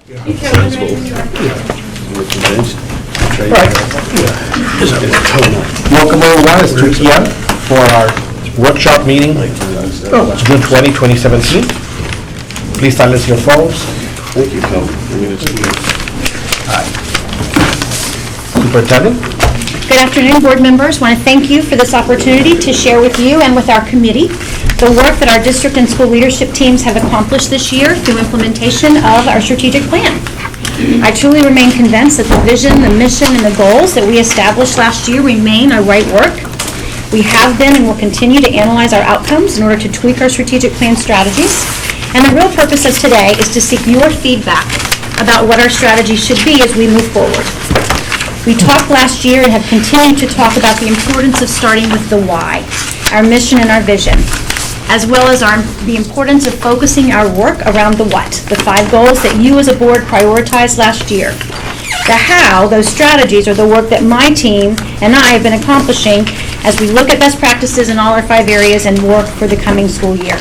Welcome everyone, it's 2 p.m. for our workshop meeting, June 20, 2017. Please silence your phones. Thank you, Phil. Superintendent? Good afternoon, board members. I want to thank you for this opportunity to share with you and with our committee the work that our district and school leadership teams have accomplished this year through implementation of our strategic plan. I truly remain convinced that the vision, the mission, and the goals that we established last year remain our right work. We have been and will continue to analyze our outcomes in order to tweak our strategic plan strategies. And the real purpose of today is to seek your feedback about what our strategy should be as we move forward. We talked last year and have continued to talk about the importance of starting with the why, our mission and our vision, as well as the importance of focusing our work around the what, the 5 goals that you as a board prioritized last year. The how, those strategies, are the work that my team and I have been accomplishing as we look at best practices in all our 5 areas and work for the coming school year.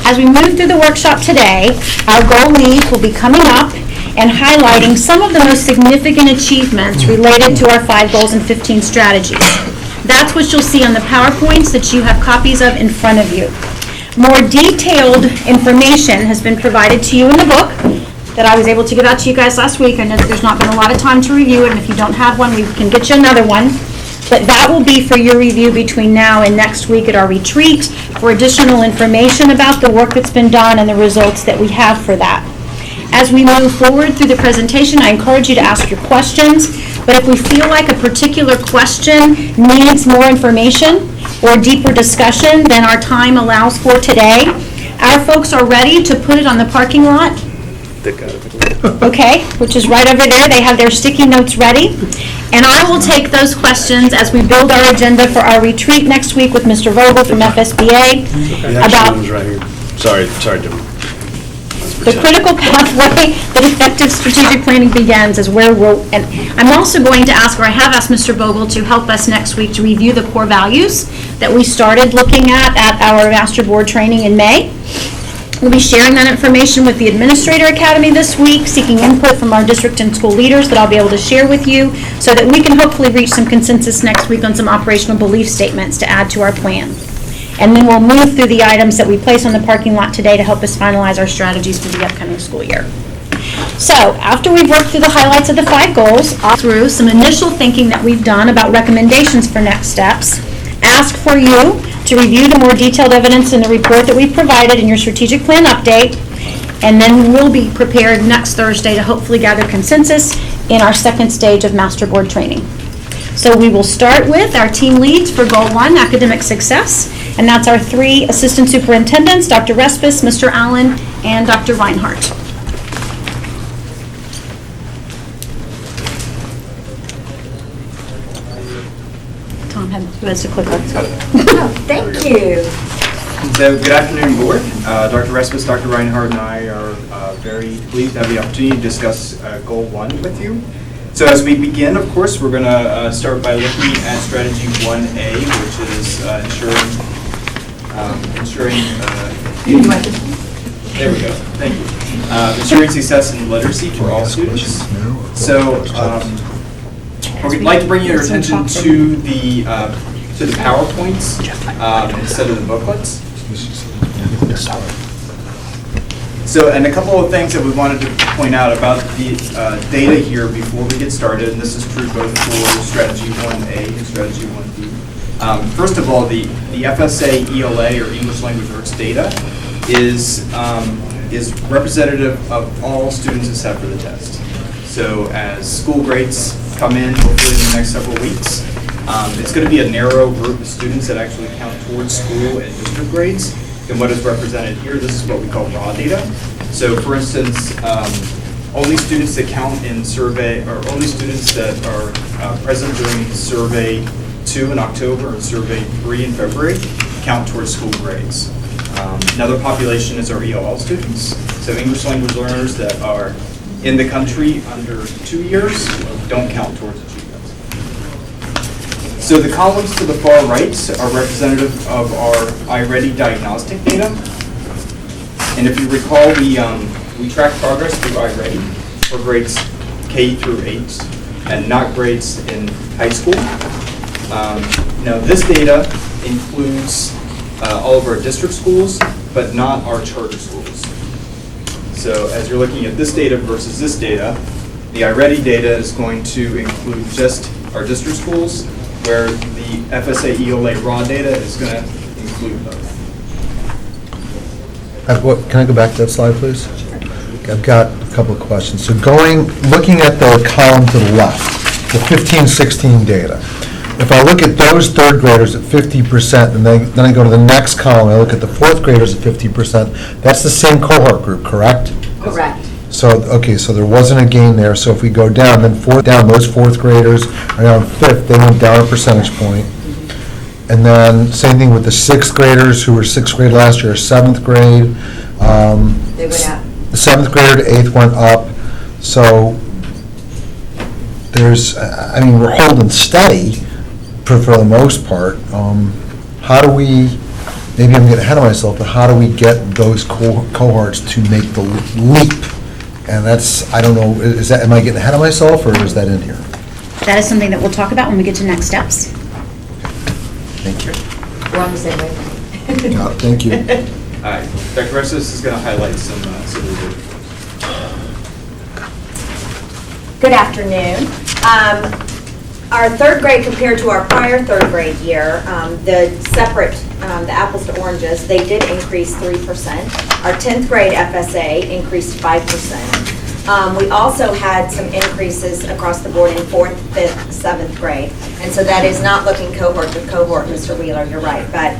As we move through the workshop today, our goal leads will be coming up and highlighting some of the most significant achievements related to our 5 goals and 15 strategies. That's what you'll see on the PowerPoints that you have copies of in front of you. More detailed information has been provided to you in the book that I was able to give out to you guys last week. I know that there's not been a lot of time to review it, and if you don't have one, we can get you another one. But that will be for your review between now and next week at our retreat for additional information about the work that's been done and the results that we have for that. As we move forward through the presentation, I encourage you to ask your questions, but if we feel like a particular question needs more information or deeper discussion than our time allows for today, our folks are ready to put it on the parking lot. Okay, which is right over there. They have their sticky notes ready. And I will take those questions as we build our agenda for our retreat next week with Mr. Vogel from FSBA about right here. Sorry, Jim. the critical pathway that effective strategic planning begins is where and I'm also going to ask, or I have asked Mr. Vogel to help us next week to review the core values that we started looking at our Master Board training in May. We'll be sharing that information with the Administrator Academy this week, seeking input from our district and school leaders that I'll be able to share with you so that we can hopefully reach some consensus next week on some operational belief statements to add to our plan. And then we'll move through the items that we place on the parking lot today to help us finalize our strategies for the upcoming school year. So, after we've worked through the highlights of the 5 goals, I'll through some initial thinking that we've done about recommendations for next steps, ask for you to review the more detailed evidence in the report that we've provided in your strategic plan update, and then we'll be prepared next Thursday to hopefully gather consensus in our second stage of Master Board training. So we will start with our team leads for Goal 1, Academic Success, and that's our 3 Assistant Superintendents, Dr. Respis, Mr. Allen, and Dr. Reinhardt. Tom has to click on it. Oh, thank you. So, good afternoon, Board. Dr. Respis, Dr. Reinhardt, and I are very pleased to have the opportunity to discuss Goal 1 with you. So as we begin, of course, we're going to start by looking at Strategy 1A, which is there we go, thank you. Ensuring success in literacy for all students. So we'd like to bring your attention to the PowerPoints instead of the booklets. So, and a couple of things that we wanted to point out about the data here before we get started, and this is true both for Strategy 1A and Strategy 1B. First of all, the FSA ELA, or English Language Arts data, is representative of all students except for the test. So as school grades come in, hopefully in the next several weeks, it's going to be a narrow group of students that actually count towards school and district grades. And what is represented here, this is what we call raw data. So for instance, only students that count in survey, or only students that are present during survey 2 in October and survey 3 in February count towards school grades. Another population is our ELL students. So English language learners that are in the country under 2 years don't count towards achievement. So the columns to the far right are representative of our iReady diagnostic data. And if you recall, we track progress through iReady for grades K through 8 and not grades in high school. Now, this data includes all of our district schools, but not our charter schools. So as you're looking at this data versus this data, the iReady data is going to include just our district schools, where the FSA ELA raw data is going to include both. Can I go back to that slide, please? I've got a couple of questions. So looking at the column to the left, the 15-16 data, if I look at those third graders at 50%, and then I go to the next column, I look at the fourth graders at 50%, that's the same cohort group, correct? Correct. So, okay, so there wasn't a gain there, so if we go down, then those fourth graders are now in fifth, they went down a percentage point. And then, same thing with the sixth graders, who were sixth grade last year, seventh grade. They went up. The seventh grader to eighth went up, so we're holding steady for the most part. How do we, maybe I'm getting ahead of myself, but how do we get those cohorts to make the leap? And that's, I don't know, am I getting ahead of myself, or is that in here? That is something that we'll talk about when we get to next steps. Thank you. We're on the same way. Thank you. All right, Dr. Restos is going to highlight some of the Good afternoon. Our third grade compared to our prior third grade year, the apples to oranges, they did increase 3%. Our 10th grade FSA increased 5%. We also had some increases across the board in 4th, 5th, 7th grade. And so that is not looking cohort to cohort, Mr. Wheeler, you're right. But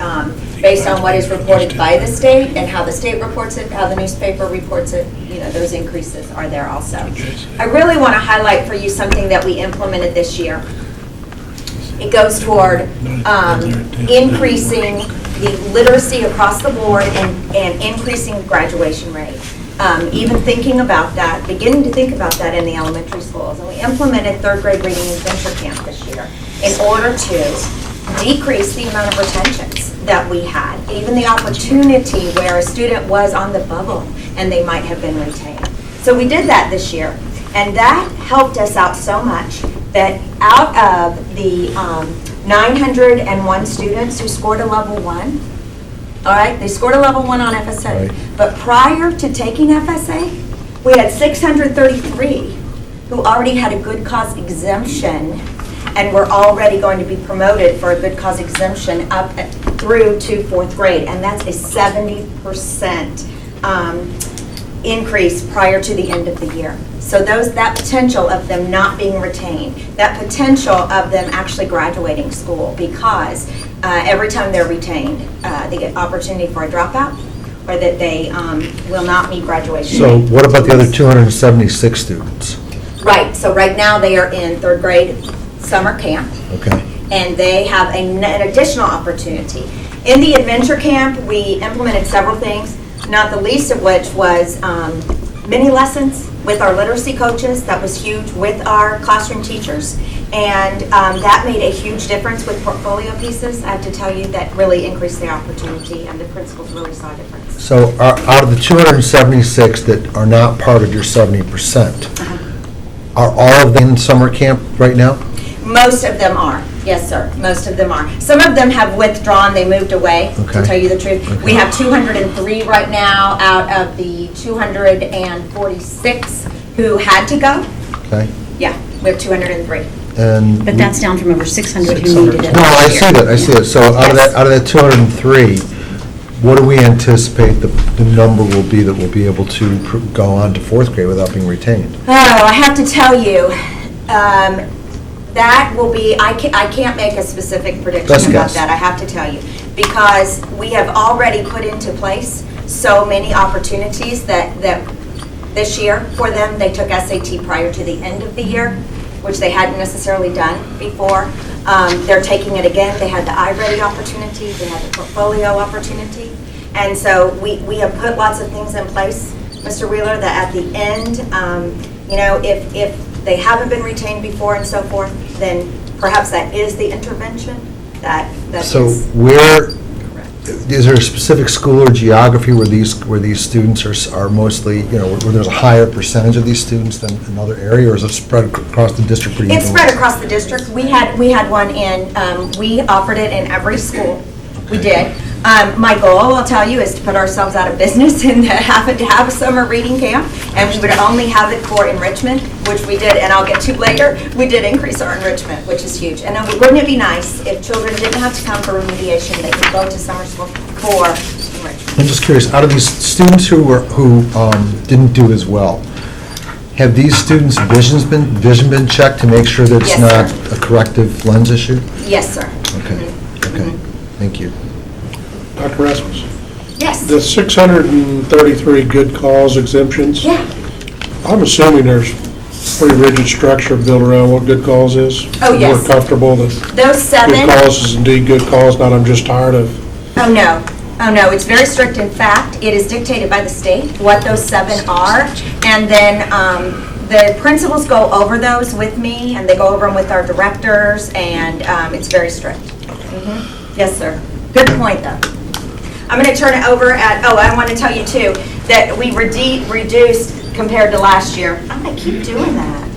based on what is reported by the state and how the state reports it, how the newspaper reports it, those increases are there also. I really want to highlight for you something that we implemented this year. It goes toward increasing the literacy across the board and increasing graduation rate. Even beginning to think about that in the elementary schools. And we implemented third grade reading adventure camp this year in order to decrease the amount of retentions that we had, even the opportunity where a student was on the bubble and they might have been retained. So we did that this year, and that helped us out so much that out of the 901 students who scored a level 1, all right, they scored a level 1 on FSA. Right. But prior to taking FSA, we had 633 who already had a good cause exemption and were already going to be promoted for a good cause exemption up through to 4th grade. And that's a 70% increase prior to the end of the year. So that potential of them not being retained, that potential of them actually graduating school, because every time they're retained, they get opportunity for a dropout, or that they will not meet graduation. So rate. what about the other 276 students? Right, so right now they are in 3rd grade summer camp. Okay. And they have an additional opportunity. In the adventure camp, we implemented several things, not the least of which was mini lessons with our literacy coaches. That was huge, with our classroom teachers. And that made a huge difference with portfolio pieces. I have to tell you, that really increased the opportunity, and the principals really saw a difference. So out of the 276 that are not part of your 70%, are all of them in summer camp right now? Most of them are. Yes, sir. Most of them are. Some of them have withdrawn. They moved away, Okay. to tell you the truth. Okay. We have 203 right now out of the 246 who had to go. Okay. Yeah, we have 203. And But that's down from over 600 who needed it no, I last see year. that, I see it. So out of Yes. that 203, what do we anticipate the number will be that will be able to go on to 4th grade without being retained? Oh, I have to tell you, that will be, I can't make a specific prediction Best about guess. that, I have to tell you. Because we have already put into place so many opportunities that this year for them. They took SAT prior to the end of the year, which they hadn't necessarily done before. They're taking it again. They had the iReady opportunity, they had the portfolio opportunity. And so we have put lots of things in place, Mr. Wheeler, that at the end, if they haven't been retained before and so forth, then perhaps that is the intervention that So is where, correct. is there a specific school or geography where these students are mostly, where there's a higher percentage of these students than another area, or is it spread across the district pretty It's evenly? spread across the district. We had one we offered it in every school. We did. My goal, I'll tell you, is to put ourselves out of business and have a summer reading camp, and we would only have it for enrichment, which we did, and I'll get to later. We did increase our enrichment, which is huge. And wouldn't it be nice if children didn't have to come for remediation, they could go to summer school for enrichment? I'm just curious, out of these students who didn't do as well, have these students' vision been checked to make sure that it's Yes, not sir. a corrective lens issue? Yes, sir. Okay, okay, thank you. Dr. Rasmus, Yes. the 633 good cause exemptions, Yeah. I'm assuming there's pretty rigid structure built around what good cause is? Oh, yes. We're comfortable that Those seven. good cause is indeed good cause, not I'm just tired of. Oh, no. Oh, no, it's very strict. In fact, it is dictated by the state, what those seven are. And then the principals go over those with me, and they go over them with our directors, and it's very strict. Mhm. Yes, sir. Good point, though. I'm going to turn it over I want to tell you, too, that we reduced compared to last year. I'm going to keep doing that.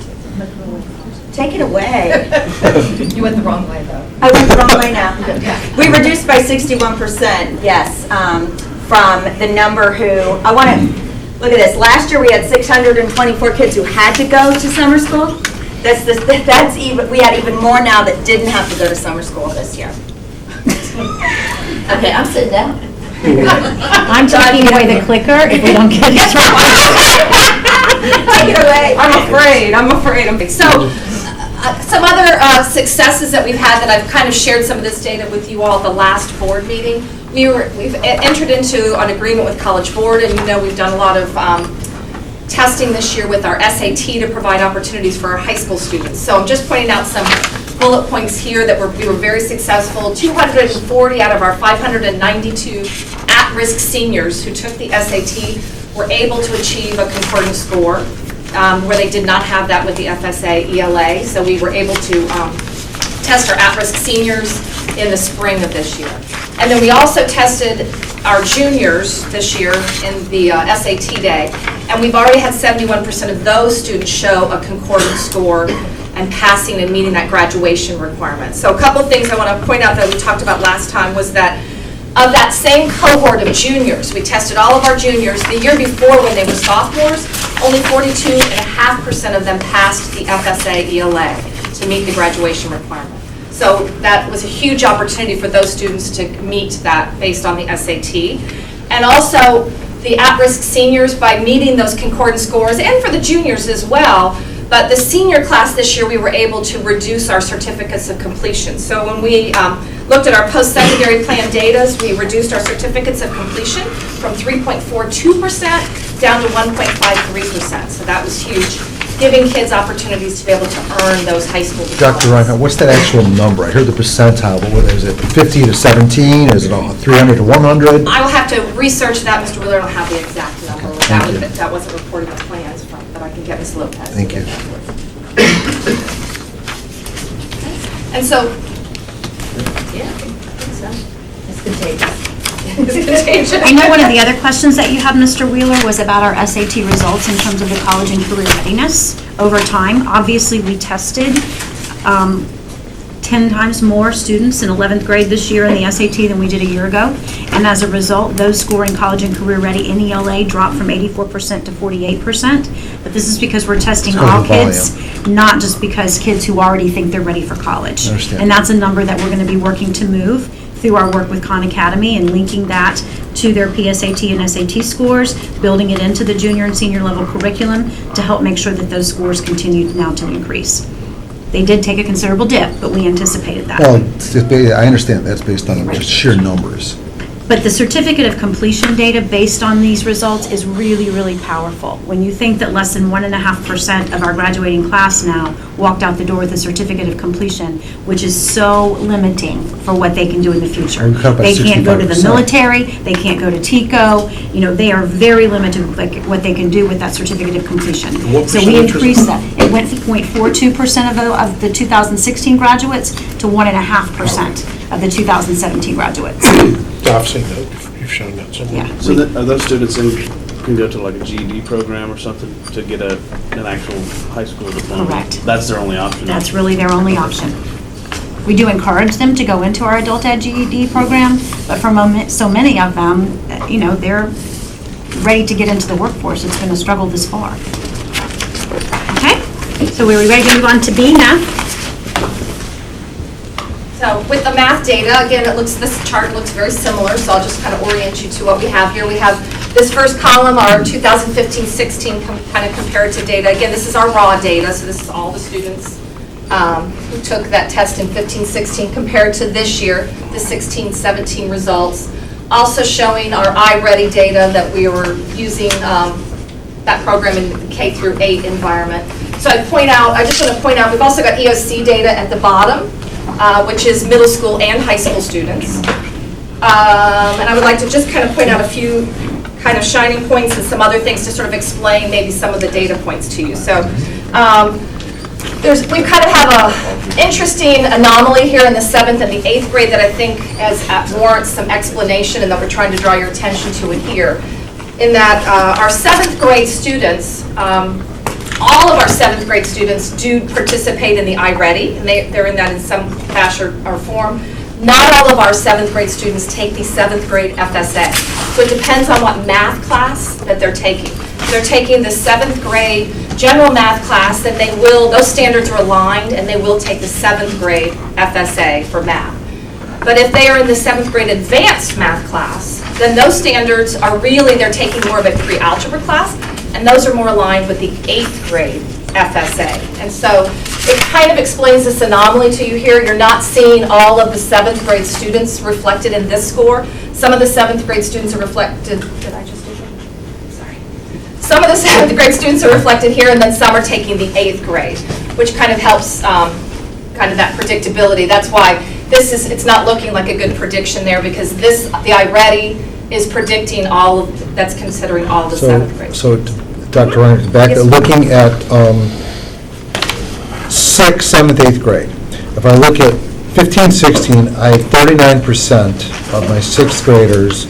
Take it away. You went the wrong way, though. I went the wrong way now. We reduced by 61%, yes, from the number who, look at this, last year we had 624 kids who had to go to summer school. That's even, we had even more now that didn't have to go to summer school this year. Okay, I'm sitting down. I'm taking away the clicker if we don't get it right. Take it away. I'm afraid. So, some other successes that we've had that I've kind of shared some of this data with you all at the last board meeting. We've entered into an agreement with College Board, and we've done a lot of testing this year with our SAT to provide opportunities for our high school students. So I'm just pointing out some bullet points here that we were very successful. 240 out of our 592 at-risk seniors who took the SAT were able to achieve a concordance score where they did not have that with the FSA ELA. So we were able to test our at-risk seniors in the spring of this year. And then we also tested our juniors this year in the SAT day, and we've already had 71% of those students show a concordance score and passing and meeting that graduation requirement. So a couple of things I want to point out that we talked about last time was that of that same cohort of juniors, we tested all of our juniors. The year before, when they were sophomores, only 42.5% of them passed the FSA ELA to meet the graduation requirement. So that was a huge opportunity for those students to meet that based on the SAT. And also, the at-risk seniors, by meeting those concordance scores, and for the juniors as well, but the senior class this year, we were able to reduce our certificates of completion. So when we looked at our post-secondary plan data, we reduced our certificates of completion from 3.42% down to 1.53%. So that was huge, giving kids opportunities to be able to earn those high school diplomas. Dr. Reinhardt, what's that actual number? I heard the percentile, but what is it, 50 to 17? Is it 300 to 100? I will have to research that, Mr. Wheeler. I don't have the exact number. Thank you. That wasn't reported in the plans, but I can get Ms. Lopez. Thank you. And so, yeah, It's contagious. it's contagious. I know one of the other questions that you had, Mr. Wheeler, was about our SAT results in terms of the college and career readiness over time. Obviously, we tested 10 times more students in 11th grade this year in the SAT than we did a year ago. And as a result, those scoring college and career ready in ELA dropped from 84% to 48%. But this is because we're testing It's 'cause all of kids, not just because kids who already think they're ready for college. I understand. And that's a number that we're going to be working to move through our work with Khan Academy and linking that to their PSAT and SAT scores, building it into the junior and senior level curriculum to help make sure that those scores continue now to increase. They did take a considerable dip, but we anticipated that. Well, I understand that's based on just sheer numbers. But the certificate of completion data based on these results is really, really powerful. When you think that less than 1.5% of our graduating class now walked out the door with a certificate of completion, which is so limiting for what they can do in the future. We cut by They can't go to the 65%. military, they can't go to TICO, they are very limited with what they can do with that certificate of completion. What So we percentage was increased that. It went from 0.42% of the 2016 graduates to 1.5%. of the 2017 graduates. I've seen that, you've shown that somewhere. Yeah. So are those students can go to like a GED program or something to get an actual high school diploma? Correct. That's their only option? That's really their only option. We do encourage them to go into our adult ed GED program, but for so many of them, they're ready to get into the workforce. It's been a struggle this far. Okay, so we're ready to move on to B, math. So with the math data, again, this chart looks very similar, so I'll just kind of orient you to what we have here. We have this first column, our 2015-16 kind of comparative data. Again, this is our raw data, so this is all the students who took that test in 15-16 compared to this year, the 16-17 results. Also showing our iReady data that we were using that program in the K through 8 environment. So I just want to point out, we've also got EOC data at the bottom, which is middle school and high school students. And I would like to just kind of point out a few kind of shining points and some other things to sort of explain maybe some of the data points to you. So we kind of have an interesting anomaly here in the 7th and the 8th grade that I think warrants some explanation and that we're trying to draw your attention to it here. In that our 7th grade students, all of our 7th grade students do participate in the iReady, and they're in that in some fashion or form. Not all of our 7th grade students take the 7th grade FSA. So it depends on what math class that they're taking. If they're taking the 7th grade general math class, then those standards are aligned and they will take the 7th grade FSA for math. But if they are in the 7th grade advanced math class, then those standards are they're taking more of a pre-algebra class, and those are more aligned with the 8th grade FSA. And so it kind of explains this anomaly to you here. You're not seeing all of the 7th grade students reflected in this score. Some of the 7th grade students are reflected, did I just do that? Sorry. Some of the 7th grade students are reflected here, and then some are taking the 8th grade, which kind of helps kind of that predictability. That's why it's not looking like a good prediction there, because the iReady is predicting that's considering all the 7th grade. So, Dr. Reiner, back Yes. looking at 6th, 7th, 8th grade. If I look at 15, 16, I have 39% of my 6th graders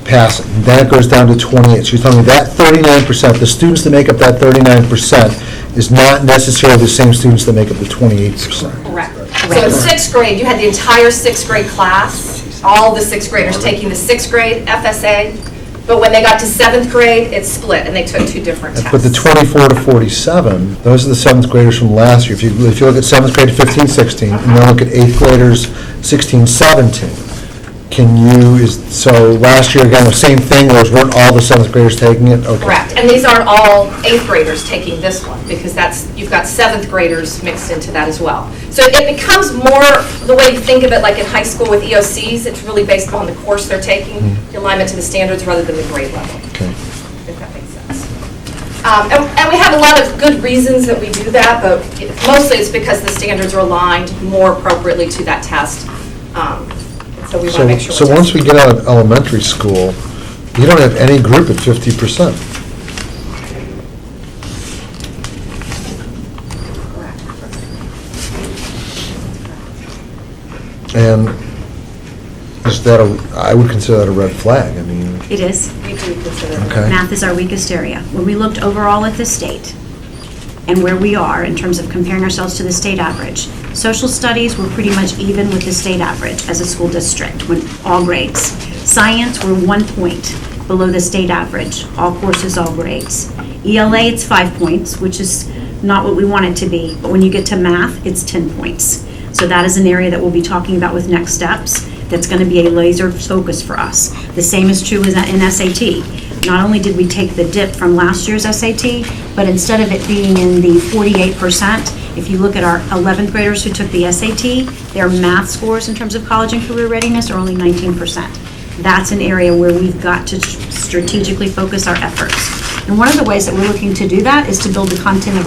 pass it. And then it goes down to 28. So you're telling me that 39%, the students that make up that 39% is not necessarily the same students that make up the 28%. Correct. So in 6th grade, you had the entire 6th grade class, all the 6th graders taking the 6th grade FSA, but when they got to 7th grade, it split, and they took two different tests. But the 24 to 47, those are the 7th graders from last year. If you look at 7th grade 15, 16, and then look at 8th graders 16, 17, so last year, again, the same thing, weren't all the 7th graders taking it? Okay. Correct, and these aren't all 8th graders taking this one, because you've got 7th graders mixed into that as well. So it becomes more, the way you think of it, like in high school with EOCs, it's really based upon the course they're taking, the alignment to the standards rather than the grade level. Okay. If that makes sense. And we have a lot of good reasons that we do that, but mostly it's because the standards are aligned more appropriately to that test. So we want to make sure. So once we get out of elementary school, you don't have any group at 50%. And I would consider that a red flag. I mean. It is. We do consider it. Okay. Math is our weakest area. When we looked overall at the state and where we are in terms of comparing ourselves to the state average, social studies were pretty much even with the state average as a school district, when all grades. Science, we're 1 point below the state average, all courses, all grades. ELA, it's 5 points, which is not what we want it to be, but when you get to math, it's 10 points. So that is an area that we'll be talking about with next steps. That's going to be a laser focus for us. The same is true in SAT. Not only did we take the dip from last year's SAT, but instead of it being in the 48%, if you look at our 11th graders who took the SAT, their math scores in terms of college and career readiness are only 19%. That's an area where we've got to strategically focus our efforts. And one of the ways that we're looking to do that is to build the content of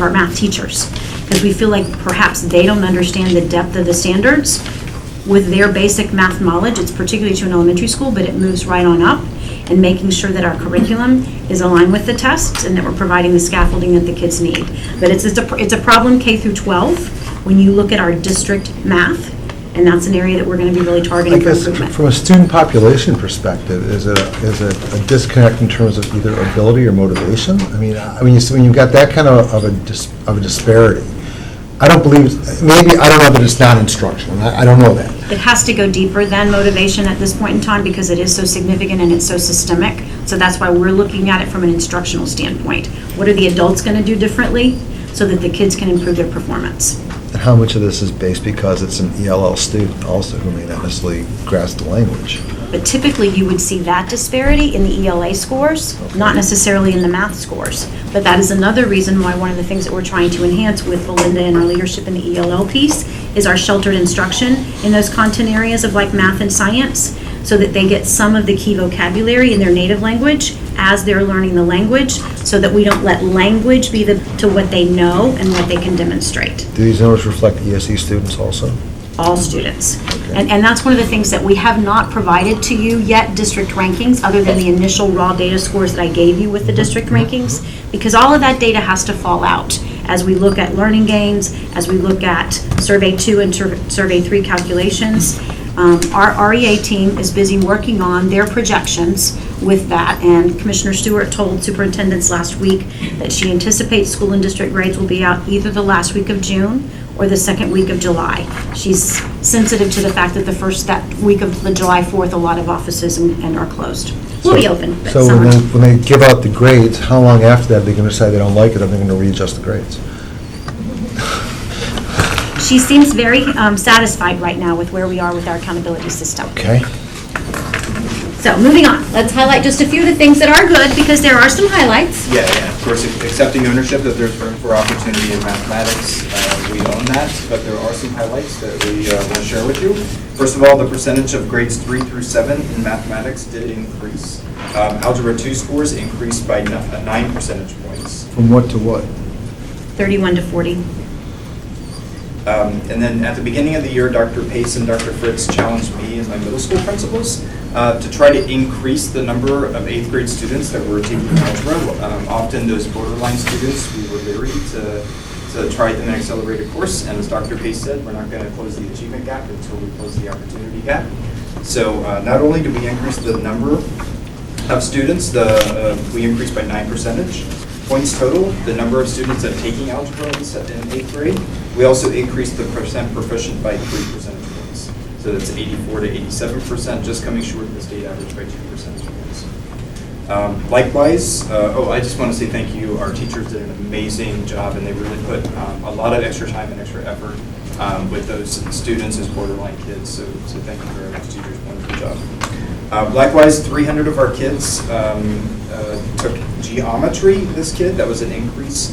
our math teachers, because we feel like perhaps they don't understand the depth of the standards with their basic math knowledge. It's particularly to an elementary school, but it moves right on up, and making sure that our curriculum is aligned with the tests and that we're providing the scaffolding that the kids need. But it's a problem K through 12 when you look at our district math And that's an area that we're going to be really I targeting for guess improvement. from a student population perspective, is it a disconnect in terms of either ability or motivation? I mean, when you've got that kind of a disparity, I don't believe, maybe, I don't know that it's not instruction, I don't know that. It has to go deeper than motivation at this point in time because it is so significant and it's so systemic. So that's why we're looking at it from an instructional standpoint. What are the adults going to do differently so that the kids can improve their performance? And how much of this is based because it's an ELL student also who may not necessarily grasp the language? But typically, you would see that disparity in the ELA scores, not necessarily in the math scores. But that is another reason why one of the things that we're trying to enhance with Belinda and our leadership in the ELL piece is our sheltered instruction in those content areas of like math and science, so that they get some of the key vocabulary in their native language as they're learning the language, so that we don't let language be to what they know and what they can demonstrate. Do these numbers reflect ESE students also? All students. And that's one of the things that we have not provided to you yet, district rankings, other than the initial raw data scores that I gave you with the district rankings, because all of that data has to fall out as we look at learning gains, as we look at Survey 2 and Survey 3 calculations. Our REA team is busy working on their projections with that, and Commissioner Stewart told superintendents last week that she anticipates school and district grades will be out either the last week of June or the second week of July. She's sensitive to the fact that that week of the July 4th, a lot of offices and are closed. We'll be open, but So summer. when they give out the grades, how long after that are they going to decide they don't like it, or they're going to readjust the grades? She seems very satisfied right now with where we are with our accountability system. Okay. So moving on, let's highlight just a few of the things that are good, because there are some highlights. Yeah, of course, accepting ownership that there's room for opportunity in mathematics, we own that, but there are some highlights that we want to share with you. First of all, the percentage of grades 3 through 7 in mathematics did increase. Algebra 2 scores increased by 9 percentage points. From what to what? 31 to 40. And then at the beginning of the year, Dr. Pace and Dr. Fritz challenged me and my middle school principals to try to increase the number of 8th grade students that were taking algebra. Often those borderline students, we were leery to try an accelerated course. And as Dr. Pace said, we're not going to close the achievement gap until we close the opportunity gap. So not only do we increase the number of students, we increased by 9 percentage points total, the number of students that are taking algebra in 8th grade. We also increased the percent proficient by 3 percentage points. So that's 84 to 87%, just coming short of the state average by 2 percentage points. Likewise, I just want to say thank you. Our teachers did an amazing job, and they really put a lot of extra time and extra effort with those students as borderline kids. So thank you very much, teachers. Wonderful job. Likewise, 300 of our kids took geometry this kid. That was an increase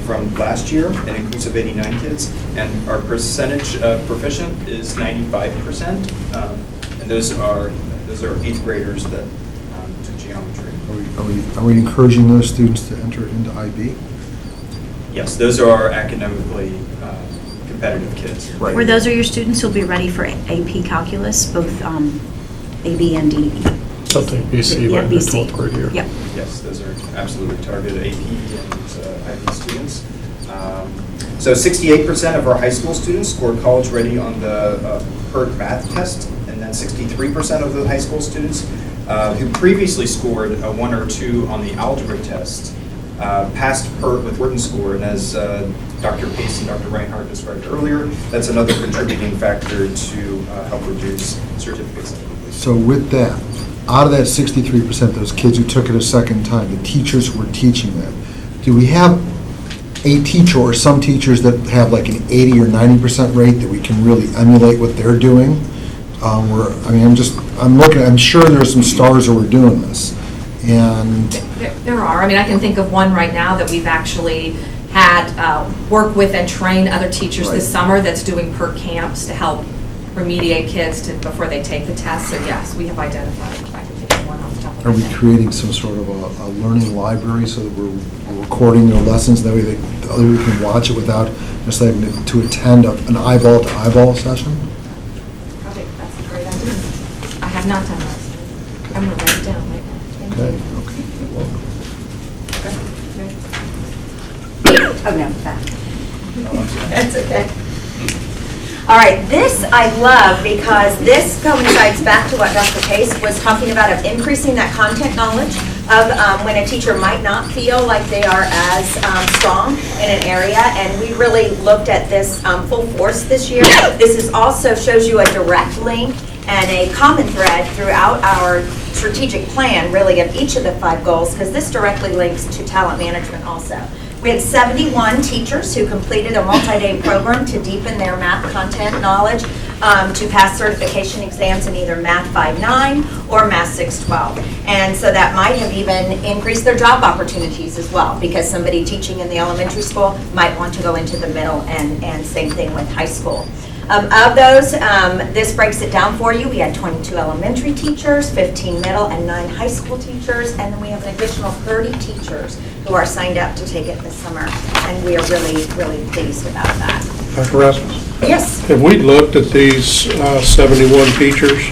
from last year, an increase of 89 kids. And our percentage proficient is 95%. And those are 8th graders that took geometry. Are we encouraging those students to enter into IB? Yes, those are academically competitive kids. Right. Where those are your students who'll be ready for AP calculus, both AB and DE. Something BC Yeah, by the BC. 12th grade year. Yep. Yes, those are absolutely targeted AP and IB students. So 68% of our high school students scored college ready on the PERT math test, and then 63% of the high school students who previously scored a 1 or 2 on the algebra test passed PERT with written score. And as Dr. Pace and Dr. Reinhardt described earlier, that's another contributing factor to help reduce certificates. So with that, out of that 63%, those kids who took it a second time, the teachers who were teaching them, do we have a teacher or some teachers that have like an 80 or 90% rate that we can really emulate what they're doing? I'm sure there's some stars where we're doing this. And There are. I mean, I can think of one right now that we've actually had work with and train other teachers this summer that's doing PERT camps to help remediate kids before they take the test. So yes, we have identified. I can think of one off the top of my are we head. creating some sort of a learning library so that we're recording their lessons, that way the other people can watch it without just having to attend an eyeball-to-eyeball session? Probably, that's a great idea. I have not done that. I'm going to write it down right now. Thank you. Okay. Oh, no, that. That's okay. All right, this I love because this coincides back to what Dr. Case was talking about of increasing that content knowledge of when a teacher might not feel like they are as strong in an area, and we really looked at this full force this year. This is also shows you a direct link and a common thread throughout our strategic plan, really, of each of the 5 goals, because this directly links to talent management also. We had 71 teachers who completed a multi-day program to deepen their math content knowledge to pass certification exams in either Math 5.9 or Math 6.12. And so that might have even increased their job opportunities as well, because somebody teaching in the elementary school might want to go into the middle, and same thing with high school. Of those, this breaks it down for you. We had 22 elementary teachers, 15 middle, and 9 high school teachers, and then we have an additional 30 teachers who are signed up to take it this summer, and we are really, really pleased about that. Dr. Rasmus? Yes. Have we looked at these 71 teachers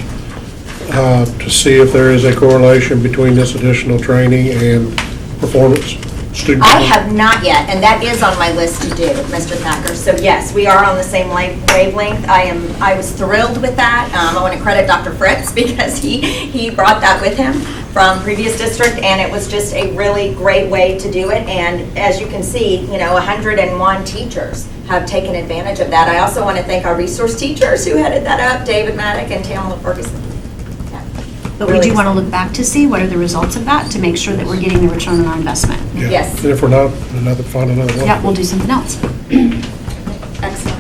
to see if there is a correlation between this additional training and performance? Student I have not yet, and that is on my list to do, Mr. Thacker. So yes, we are on the same wavelength. I was thrilled with that. I want to credit Dr. Fritz because he brought that with him from previous district, and it was just a really great way to do it. And as you can see, 101 teachers have taken advantage of that. I also want to thank our resource teachers who headed that up, David Maddock and Tamala Ferguson. But we do want to look back to see what are the results of that to make sure that we're getting the return on our investment. Yeah. Yes. And if we're not, find another one. Yeah, we'll do something else. Excellent.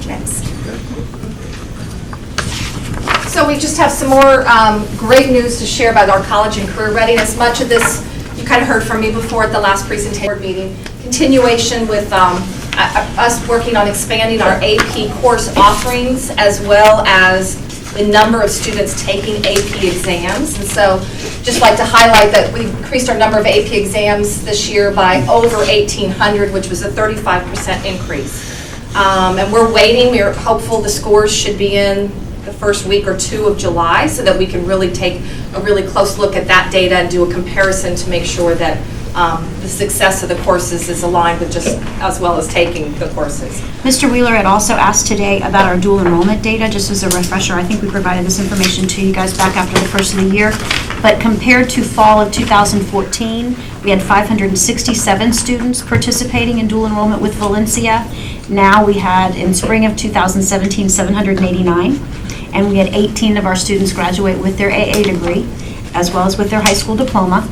Next. So we just have some more great news to share about our college and career readiness. Much of this you kind of heard from me before at the last presentation board meeting. Continuation with us working on expanding our AP course offerings as well as the number of students taking AP exams. And so just like to highlight that we've increased our number of AP exams this year by over 1,800, which was a 35% increase. And we're waiting, we're hopeful the scores should be in the first week or 2 of July so that we can really take a really close look at that data and do a comparison to make sure that the success of the courses is aligned with just as well as taking the courses. Mr. Wheeler had also asked today about our dual enrollment data, just as a refresher. I think we provided this information to you guys back after the first of the year. But compared to fall of 2014, we had 567 students participating in dual enrollment with Valencia. Now we had, in spring of 2017, 789. And we had 18 of our students graduate with their AA degree, as well as with their high school diploma.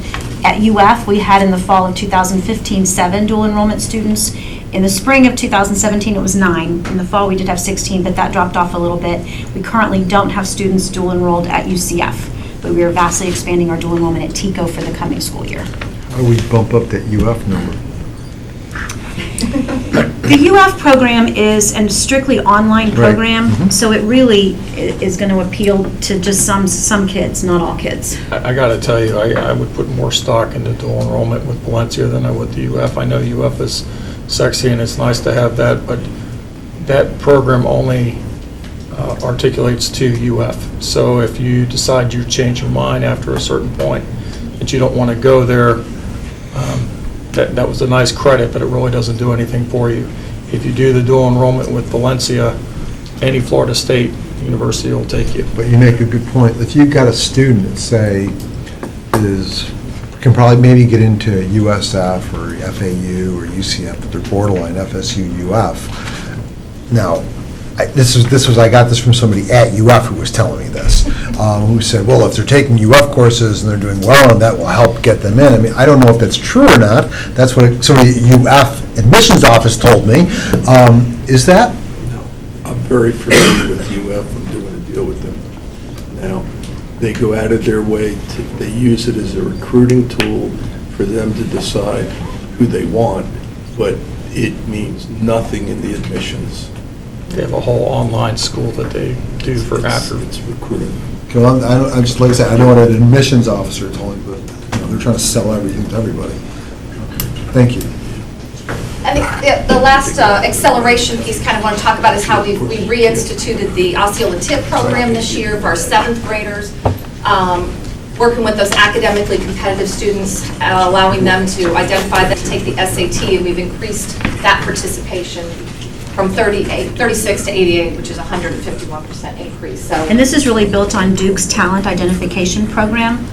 At UF, we had in the fall of 2015, 7 dual enrollment students. In the spring of 2017, it was 9. In the fall, we did have 16, but that dropped off a little bit. We currently don't have students dual enrolled at UCF, but we are vastly expanding our dual enrollment at TICO for the coming school year. How do we bump up that UF number? The UF program is a strictly online program, so it really is going to appeal to just some kids, not all kids. I got to tell you, I would put more stock into dual enrollment with Valencia than I would the UF. I know UF is sexy and it's nice to have that, but that program only articulates to UF. So if you decide you change your mind after a certain point that you don't want to go there, that was a nice credit, but it really doesn't do anything for you. If you do the dual enrollment with Valencia, any Florida State university will take you. But you make a good point. If you've got a student that, say, can probably maybe get into USF or FAU or UCF, but they're borderline FSU, UF. Now, I got this from somebody at UF who was telling me this, who said, well, if they're taking UF courses and they're doing well, and that will help get them in. I mean, I don't know if that's true or not. That's what somebody at UF admissions office told me. Is that? No, I'm very familiar with UF. I'm doing a deal with them now. They go out of their way they use it as a recruiting tool for them to decide who they want, but it means nothing in the admissions. They have a whole online school that they do for after. It's recruiting. Well, I'm just, like I said, I know what an admissions officer told me, but they're trying to sell everything to everybody. Thank you. I think the last acceleration piece kind of want to talk about is how we reinstituted the Osceola TIP program this year for our 7th graders, working with those academically competitive students, allowing them to identify them to take the SAT, and we've increased that participation from 36 to 88, which is a 151% increase, so. And this is really built on Duke's talent identification program.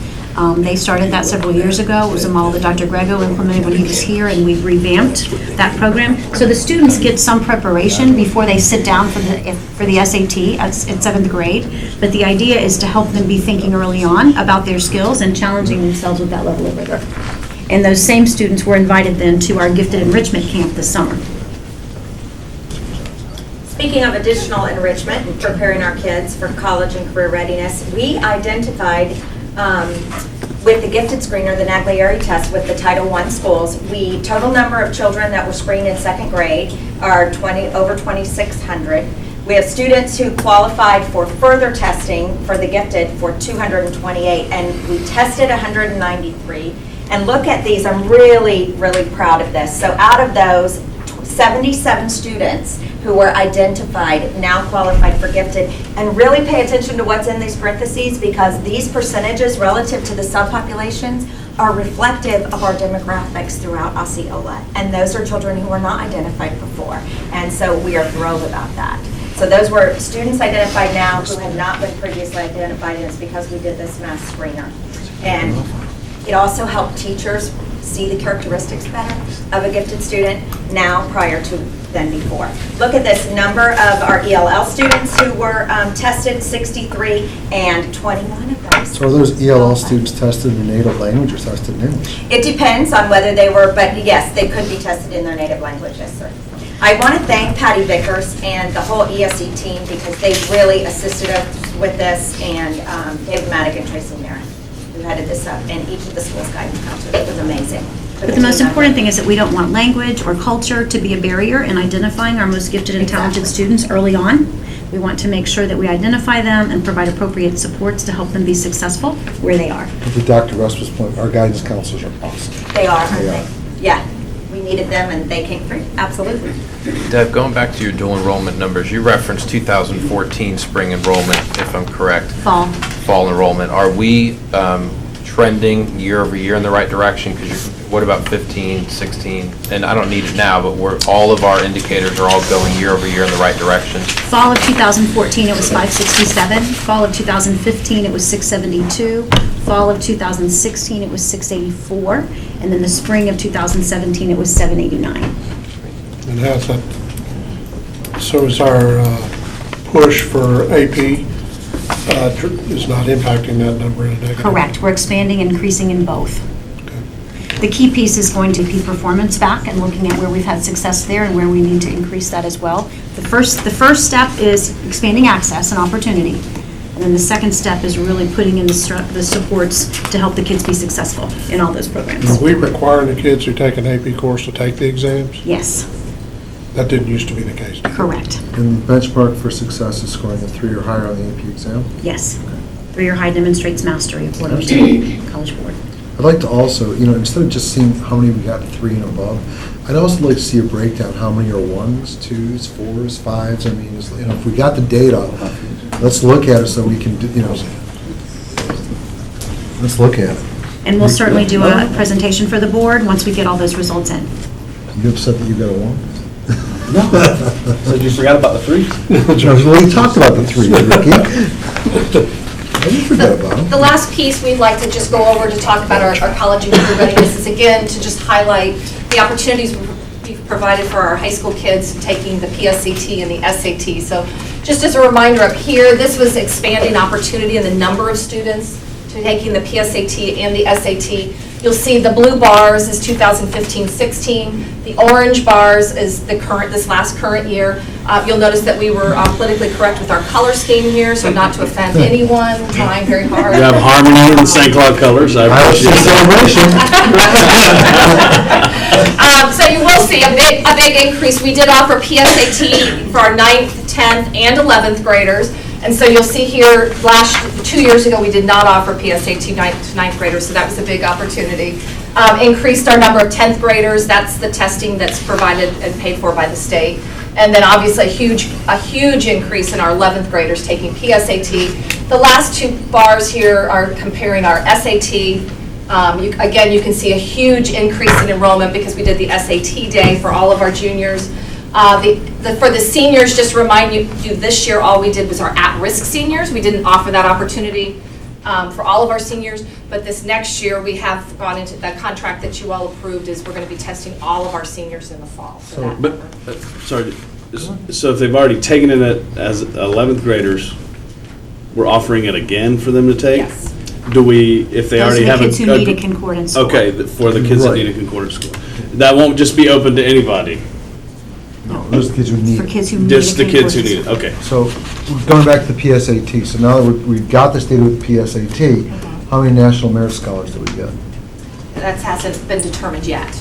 They started that several years ago. It was a model that Dr. Grego implemented when he was here, and we revamped that program. So the students get some preparation before they sit down for the SAT in 7th grade. But the idea is to help them be thinking early on about their skills and challenging themselves with that level of rigor. And those same students were invited then to our gifted enrichment camp this summer. Speaking of additional enrichment and preparing our kids for college and career readiness, we identified with the gifted screener, the Naglieri test with the Title I schools, total number of children that were screened in 2nd grade are over 2,600. We have students who qualified for further testing for the gifted for 228, and we tested 193. And look at these, I'm really, really proud of this. So out of those, 77 students who were identified now qualified for gifted. And really pay attention to what's in these parentheses, because these percentages relative to the subpopulations are reflective of our demographics throughout Osceola. And those are children who were not identified before. And so we are thrilled about that. So those were students identified now who had not been previously identified, and it's because we did this mass screener. And it also helped teachers see the characteristics better of a gifted student now prior to than before. Look at this number of our ELL students who were tested, 63, and 21 of those. So are those ELL students tested in their native language or tested in English? It depends on whether they were, but yes, they could be tested in their native language, yes, sir. I want to thank Patty Vickers and the whole ESE team, because they really assisted us with this, and David Maddock and Tracy Merritt, who headed this up, and each of the school's guidance counselors. It was amazing. But the most important thing is that we don't want language or culture to be a barrier in identifying our most gifted and talented students early on. We want to make sure that we identify them and provide appropriate supports to help them be successful where they are. But to Dr. Russell's point, our guidance counselors are awesome. They are, aren't they? Yeah, we needed them and they came through, absolutely. Deb, going back to your dual enrollment numbers, you referenced 2014 spring enrollment, if I'm correct. Fall enrollment. Are we trending year over year in the right direction? Because what about 15, 16? And I don't need it now, but all of our indicators are all going year over year in the right direction. Fall of 2014, it was 567. Fall of 2015, it was 672. Fall of 2016, it was 684. And then the spring of 2017, it was 789. And how's that, so is our push for AP is not impacting that number in a negative? Correct. We're expanding and increasing in both. The key piece is going to be performance back and looking at where we've had success there and where we need to increase that as well. The first step is expanding access and opportunity. And then the second step is really putting in the supports to help the kids be successful in all those programs. Are we requiring the kids who take an AP course to take the exams? Yes. That didn't used to be the case. Correct. And the benchmark for success is scoring a 3 or higher on the AP exam? Yes. 3 or high demonstrates mastery according to College Board. I'd like to also, instead of just seeing how many we got 3 and above, I'd also like to see a breakdown, how many are 1s, 2s, 4s, 5s. I mean, if we got the data, let's look at it so we can, let's look at it. And we'll certainly do a presentation for the board once we get all those results in. You upset that you got a 1? No. So you forgot about the 3s? George, we talked about the 3, Ricky. I didn't forget about them. The last piece we'd like to just go over to talk about our college and career readiness is, again, to just highlight the opportunities we've provided for our high school kids taking the PSAT and the SAT. So just as a reminder up here, this was expanding opportunity in the number of students taking the PSAT and the SAT. You'll see the blue bars is 2015-16. The orange bars is this last current year. You'll notice that we were politically correct with our color scheme here, so not to offend anyone, trying very hard. You have harmony in St. Cloud colors. I appreciate it. So you will see a big increase. We did offer PSAT for our 9th, 10th, and 11th graders. And so you'll see here, 2 years ago, we did not offer PSAT 9th graders, so that was a big opportunity. Increased our number of 10th graders. That's the testing that's provided and paid for by the state. And then obviously a huge increase in our 11th graders taking PSAT. The last 2 bars here are comparing our SAT. Again, you can see a huge increase in enrollment because we did the SAT day for all of our juniors. The For the seniors, just to remind you, this year, all we did was our at-risk seniors. We didn't offer that opportunity for all of our seniors, but this next year, we have gone into, that contract that you all approved is we're going to be testing all of our seniors in the fall. So that But, number. sorry, so if they've already taken it as 11th graders, we're offering it again for them to take? Yes. Do we, if they already have? Those are the kids who need a concordance score. Okay, for the kids that Right. need a concordance score. That won't just be open to anybody, No, those are the kids who need For it. kids who need a just the kids who concordance. need it, okay. So, going back to the PSAT, so now that we've got this data with the PSAT, how many National Merit Scholars do we get? That hasn't been determined yet.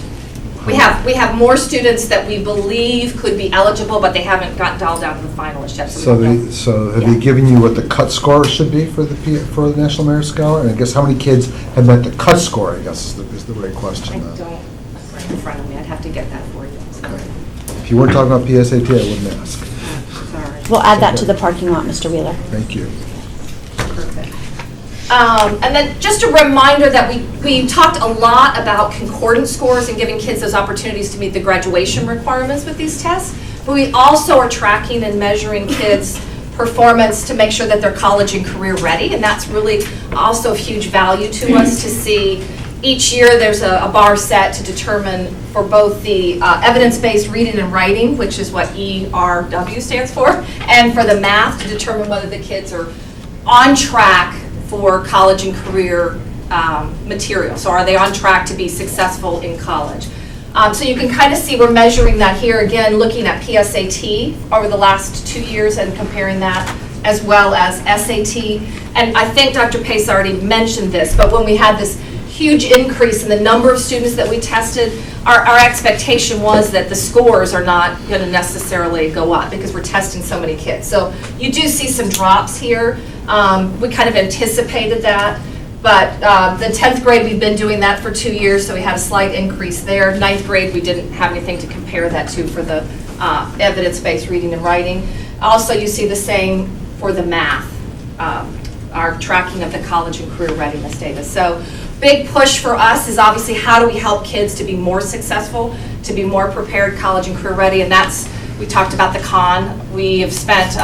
We have more students that we believe could be eligible, but they haven't gotten all down to the finalists yet. So we don't know. so have Yeah. they given you what the cut score should be for the National Merit Scholar? And I guess how many kids have met the cut score, I guess, is the right question. I then. don't, right in front of me, I'd have to get that for you. Okay. If you weren't talking about PSAT, I wouldn't ask. Sorry. We'll add that to the parking lot, Mr. Wheeler. Thank you. Perfect. And then just a reminder that we talked a lot about concordance scores and giving kids those opportunities to meet the graduation requirements with these tests. But we also are tracking and measuring kids' performance to make sure that they're college and career ready. And that's really also of huge value to us to see. Each year, there's a bar set to determine for both the evidence-based reading and writing, which is what ERW stands for, and for the math to determine whether the kids are on track for college and career material. So are they on track to be successful in college? So you can kind of see we're measuring that here, again, looking at PSAT over the last 2 years and comparing that as well as SAT. And I think Dr. Pace already mentioned this, but when we had this huge increase in the number of students that we tested, our expectation was that the scores are not going to necessarily go up because we're testing so many kids. So you do see some drops here. We kind of anticipated that, but the 10th grade, we've been doing that for 2 years, so we had a slight increase there. 9th grade, we didn't have anything to compare that to for the evidence-based reading and writing. Also, you see the same for the math, our tracking of the college and career readiness data. So big push for us is obviously how do we help kids to be more successful, to be more prepared, college and career ready, and that's, we talked about the con. We have spent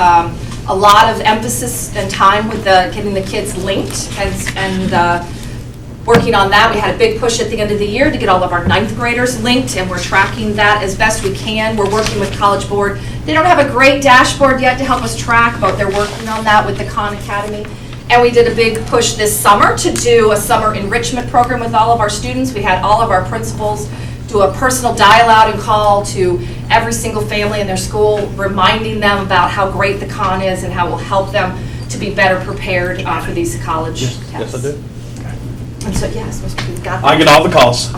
a lot of emphasis and time with getting the kids linked and working on that. We had a big push at the end of the year to get all of our 9th graders linked, and we're tracking that as best we can. We're working with College Board. They don't have a great dashboard yet to help us track, but they're working on that with the Khan Academy. And we did a big push this summer to do a summer enrichment program with all of our students. We had all of our principals do a personal dial-out and call to every single family in their school, reminding them about how great the Khan is and how it will help them to be better prepared for these college tests. Yes, I do. And so, yes, Mr. Booth got that. I get all the calls.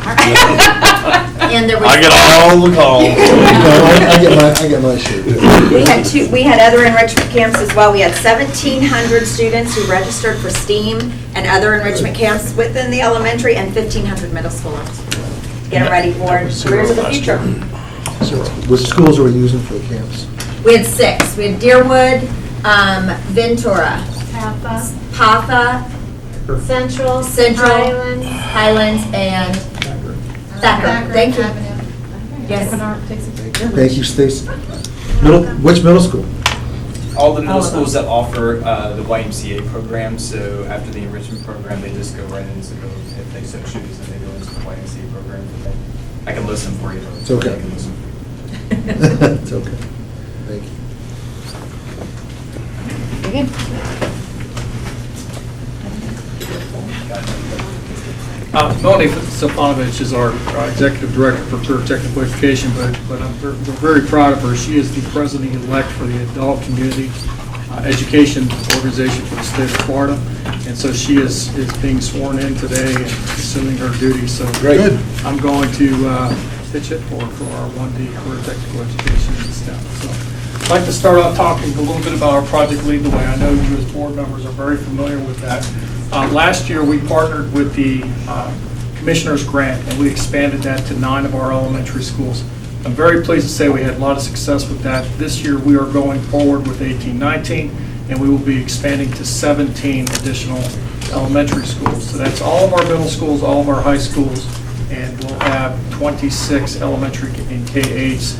And there was. I get all the calls. I get my share too. We had other enrichment camps as well. We had 1,700 students who registered for STEAM and other enrichment camps within the elementary, and 1,500 middle schoolers. Get them ready for careers of the future. So what schools are we using for the camps? We had 6. We had Deerwood, Ventura, Patha, Central, Highlands, and Thacker. Thank you. Yes. Thank you, Stacy. Which middle school? All the middle schools that offer the YMCA program, so after the enrichment program, they just go right into if they so choose, and they go into the YMCA program. I can listen for you. It's okay. I can listen for you. It's okay. Thank you. You're good. Melanie Stefanovich is our Executive Director for Career Technical Education, but we're very proud of her. She is the President-elect for the Adult Community Education Organization for the state of Florida, and so she is being sworn in today and assuming her duties. So Great. I'm going to pitch it for our 1D Career Technical Education in STEM. So I'd like to start off talking a little bit about our Project Lead the Way. I know you as board members are very familiar with that. Last year, we partnered with the Commissioner's Grant, and we expanded that to 9 of our elementary schools. I'm very pleased to say we had a lot of success with that. This year, we are going forward with 18-19, and we will be expanding to 17 additional elementary schools. So that's all of our middle schools, all of our high schools, and we'll have 26 elementary and K-8s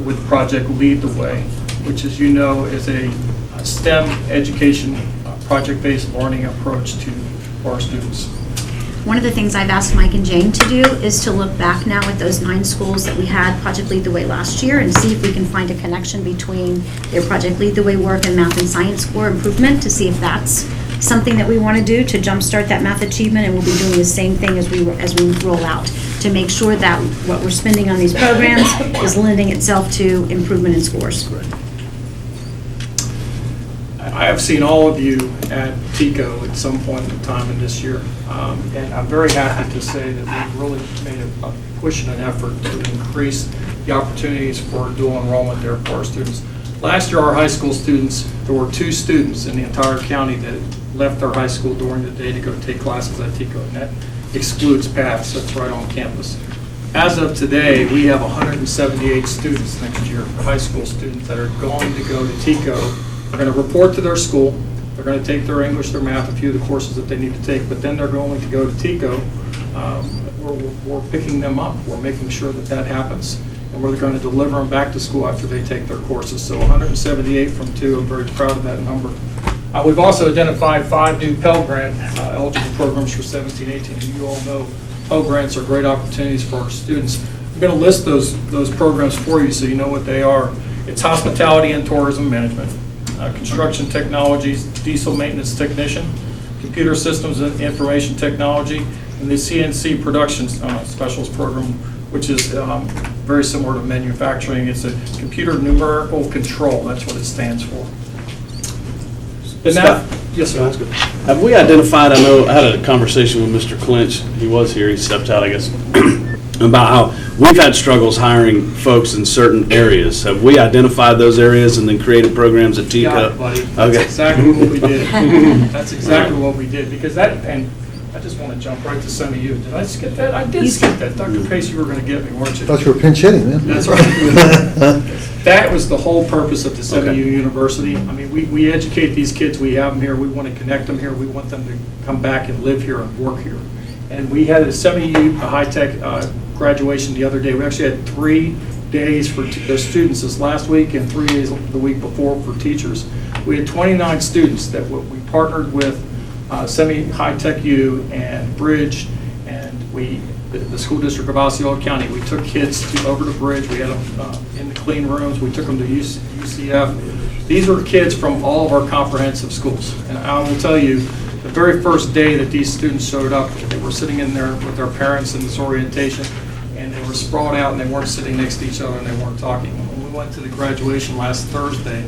with Project Lead the Way, which, as you know, is a STEM education, project-based learning approach for our students. One of the things I've asked Mike and Jane to do is to look back now at those 9 schools that we had Project Lead the Way last year and see if we can find a connection between their Project Lead the Way work and math and science score improvement, to see if that's something that we want to do to jumpstart that math achievement. And we'll be doing the same thing as we roll out, to make sure that what we're spending on these programs is lending itself to improvement in scores. I have seen all of you at TICO at some point in time in this year, and I'm very happy to say that we've really made a push and an effort to increase the opportunities for dual enrollment there for our students. Last year, our high school students, there were 2 students in the entire county that left their high school during the day to go take classes at TICO, and that excludes PATHs, that's right on campus. As of today, we have 178 students next year, high school students, that are going to go to TICO. They're going to report to their school, they're going to take their English, their math, a few of the courses that they need to take, but then they're going to go to TICO. We're picking them up, we're making sure that that happens, and we're going to deliver them back to school after they take their courses. So 178 from 2, I'm very proud of that number. We've also identified 5 new Pell Grant eligible programs for 17-18. You all know Pell Grants are great opportunities for our students. I'm going to list those programs for you so you know what they are. It's hospitality and tourism management, construction technologies, diesel maintenance technician, computer systems and information technology, and the CNC production specialist program, which is very similar to manufacturing. It's a computer numerical control. That's what it stands for. And now, yes, sir. Have we identified, I know I had a conversation with Mr. Clinch, he was here, he stepped out, I guess, about how we've had struggles hiring folks in certain areas. Have we identified those areas and then created programs at TICO? Got it, buddy. That's Okay. exactly what we did. That's exactly what we did, because and I just want to jump right to some of you. Did I skip that? I did skip that. Dr. Pace, you were going to get me, weren't you? Thought you were pinch hitting, man. That's right. That was the whole purpose of the SEMIU University. I mean, we educate these kids, we have them here, we want to connect them here, we want them to come back and live here and work here. And we had a SEMIU high-tech graduation the other day. We actually had 3 days for the students this last week and 3 days the week before for teachers. We had 29 students that we partnered with SEMI High-Tech U and Bridge, and the school district of Osceola County. We took kids over to Bridge. We had them in the clean rooms. We took them to UCF. These were kids from all of our comprehensive schools. And I will tell you, the very first day that these students showed up, they were sitting in there with their parents in this orientation, and they were sprawled out, and they weren't sitting next to each other, and they weren't talking. When we went to the graduation last Thursday,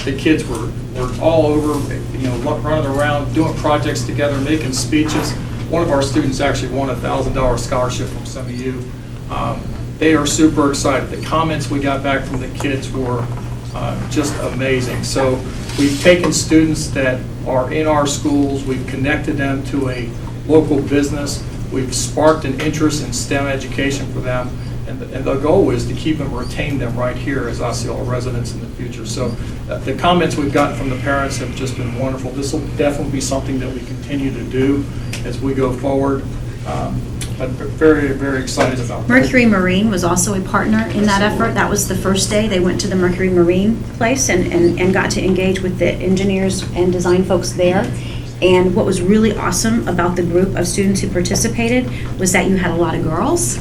the kids were all over, running around, doing projects together, making speeches. One of our students actually won a $1,000 scholarship from SEMIU. They are super excited. The comments we got back from the kids were just amazing. So we've taken students that are in our schools, we've connected them to a local business, we've sparked an interest in STEM education for them, and the goal is to keep and retain them right here as Osceola residents in the future. So the comments we've gotten from the parents have just been wonderful. This will definitely be something that we continue to do as we go forward. But very, very excited about that. Mercury Marine was also a partner in that effort. That was the first day. They went to the Mercury Marine place and got to engage with the engineers and design folks there. And what was really awesome about the group of students who participated was that you had a lot of girls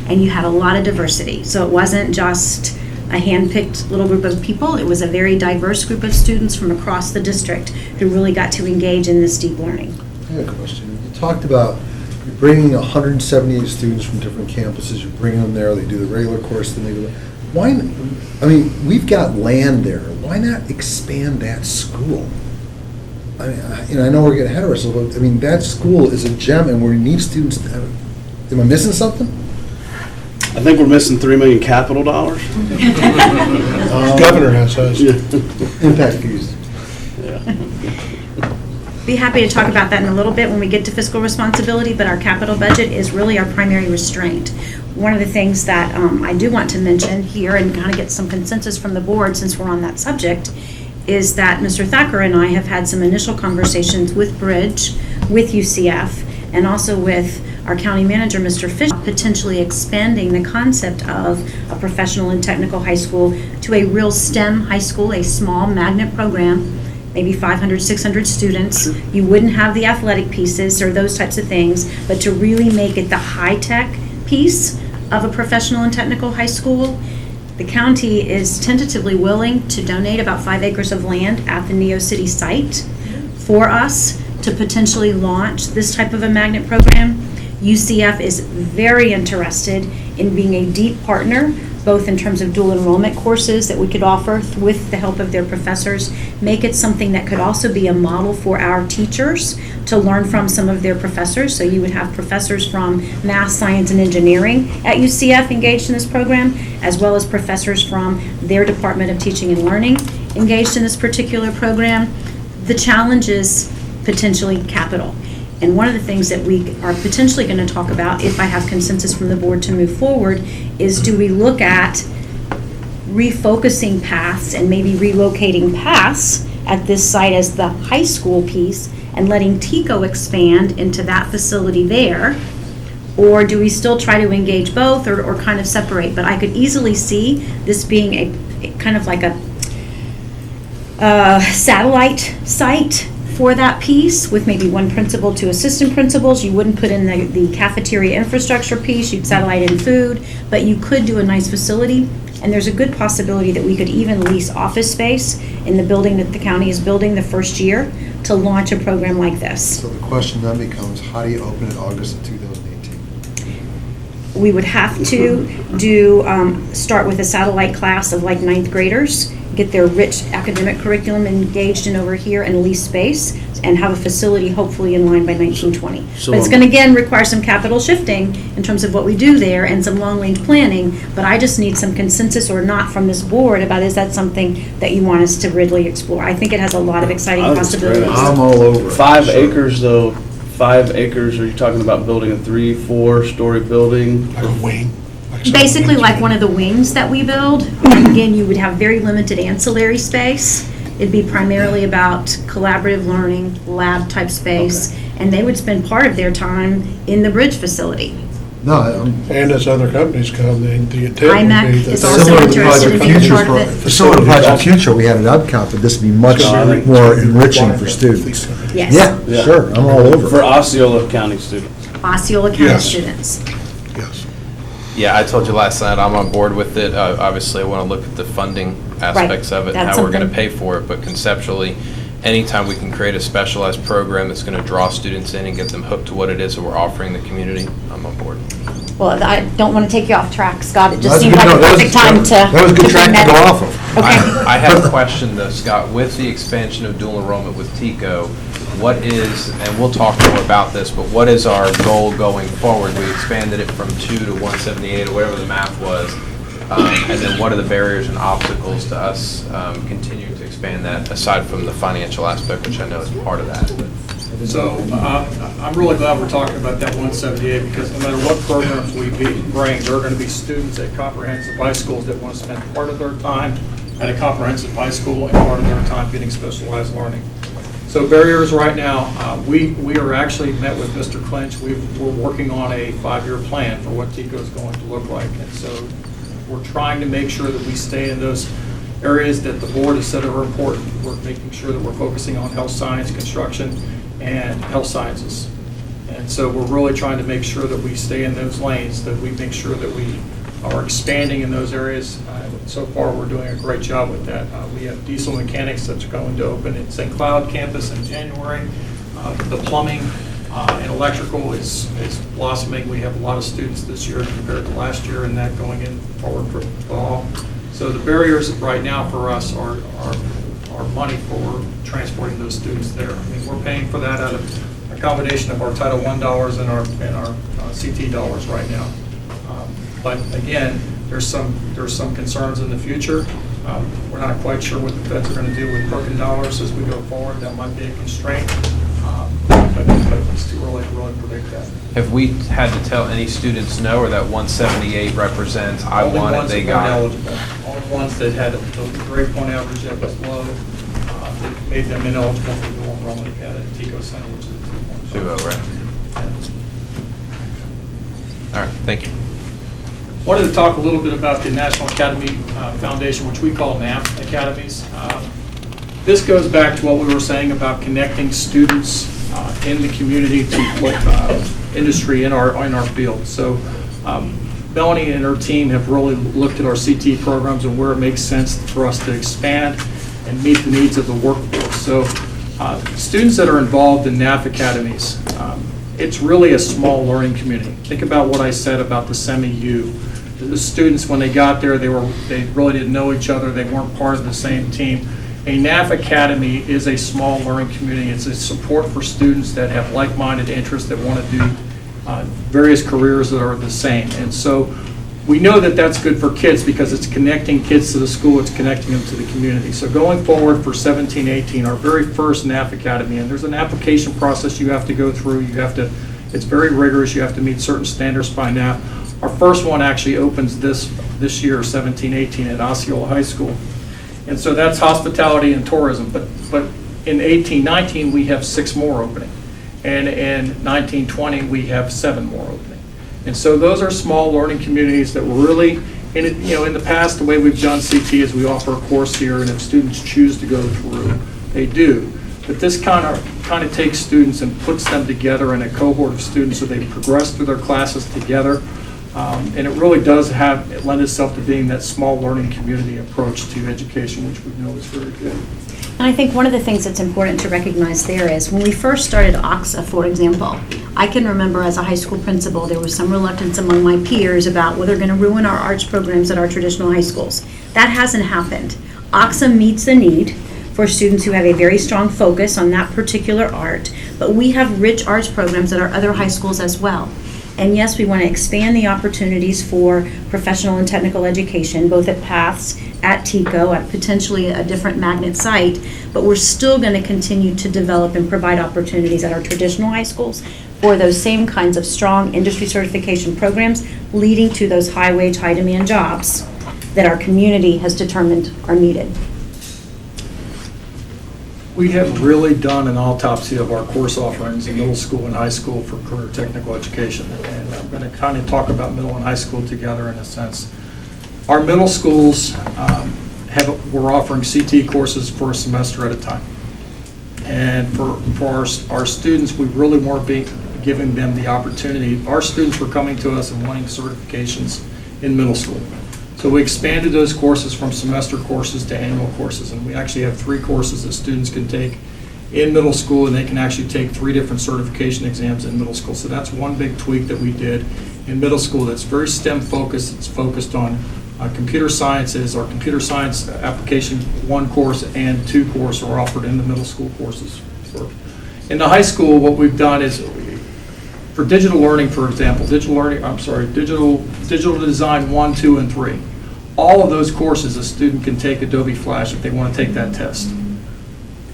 and you had a lot of diversity. So it wasn't just a hand-picked little group of people. It was a very diverse group of students from across the district who really got to engage in this deep learning. I have a question. You talked about you're bringing 178 students from different campuses, you're bringing them there, they do the regular course, then they go, why, I mean, we've got land there, why not expand that school? I mean, I know we're getting ahead of ourselves, but I mean, that school is a gem and we need students to have, am I missing something? I think we're missing $3 million capital dollars. Governor has those. Impact fees. Be happy to talk about that in a little bit when we get to fiscal responsibility, but our capital budget is really our primary restraint. One of the things that I do want to mention here and kind of get some consensus from the board since we're on that subject is that Mr. Thacker and I have had some initial conversations with Bridge, with UCF, and also with our county manager, Mr. Fish, potentially expanding the concept of a professional and technical high school to a real STEM high school, a small magnet program, maybe 500, 600 students. You wouldn't have the athletic pieces or those types of things, but to really make it the high-tech piece of a professional and technical high school. The county is tentatively willing to donate about 5 acres of land at the Neo City site for us to potentially launch this type of a magnet program. UCF is very interested in being a deep partner, both in terms of dual enrollment courses that we could offer with the help of their professors, make it something that could also be a model for our teachers to learn from some of their professors. So you would have professors from math, science, and engineering at UCF engaged in this program, as well as professors from their Department of Teaching and Learning engaged in this particular program. The challenge is potentially capital. And one of the things that we are potentially going to talk about, if I have consensus from the board to move forward, is do we look at refocusing paths and maybe relocating paths at this site as the high school piece and letting TICO expand into that facility there? Or do we still try to engage both or kind of separate? But I could easily see this being a kind of like a satellite site for that piece, with maybe one principal, 2 assistant principals. You wouldn't put in the cafeteria infrastructure piece, you'd satellite in food, but you could do a nice facility, and there's a good possibility that we could even lease office space in the building that the county is building the first year to launch a program like this. So the question then becomes, how do you open in August of 2018? We would have to start with a satellite class of like 9th graders, get their rich academic curriculum engaged in over here and lease space, and have a facility hopefully in line by 1920. So But it's going to, again, require some capital shifting in terms of what we do there and some long-range planning, but I just need some consensus or not from this board about, is that something that you want us to really explore? I think it has a lot of exciting I think it's great. possibilities. I'm all over it. 5 acres, though, 5 acres, are you talking about building a 3-4-story building? Like a wing. Basically like one of the wings that we build. And again, you would have very limited ancillary space. It'd be primarily about collaborative learning, lab type space, and they would spend part of their time in the bridge facility. No, And as other companies come, the intent would be IMAC that. is they- also similar to interested in Project being Future, part of it. similar to Project Future, we had an UPCOP, but this would be much more enriching for students. Yes. Yeah, sure, I'm all over For it. Osceola County students. Osceola County Yes. students. Yes. Yeah, I told you last night, I'm on board with it. Obviously, I want to look at the funding aspects of it and That's how we're going to something. pay for it, but conceptually, anytime we can create a specialized program that's going to draw students in and get them hooked to what it is that we're offering the community, I'm on board. Well, I don't want to take you off track, Scott. It just That's seemed good. like No, a that was- perfect time to. That was a good track to bring go that- off of. Okay. I have a question though, Scott. With the expansion of dual enrollment with TICO, what is, and we'll talk more about this, but what is our goal going forward? We expanded it from 2 to 178 or whatever the math was. And then what are the barriers and obstacles to us continuing to expand that, aside from the financial aspect, which I know is part of that? So I'm really glad we're talking about that 178, because no matter what programs we bring, there are going to be students at comprehensive high schools that want to spend part of their time at a comprehensive high school and part of their time getting specialized learning. So barriers right now, we are actually met with Mr. Clinch. We're working on a 5-year plan for what TICO is going to look like. And so we're trying to make sure that we stay in those areas that the board has said are important. We're making sure that we're focusing on health science, construction, and health sciences. And so we're really trying to make sure that we stay in those lanes, that we make sure that we are expanding in those areas. So far, we're doing a great job with that. We have diesel mechanics that's going to open at St. Cloud campus in January. The plumbing and electrical is blossoming. We have a lot of students this year compared to last year, and that going in forward for fall. So the barriers right now for us are money for transporting those students there. I mean, we're paying for that out of a combination of our Title I dollars and our CT dollars right now. But again, there's some concerns in the future. We're not quite sure what the feds are going to do with Perkin dollars as we go forward. That might be a constraint, but it's too early to really predict that. Have we had to tell any students no, or that 178 represents, I Only want it, ones they that weren't got it? eligible. Only ones that had a grade point average that was low, that made them ineligible for dual enrollment at a TICO center, which is a 2.5. 2.0, right? All right, thank you. Wanted to talk a little bit about the National Academy Foundation, which we call NAF Academies. This goes back to what we were saying about connecting students in the community to industry in our field. So Melanie and her team have really looked at our CT programs and where it makes sense for us to expand and meet the needs of the workforce. So students that are involved in NAF Academies, it's really a small learning community. Think about what I said about the semi-U. The students, when they got there, they really didn't know each other. They weren't part of the same team. A NAF Academy is a small learning community. It's a support for students that have like-minded interests that want to do various careers that are the same. And so we know that that's good for kids because it's connecting kids to the school, it's connecting them to the community. So going forward for 17-18, our very first NAF Academy, and there's an application process you have to go through. It's very rigorous. You have to meet certain standards by NAF. Our first one actually opens this year, 17-18, at Osceola High School. And so that's hospitality and tourism. But in 18-19, we have 6 more opening. And in 19-20, we have 7 more opening. And so those are small learning communities that really, in the past, the way we've done CT is we offer a course here, and if students choose to go through, they do. But this kind of takes students and puts them together in a cohort of students so they progress through their classes together. And it really does lend itself to being that small learning community approach to education, which we know is very good. And I think one of the things that's important to recognize there is when we first started OXA, for example, I can remember as a high school principal, there was some reluctance among my peers about whether they're going to ruin our arts programs at our traditional high schools. That hasn't happened. OXA meets the need for students who have a very strong focus on that particular art, but we have rich arts programs at our other high schools as well. And yes, we want to expand the opportunities for professional and technical education, both at PATHS, at TICO, at potentially a different magnet site, but we're still going to continue to develop and provide opportunities at our traditional high schools for those same kinds of strong industry certification programs leading to those high-wage, high-demand jobs that our community has determined are needed. We have really done an autopsy of our course offerings in middle school and high school for career technical education. And I'm going to kind of talk about middle and high school together in a sense. Our middle schools we're offering CT courses for a semester at a time. And for our students, we really weren't giving them the opportunity. Our students were coming to us and wanting certifications in middle school. So we expanded those courses from semester courses to annual courses, and we actually have 3 courses that students can take in middle school, and they can actually take 3 different certification exams in middle school. So that's one big tweak that we did in middle school that's very STEM focused. It's focused on computer sciences. Our computer science application 1 course and 2 course are offered in the middle school courses. In the high school, what we've done is for digital learning, for example, digital design 1, 2, and 3. All of those courses, a student can take Adobe Flash if they want to take that test.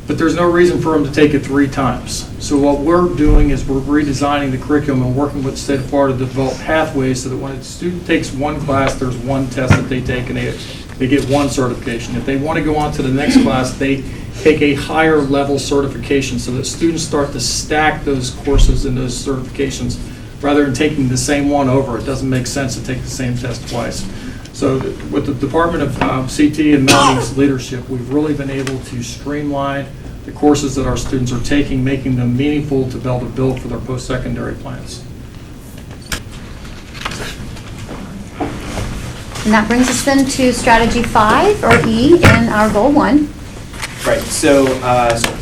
But there's no reason for them to take it 3 times. So what we're doing is we're redesigning the curriculum and working with the state of Florida to develop pathways so that when a student takes 1 class, there's 1 test that they take and they get 1 certification. If they want to go on to the next class, they take a higher level certification so that students start to stack those courses and those certifications rather than taking the same one over. It doesn't make sense to take the same test twice. So with the Department of CT and Melanie's leadership, we've really been able to streamline the courses that our students are taking, making them meaningful to be able to build for their post-secondary plans. And that brings us then to strategy 5, or E, and our goal 1. Right, so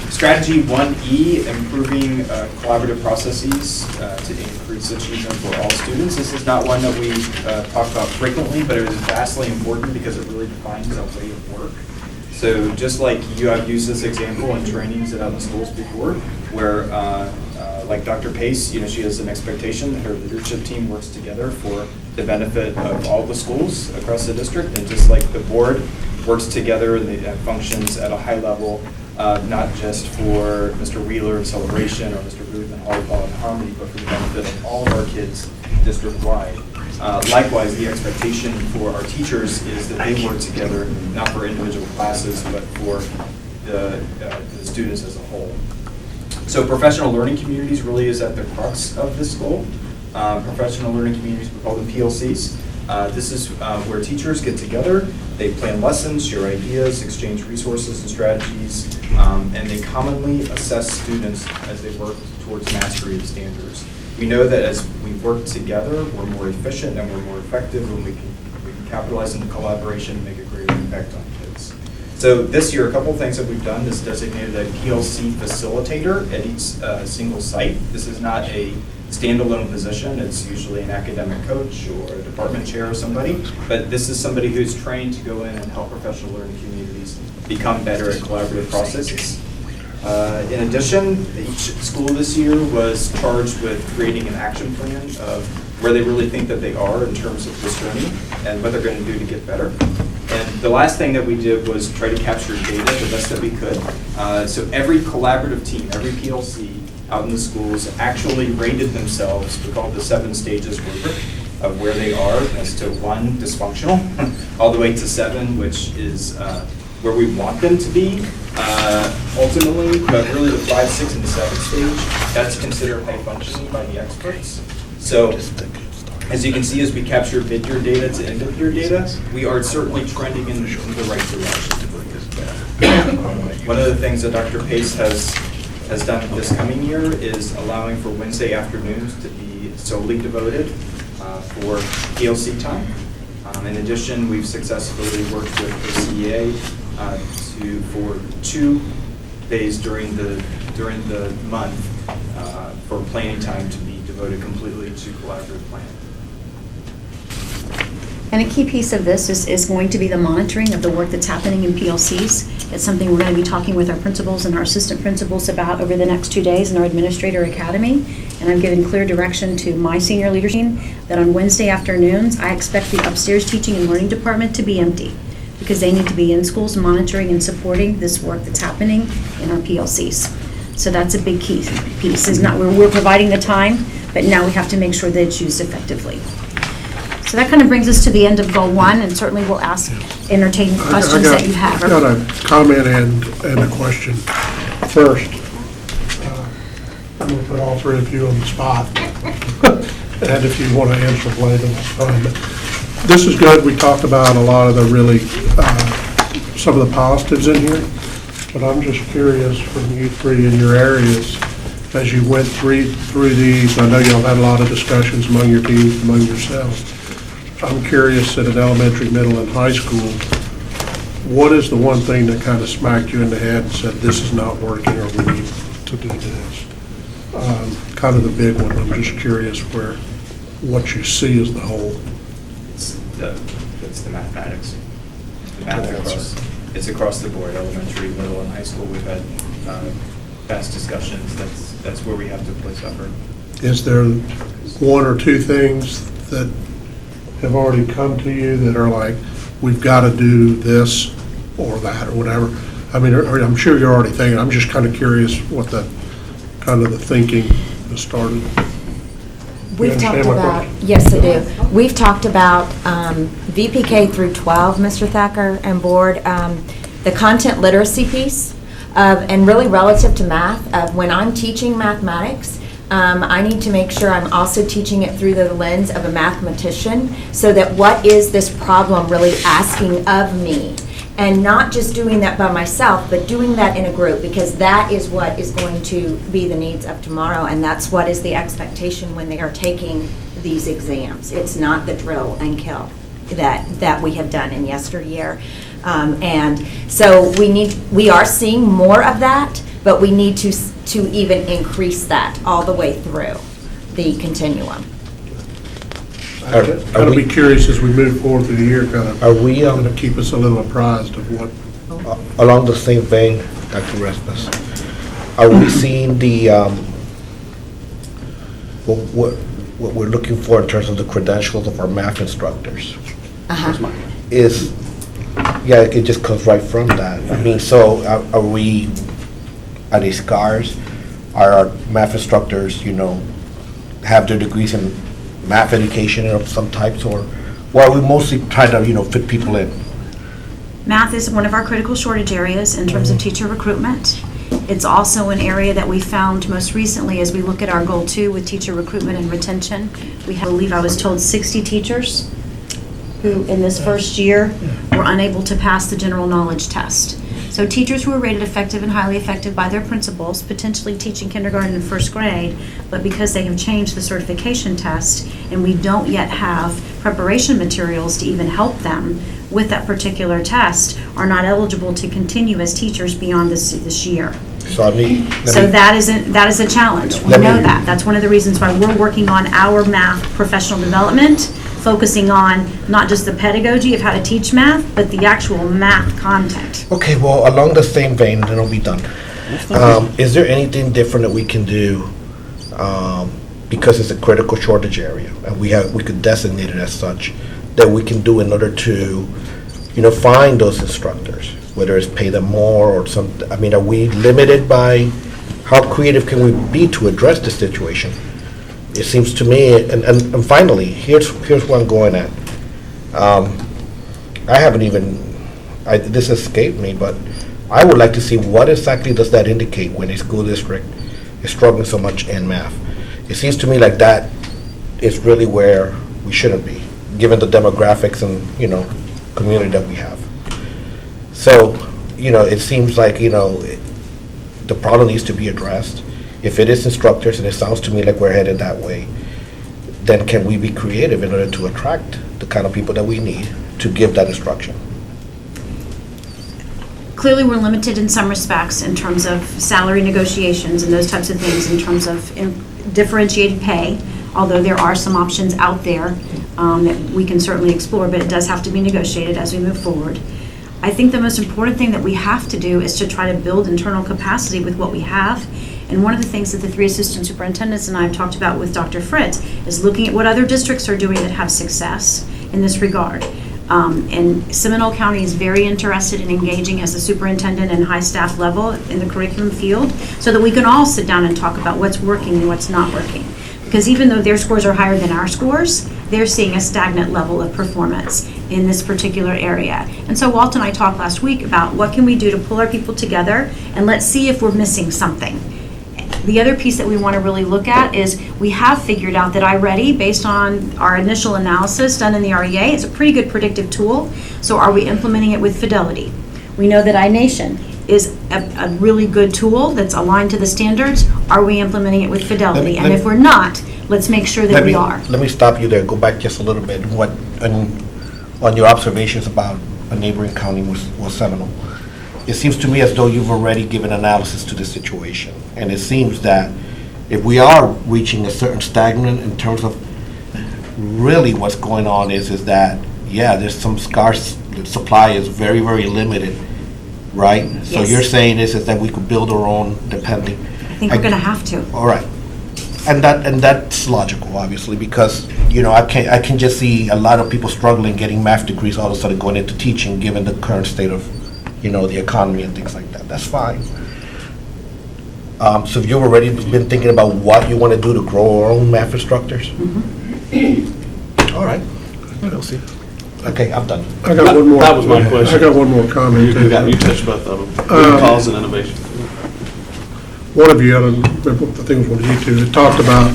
strategy 1E, improving collaborative processes to increase achievement for all students. This is not one that we talk about frequently, but it is vastly important because it really defines a way of work. So just like you have used this example in trainings at other schools before, where like Dr. Pace, she has an expectation that her leadership team works together for the benefit of all the schools across the district, and just like the board works together and functions at a high level, not just for Mr. Wheeler in Celebration or Mr. Booth in Volleyball and Harmony, but for the benefit of all of our kids district-wide. Likewise, the expectation for our teachers is that they work together, not for individual classes, but for the students as a whole. So professional learning communities really is at the crux of this goal. professional learning communities, we call them PLCs. This is where teachers get together, they plan lessons, share ideas, exchange resources and strategies, and they commonly assess students as they work towards mastery of standards. We know that as we work together, we're more efficient and we're more effective when we can capitalize on the collaboration and make a greater impact on kids. So this year, a couple things that we've done is designated a PLC facilitator at each single site. This is not a standalone position. It's usually an academic coach or a department chair or somebody, but this is somebody who's trained to go in and help professional learning communities become better at collaborative processes. In addition, each school this year was charged with creating an action plan of where they really think that they are in terms of this journey and what they're going to do to get better. And the last thing that we did was try to capture data the best that we could. So every collaborative team, every PLC out in the schools actually rated themselves. We call it the 7 stages rubric of where they are as to 1, dysfunctional, all the way to 7, which is where we want them to be ultimately, but really the 5, 6, and 7 stage, that's considered high functioning by the experts. So as you can see, as we capture mid-year data to end-of-year data, we are certainly trending in the right direction. One of the things that Dr. Pace has done this coming year is allowing for Wednesday afternoons to be solely devoted for PLC time. In addition, we've successfully worked with OCEA for 2 days during the month for planning time to be devoted completely to collaborative planning. And a key piece of this is going to be the monitoring of the work that's happening in PLCs. It's something we're going to be talking with our principals and our assistant principals about over the next 2 days in our administrator academy. And I'm giving clear direction to my senior leadership team that on Wednesday afternoons, I expect the upstairs teaching and learning department to be empty because they need to be in schools monitoring and supporting this work that's happening in our PLCs. So that's a big key piece. Is not we're providing the time, but now we have to make sure that it's used effectively. So that kind of brings us to the end of goal 1, and certainly we'll entertain questions that you have. I've got a comment and a question. First, I'm going to put all 3 of you on the spot. And if you want to answer later, that's fine. But this is good. We talked about a lot of the really, some of the positives in here. But I'm just curious from you 3 in your areas, as you went through these, I know y'all had a lot of discussions among your teams, among yourselves. I'm curious at an elementary, middle, and high school, what is the one thing that kind of smacked you in the head and said, this is not working, or we need to do this? Kind of the big one. I'm just curious what you see as the whole. It's the mathematics. The math it's across the board, elementary, middle, and high school. We've had past discussions. That's where we have to place effort. Is there 1 or 2 things that have already come to you that are like, we've got to do this or that or whatever? I mean, I'm sure you're already thinking. I'm just kind of curious what the thinking has started. We've talked about, yes, I do. We've talked about VPK through 12, Mr. Thacker and board, the content literacy piece, and really relative to math. When I'm teaching mathematics, I need to make sure I'm also teaching it through the lens of a mathematician, so that what is this problem really asking of me? And not just doing that by myself, but doing that in a group, because that is what is going to be the needs of tomorrow, and that's what is the expectation when they are taking these exams. It's not the drill and kill that we have done in yesteryear. And so we are seeing more of that, but we need to even increase that all the way through the continuum. I'm going to be curious as we move forward through the year, Are we going to keep us a little apprised of what. along the same vein, Dr. Rasmus? Are we seeing the what we're looking for in terms of the credentials of our math instructors? It just comes right from that. I mean, so are they scars? Are our math instructors, have their degrees in math education of some types, or are we mostly trying to, fit people in? Math is one of our critical shortage areas in terms of teacher recruitment. It's also an area that we found most recently as we look at our goal 2 with teacher recruitment and retention. We have, I believe I was told, 60 teachers who in this first year were unable to pass the general knowledge test. So teachers who are rated effective and highly effective by their principals, potentially teaching kindergarten and first grade, but because they have changed the certification test and we don't yet have preparation materials to even help them with that particular test, are not eligible to continue as teachers beyond this year. So I mean. So that is a challenge. We know that. That's one of the reasons why we're working on our math professional development, focusing on not just the pedagogy of how to teach math, but the actual math content. Okay, well, along the same vein, then I'll be done. Is there anything different that we can do, because it's a critical shortage area, and we could designate it as such, that we can do in order to, find those instructors, whether it's pay them more or something? I mean, are we limited by how creative can we be to address the situation? It seems to me, and finally, here's what I'm going at. I haven't even, this escaped me, but I would like to see what exactly does that indicate when a school district is struggling so much in math. It seems to me like that is really where we shouldn't be, given the demographics and, community that we have. So, it seems like, the problem needs to be addressed. If it is instructors, and it sounds to me like we're headed that way, then can we be creative in order to attract the kind of people that we need to give that instruction? Clearly, we're limited in some respects in terms of salary negotiations and those types of things, in terms of differentiated pay, although there are some options out there that we can certainly explore, but it does have to be negotiated as we move forward. I think the most important thing that we have to do is to try to build internal capacity with what we have. And one of the things that the 3 assistant superintendents and I have talked about with Dr. Fritz is looking at what other districts are doing that have success in this regard. And Seminole County is very interested in engaging as the superintendent and high staff level in the curriculum field, so that we can all sit down and talk about what's working and what's not working. Because even though their scores are higher than our scores, they're seeing a stagnant level of performance in this particular area. And so Walt and I talked last week about what can we do to pull our people together and let's see if we're missing something. The other piece that we want to really look at is we have figured out that iReady, based on our initial analysis done in the REA, is a pretty good predictive tool. So are we implementing it with Fidelity? We know that iNation is a really good tool that's aligned to the standards. Are we implementing it with Fidelity? And if we're not, let's make sure that we are. Let me stop you there, go back just a little bit. On your observations about a neighboring county was Seminole. It seems to me as though you've already given analysis to the situation. And it seems that if we are reaching a certain stagnant in terms of really what's going on is that, yeah, there's some scarce, the supply is very, very limited, right? So Yes. you're saying is that we could build our own depending. I think we're going to have to. All right. And that's logical, obviously, because, I can just see a lot of people struggling getting math degrees all of a sudden going into teaching, given the current state of, the economy and things like that. That's fine. So have you already been thinking about what you want to do to grow our own math instructors? Mm-hmm. All right. We'll see. Okay, I'm done. I got one more. That was my question. I got one more comment. You touched both of them. Root cause and innovation. One of you, I don't remember what the thing was, one of you two, that talked about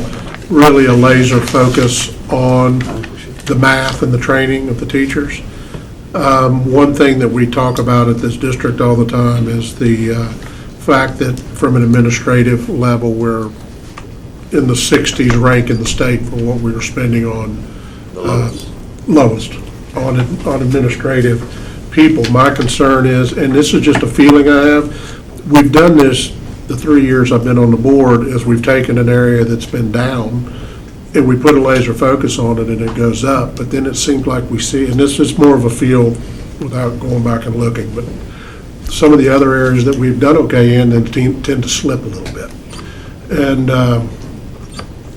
really a laser focus on the math and the training of the teachers. One thing that we talk about at this district all the time is the fact that from an administrative level, we're in the 60s rank in the state for what we were spending on, lowest on administrative people. My concern is, and this is just a feeling I have, we've done this the 3 years I've been on the board, is we've taken an area that's been down and we put a laser focus on it and it goes up, but then it seems like we see, and this is more of a feel without going back and looking, but some of the other areas that we've done okay in then tend to slip a little bit. And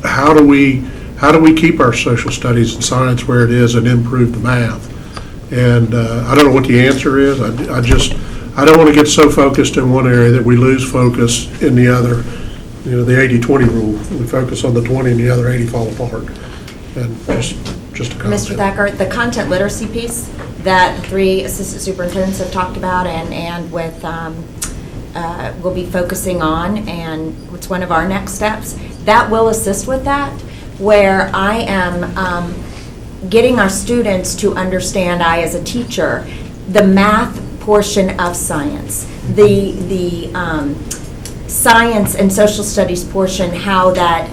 how do we keep our social studies and science where it is and improve the math? And I don't know what the answer is. I don't want to get so focused in one area that we lose focus in the other. The 80-20 rule. We focus on the 20 and the other 80 fall apart. And just a comment. Mr. Thacker, the content literacy piece that the 3 assistant superintendents have talked about and with we'll be focusing on, and it's one of our next steps. That will assist with that, where I am getting our students to understand, I as a teacher, the math portion of science, the science and social studies portion, how that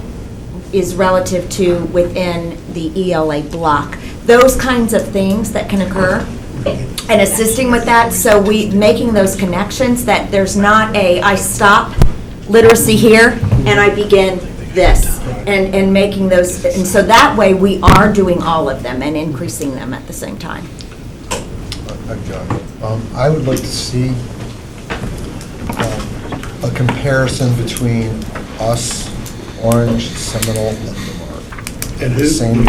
is relative to within the ELA block. Those kinds of things that can occur, and assisting with that, so making those connections, that there's not I stop literacy here and I begin this, and making those, and so that way we are doing all of them and increasing them at the same time. I've got it. I would like to see a comparison between us, Orange, Seminole, and Brevard. And who? Same,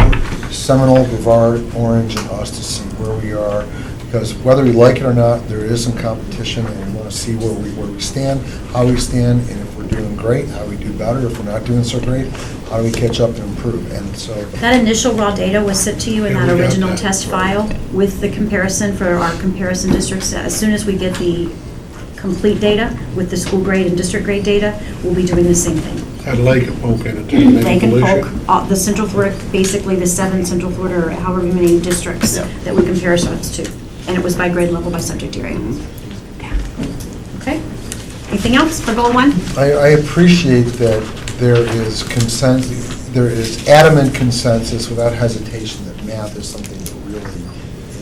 Seminole, Brevard, Orange, and us, to see where we are. Because whether we like it or not, there is some competition, and we want to see where we stand, how we stand, and if we're doing great, how we do better. If we're not doing so great, how do we catch up and improve? And so That initial raw data was sent to you in Yeah, that we got original that. test file with the comparison for our comparison districts. As soon as we get the complete data with the school grade and district grade data, we'll be doing the same thing. Had Lake and Polk in it too. Lake and Volusia. Polk, the Central Florida, basically the 7 Central Florida, or however many districts Yeah. that we compare ourselves to. And it was by grade level, by subject area. Okay? Anything else for goal 1? I appreciate that there is consensus, there is adamant consensus without hesitation that math is something that really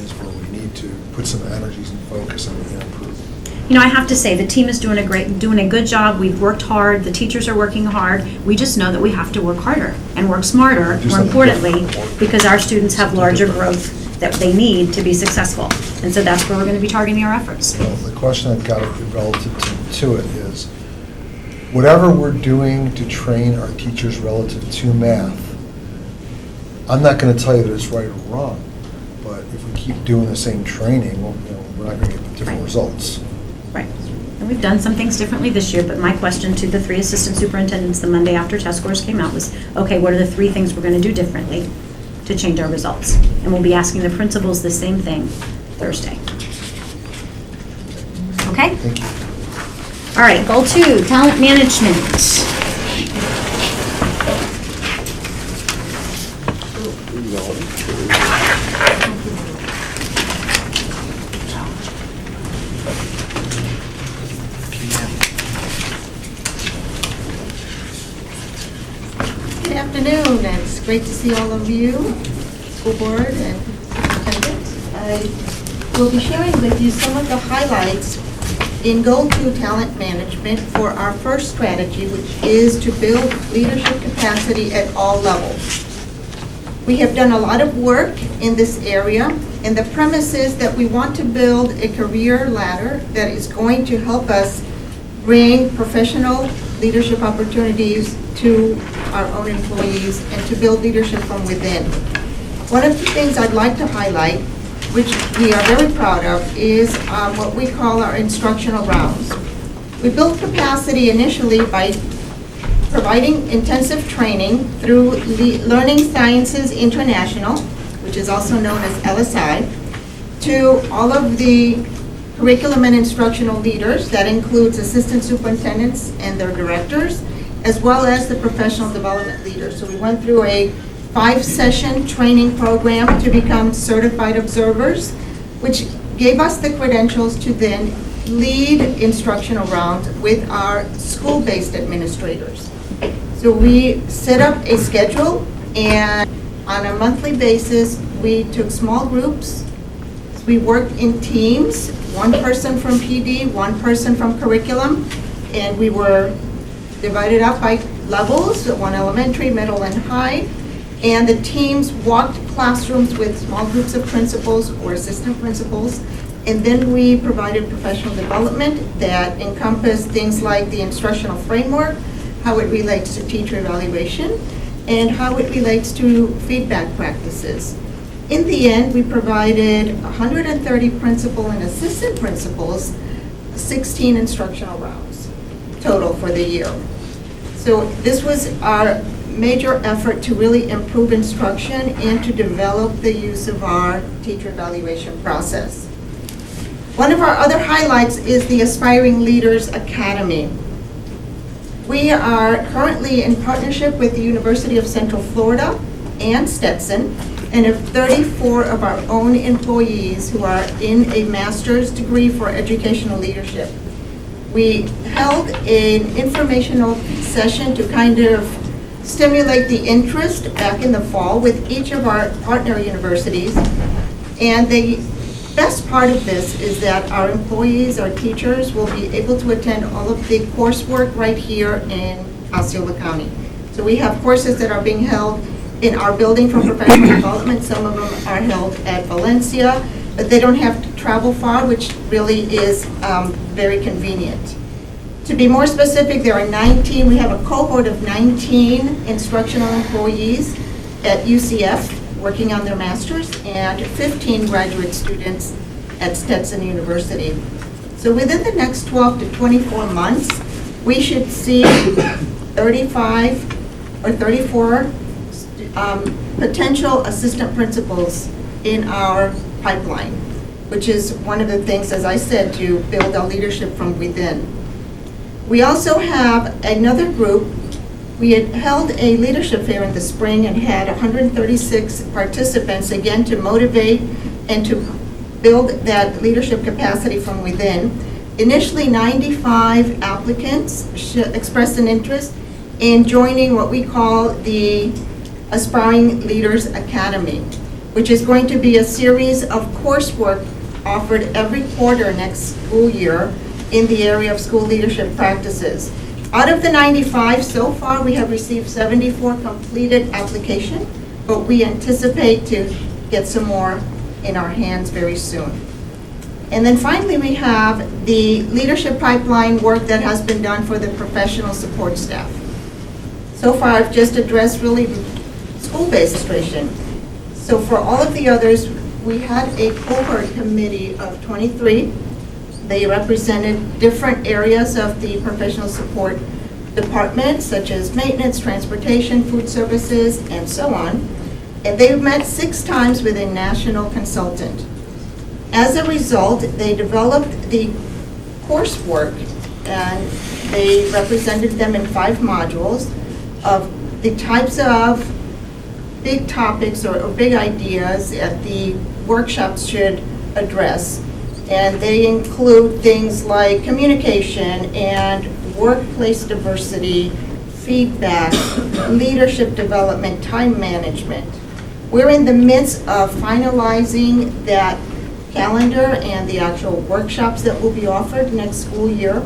is where we need to put some energies and focus and improve. You know, I have to say, the team is doing a good job. We've worked hard, the teachers are working hard. We just know that we have to work harder and work smarter, Do more something importantly, different. because our students have larger growth that they need to be successful. And so that's where we're going to be targeting our efforts. Well, the question I've got relative to it is, whatever we're doing to train our teachers relative to math, I'm not going to tell you that it's right or wrong, but if we keep doing the same training, well, we're not going to get different Right. results. Right. And we've done some things differently this year, but my question to the 3 assistant superintendents the Monday after test scores came out was, okay, what are the 3 things we're going to do differently to change our results? And we'll be asking the principals the same thing Thursday. Okay? Thank you. All right, goal 2, talent management. Good afternoon, and it's great to see all of you, school board and superintendent. I will be sharing with you some of the highlights in Goal 2 Talent Management for our first strategy, which is to build leadership capacity at all levels. We have done a lot of work in this area, and the premise is that we want to build a career ladder that is going to help us bring professional leadership opportunities to our own employees and to build leadership from within. One of the things I'd like to highlight, which we are very proud of, is what we call our instructional rounds. We built capacity initially by providing intensive training through Learning Sciences International, which is also known as LSI, to all of the curriculum and instructional leaders. That includes assistant superintendents and their directors, as well as the professional development leaders. So we went through a 5-session training program to become certified observers, which gave us the credentials to then lead instructional rounds with our school-based administrators. So we set up a schedule, and on a monthly basis, we took small groups. We worked in teams, 1 person from PD, 1 person from curriculum, and we were divided up by levels, 1 elementary, middle, and high. And the teams walked classrooms with small groups of principals or assistant principals. And then we provided professional development that encompassed things like the instructional framework, how it relates to teacher evaluation, and how it relates to feedback practices. In the end, we provided 130 principal and assistant principals, 16 instructional rounds total for the year. So this was our major effort to really improve instruction and to develop the use of our teacher evaluation process. One of our other highlights is the Aspiring Leaders Academy. We are currently in partnership with the University of Central Florida and Stetson, and have 34 of our own employees who are in a master's degree for educational leadership. We held an informational session to kind of stimulate the interest back in the fall with each of our partner universities. And the best part of this is that our employees, our teachers, will be able to attend all of the coursework right here in Osceola County. So we have courses that are being held in our building for professional development. Some of them are held at Valencia, but they don't have to travel far, which really is very convenient. To be more specific, there are 19, we have a cohort of 19 instructional employees at UCF working on their masters, and 15 graduate students at Stetson University. So within the next 12 to 24 months, we should see 35 or 34 potential assistant principals in our pipeline, which is one of the things, as I said, to build our leadership from within. We also have another group. We had held a leadership fair in the spring and had 136 participants, again, to motivate and to build that leadership capacity from within. Initially, 95 applicants expressed an interest in joining what we call the Aspiring Leaders Academy, which is going to be a series of coursework offered every quarter next school year in the area of school leadership practices. Out of the 95, so far we have received 74 completed applications, but we anticipate to get some more in our hands very soon. And then finally, we have the leadership pipeline work that has been done for the professional support staff. So far, I've just addressed really school-based administration. So for all of the others, we had a cohort committee of 23. They represented different areas of the professional support department, such as maintenance, transportation, food services, and so on. And they met 6 times with a national consultant. As a result, they developed the coursework, and they represented them in 5 modules of the types of big topics or big ideas that the workshops should address. And they include things like communication and workplace diversity, feedback, leadership development, time management. We're in the midst of finalizing that calendar and the actual workshops that will be offered next school year.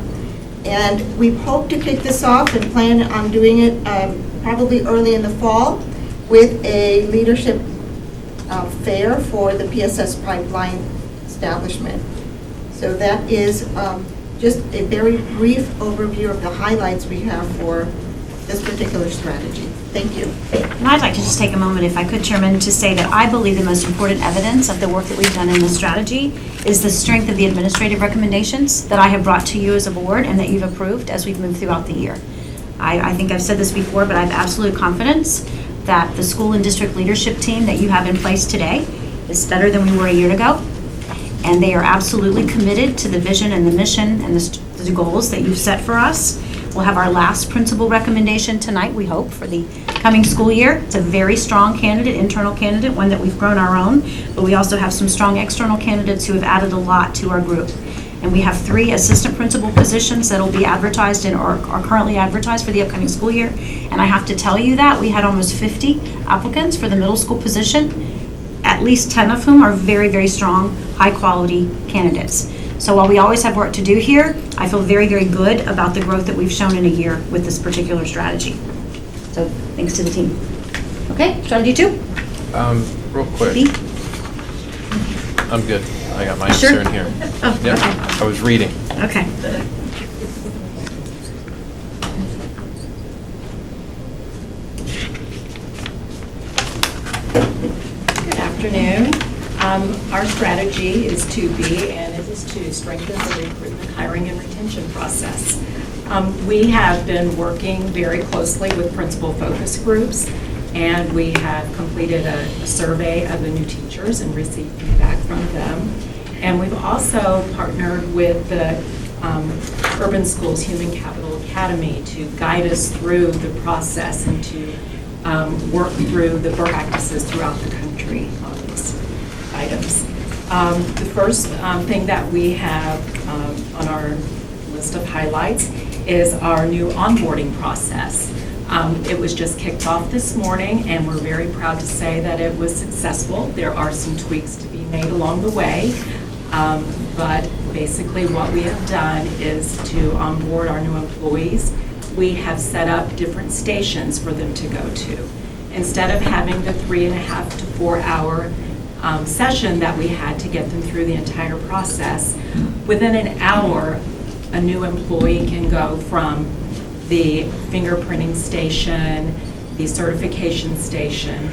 And we hope to kick this off and plan on doing it probably early in the fall with a leadership fair for the PSS pipeline establishment. So that is just a very brief overview of the highlights we have for this particular strategy. Thank you. And I'd like to just take a moment, if I could, Chairman, to say that I believe the most important evidence of the work that we've done in this strategy is the strength of the administrative recommendations that I have brought to you as a board and that you've approved as we've moved throughout the year. I think I've said this before, but I have absolute confidence that the school and district leadership team that you have in place today is better than we were a year ago. And they are absolutely committed to the vision and the mission and the goals that you've set for us. We'll have our last principal recommendation tonight, we hope, for the coming school year. It's a very strong candidate, internal candidate, one that we've grown our own, but we also have some strong external candidates who have added a lot to our group. And we have 3 assistant principal positions that will be advertised and are currently advertised for the upcoming school year. And I have to tell you that we had almost 50 applicants for the middle school position, at least 10 of whom are very, very strong, high-quality candidates. So while we always have work to do here, I feel very, very good about the growth that we've shown in a year with this particular strategy. So thanks to the team. Okay, strategy 2? Real quick. B? I'm good. I got my Sure? answer in here. Oh, Yep, okay. I was reading. Okay. Good afternoon. Our strategy is to be, and it is to strengthen the recruitment, hiring, and retention process. We have been working very closely with principal focus groups, and we have completed a survey of the new teachers and received feedback from them. And we've also partnered with the Urban Schools Human Capital Academy to guide us through the process and to work through the practices throughout the country on these items. The first thing that we have on our list of highlights is our new onboarding process. It was just kicked off this morning, and we're very proud to say that it was successful. There are some tweaks to be made along the way, but basically what we have done is to onboard our new employees. We have set up different stations for them to go to. Instead of having the 3.5 to 4 hour session that we had to get them through the entire process, within an hour, a new employee can go from the fingerprinting station, the certification station,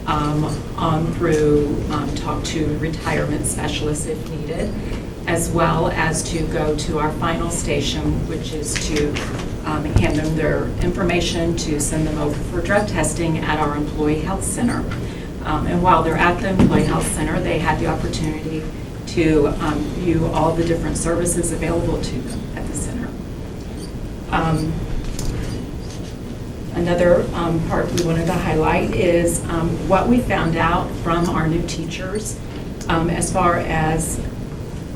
on through talk to retirement specialists if needed, as well as to go to our final station, which is to hand them their information to send them over for drug testing at our Employee Health Center. And while they're at the Employee Health Center, they had the opportunity to view all the different services available to them at the center. Another part we wanted to highlight is what we found out from our new teachers as far as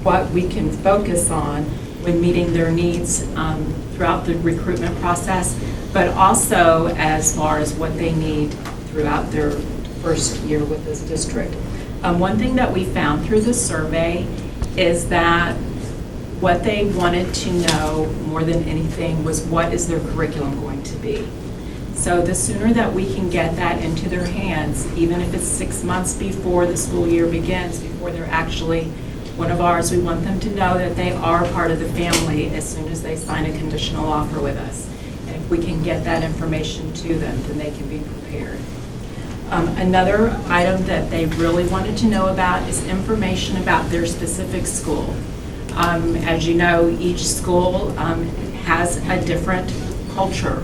what we can focus on when meeting their needs throughout the recruitment process, but also as far as what they need throughout their first year with this district. One thing that we found through the survey is that what they wanted to know more than anything was what is their curriculum going to be. So the sooner that we can get that into their hands, even if it's 6 months before the school year begins, before they're actually one of ours, we want them to know that they are part of the family as soon as they sign a conditional offer with us. And if we can get that information to them, then they can be prepared. Another item that they really wanted to know about is information about their specific school. As you know, each school has a different culture,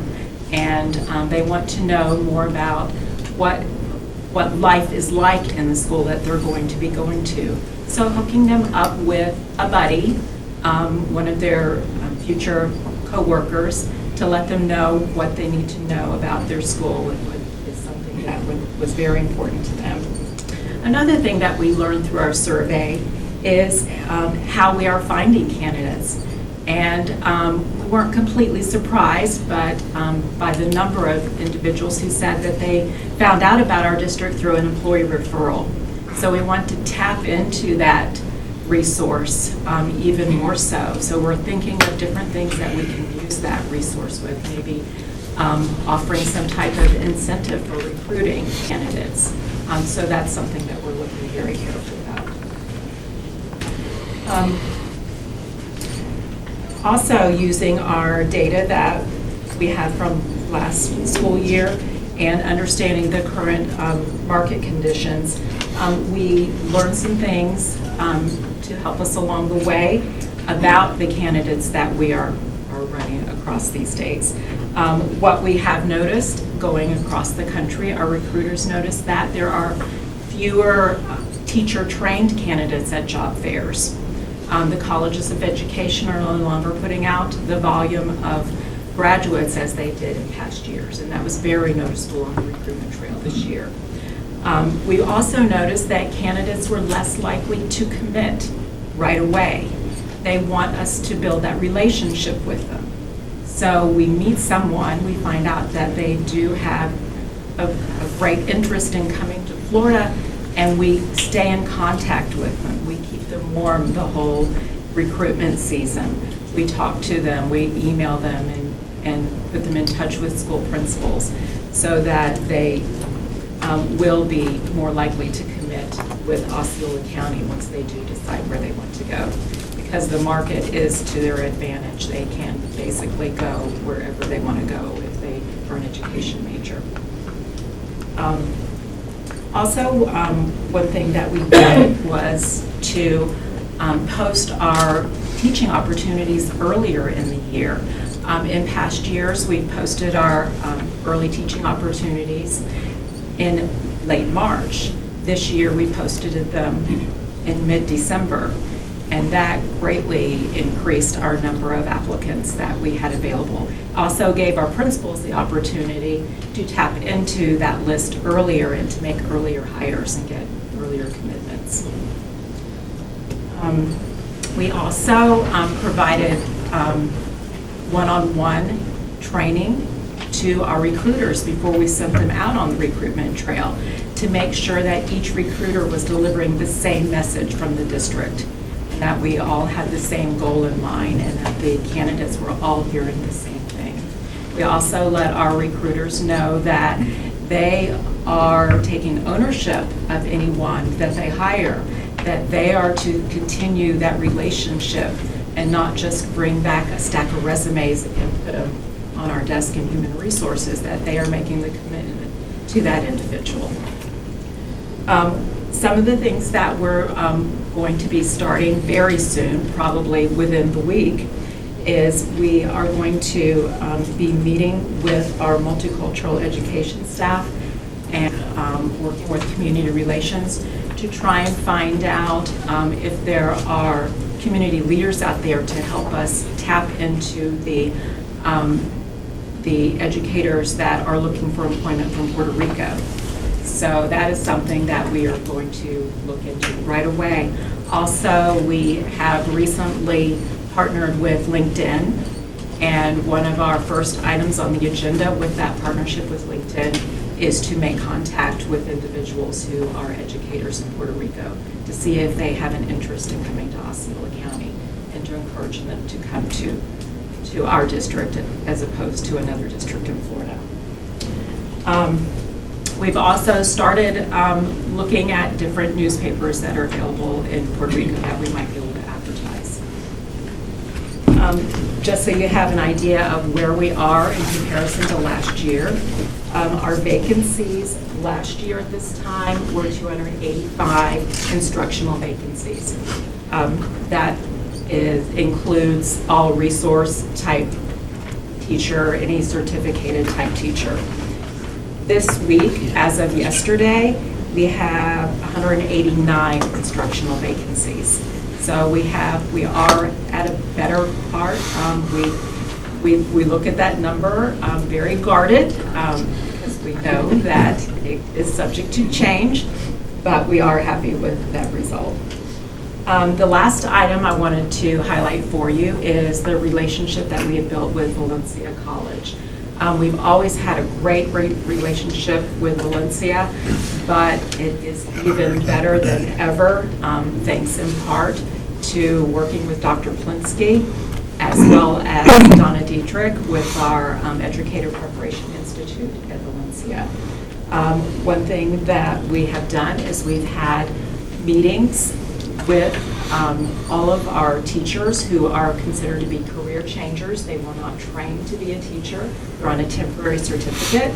and they want to know more about what life is like in the school that they're going to be going to. So hooking them up with a buddy, one of their future coworkers, to let them know what they need to know about their school is something that was very important to them. Another thing that we learned through our survey is how we are finding candidates. And we weren't completely surprised, but by the number of individuals who said that they found out about our district through an employee referral. So we want to tap into that resource even more so. So we're thinking of different things that we can use that resource with, maybe offering some type of incentive for recruiting candidates. So that's something that we're looking very carefully about. Also using our data that we had from last school year and understanding the current market conditions, we learned some things to help us along the way about the candidates that we are running across these days. What we have noticed going across the country, our recruiters noticed that there are fewer teacher-trained candidates at job fairs. The colleges of education are no longer putting out the volume of graduates as they did in past years, and that was very noticeable on the recruitment trail this year. We also noticed that candidates were less likely to commit right away. They want us to build that relationship with them. So we meet someone, we find out that they do have a great interest in coming to Florida, and we stay in contact with them. We keep them warm the whole recruitment season. We talk to them, we email them, and put them in touch with school principals so that they will be more likely to commit with Osceola County once they do decide where they want to go. Because the market is to their advantage. They can basically go wherever they want to go if they are an education major. Also, one thing that we did was to post our teaching opportunities earlier in the year. In past years, we posted our early teaching opportunities in late March. This year, we posted them in mid-December. and that greatly increased our number of applicants that we had available. Also gave our principals the opportunity to tap into that list earlier and to make earlier hires and get earlier commitments. We also provided one-on-one training to our recruiters before we sent them out on the recruitment trail to make sure that each recruiter was delivering the same message from the district, and that we all had the same goal in mind, and that the candidates were all hearing the same thing. We also let our recruiters know that they are taking ownership of anyone that they hire, that they are to continue that relationship and not just bring back a stack of resumes and put them on our desk in human resources, that they are making the commitment to that individual. Some of the things that we're going to be starting very soon, probably within the week, is we are going to be meeting with our multicultural education staff and working with community relations to try and find out if there are community leaders out there to help us tap into the educators that are looking for employment from Puerto Rico. So that is something that we are going to look into right away. Also, we have recently partnered with LinkedIn, and one of our first items on the agenda with that partnership with LinkedIn is to make contact with individuals who are educators in Puerto Rico to see if they have an interest in coming to Osceola County and to encourage them to come to our district as opposed to another district in Florida. We've also started looking at different newspapers that are available in Puerto Rico that we might be able to advertise. Just so you have an idea of where we are in comparison to last year, our vacancies last year at this time were 285 instructional vacancies. That includes all resource type teacher, any certificated type teacher. This week, as of yesterday, we have 189 instructional vacancies. So we are at a better part. We look at that number very guarded because we know that it is subject to change, but we are happy with that result. The last item I wanted to highlight for you is the relationship that we have built with Valencia College. We've always had a great relationship with Valencia, but it is even better than ever, thanks in part to working with Dr. Plinsky, as well as Donna Dietrich with our Educator Preparation Institute at Valencia. One thing that we have done is we've had meetings with all of our teachers who are considered to be career changers. They were not trained to be a teacher. They're on a temporary certificate.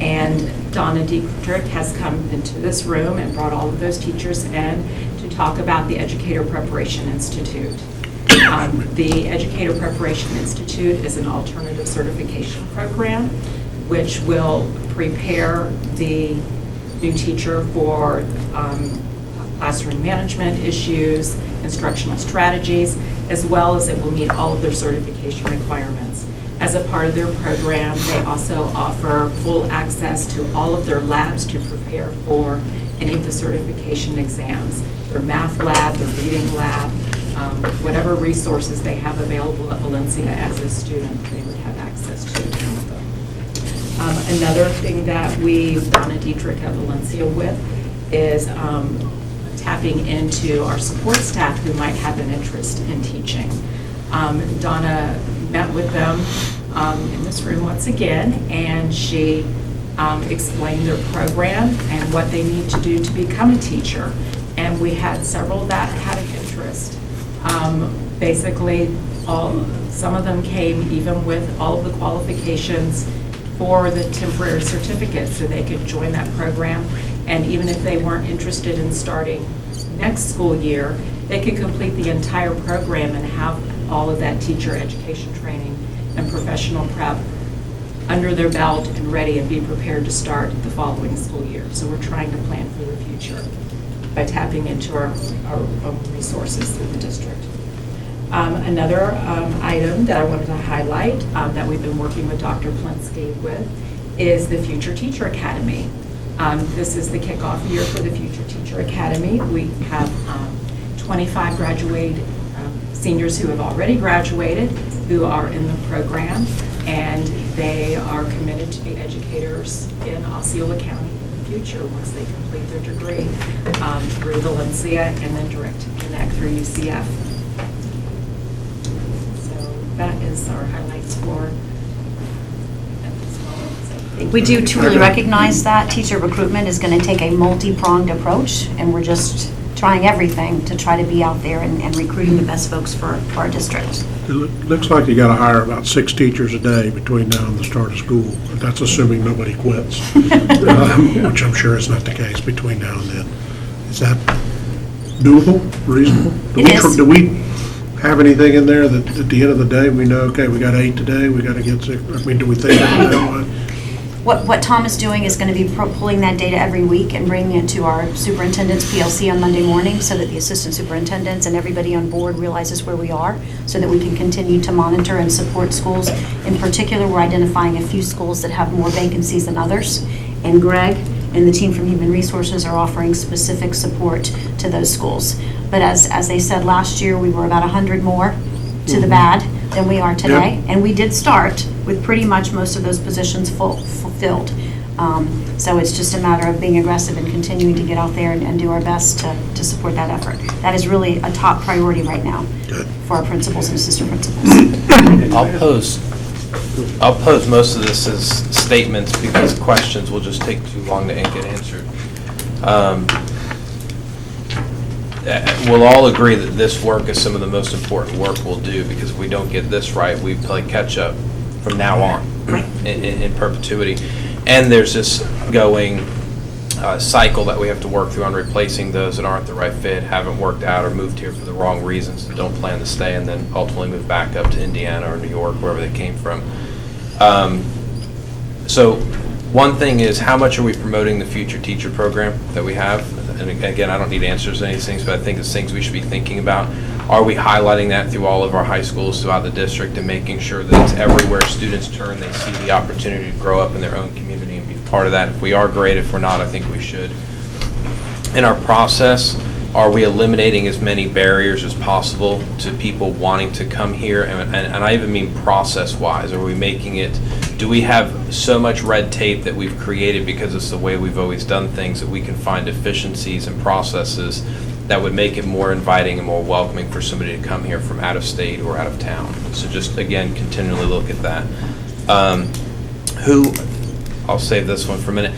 And Donna Dietrich has come into this room and brought all of those teachers in to talk about the Educator Preparation Institute. The Educator Preparation Institute is an alternative certification program which will prepare the new teacher for classroom management issues, instructional strategies, as well as it will meet all of their certification requirements. As a part of their program, they also offer full access to all of their labs to prepare for any of the certification exams. Their math lab, their reading lab, whatever resources they have available at Valencia as a student, they would have access to. Another thing that Donna Dietrich at Valencia with is tapping into our support staff who might have an interest in teaching. Donna met with them in this room once again, and she explained their program and what they need to do to become a teacher. And we had several that had an interest. Basically, some of them came even with all of the qualifications for the temporary certificate so they could join that program. And even if they weren't interested in starting next school year, they could complete the entire program and have all of that teacher education training and professional prep under their belt and ready and be prepared to start the following school year. So we're trying to plan for the future. by tapping into our own resources through the district. Another item that I wanted to highlight that we've been working with Dr. Plinsky with is the Future Teacher Academy. This is the kickoff year for the Future Teacher Academy. We have 25 graduated seniors who have already graduated who are in the program, and they are committed to be educators in Osceola County in the future once they complete their degree through Valencia and then direct to connect through UCF. So that is our highlights for at this moment. So We do truly recognize that teacher recruitment is going to take a multi-pronged approach, and we're just trying everything to try to be out there and recruiting the best folks for our district. It looks like you got to hire about 6 teachers a day between now and the start of school. That's assuming nobody quits, which I'm sure is not the case between now and then. Is that doable, reasonable? It is. Do we have anything in there that at the end of the day, we know, okay, we got 8 today, we got to get 6? I mean, do we think of it that way? What Tom is doing is going to be pulling that data every week and bringing it to our superintendent's PLC on Monday morning so that the assistant superintendents and everybody on board realizes where we are so that we can continue to monitor and support schools. In particular, we're identifying a few schools that have more vacancies than others. And Greg and the team from Human Resources are offering specific support to those schools. But as they said last year, we were about 100 more to the bad than we are today. And we did start with pretty much most of those positions fulfilled. So it's just a matter of being aggressive and continuing to get out there and do our best to support that effort. That is really a top priority right now for our principals and assistant principals. I'll pose most of this as statements because questions will just take too long to get answered. We'll all agree that this work is some of the most important work we'll do because if we don't get this right, we play catch up from now on in perpetuity. And there's this going cycle that we have to work through on replacing those that aren't the right fit, haven't worked out, or moved here for the wrong reasons, and don't plan to stay, and then ultimately move back up to Indiana or New York, wherever they came from. So one thing is, how much are we promoting the Future Teacher program that we have? And again, I don't need answers to any things, but I think it's things we should be thinking about. Are we highlighting that through all of our high schools throughout the district and making sure that it's everywhere students turn, they see the opportunity to grow up in their own community and be part of that? If we are, great. If we're not, I think we should. In our process, are we eliminating as many barriers as possible to people wanting to come here? And I even mean process-wise. Are we making it, do we have so much red tape that we've created because it's the way we've always done things that we can find efficiencies and processes that would make it more inviting and more welcoming for somebody to come here from out of state or out of town? So just, again, continually look at that. I'll save this one for a minute.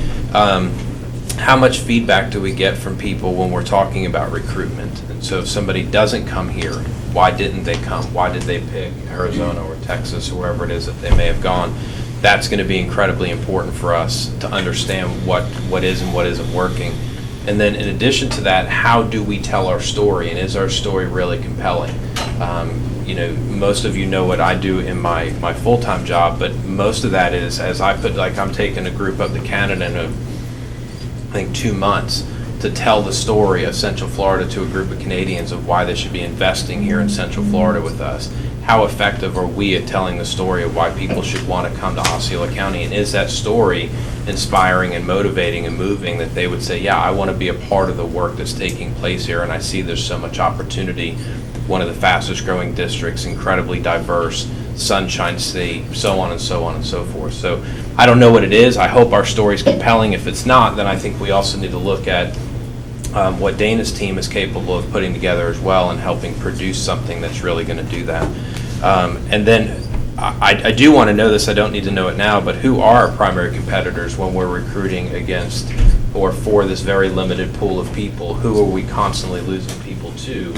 How much feedback do we get from people when we're talking about recruitment? And so if somebody doesn't come here, why didn't they come? Why did they pick Arizona or Texas or wherever it is that they may have gone? That's going to be incredibly important for us to understand what is and what isn't working. And then in addition to that, how do we tell our story? And is our story really compelling? Most of you know what I do in my full-time job, but most of that is, as I put, like I'm taking a group up to Canada in I think 2 months to tell the story of Central Florida to a group of Canadians of why they should be investing here in Central Florida with us. How effective are we at telling the story of why people should want to come to Osceola County? And is that story inspiring and motivating and moving that they would say, yeah, I want to be a part of the work that's taking place here, and I see there's so much opportunity. One of the fastest growing districts, incredibly diverse, Sunshine State, so on and so on and so forth. So I don't know what it is. I hope our story's compelling. If it's not, then I think we also need to look at what Dana's team is capable of putting together as well and helping produce something that's really going to do that. And then I do want to know this. I don't need to know it now, but who are our primary competitors when we're recruiting against or for this very limited pool of people? Who are we constantly losing people to?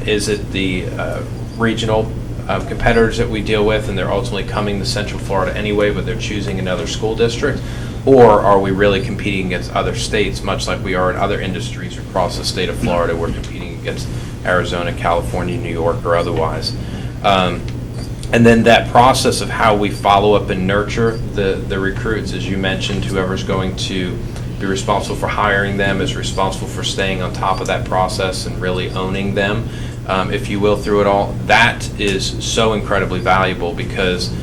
Is it the regional competitors that we deal with and they're ultimately coming to Central Florida anyway, but they're choosing another school district? Or are we really competing against other states, much like we are in other industries across the state of Florida? We're competing against Arizona, California, New York, or otherwise. And then that process of how we follow up and nurture the recruits, as you mentioned, whoever's going to be responsible for hiring them, is responsible for staying on top of that process and really owning them, if you will, through it all. That is so incredibly valuable, because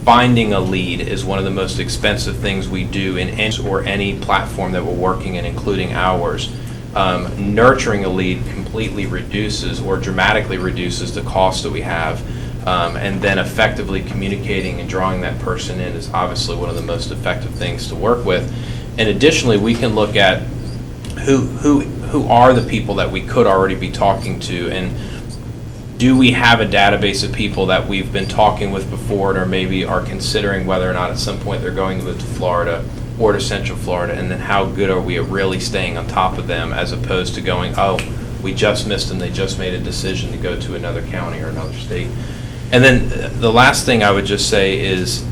finding a lead is one of the most expensive things we do in any platform that we're working in, including ours. Nurturing a lead completely reduces or dramatically reduces the cost that we have. And then effectively communicating and drawing that person in is obviously one of the most effective things to work with. And additionally, we can look at who are the people that we could already be talking to, and do we have a database of people that we've been talking with before, or maybe are considering whether or not at some point they're going to move to Florida or to Central Florida, and then how good are we at really staying on top of them, as opposed to going, oh, we just missed them, they just made a decision to go to another county or another state. And then the last thing I would just say is,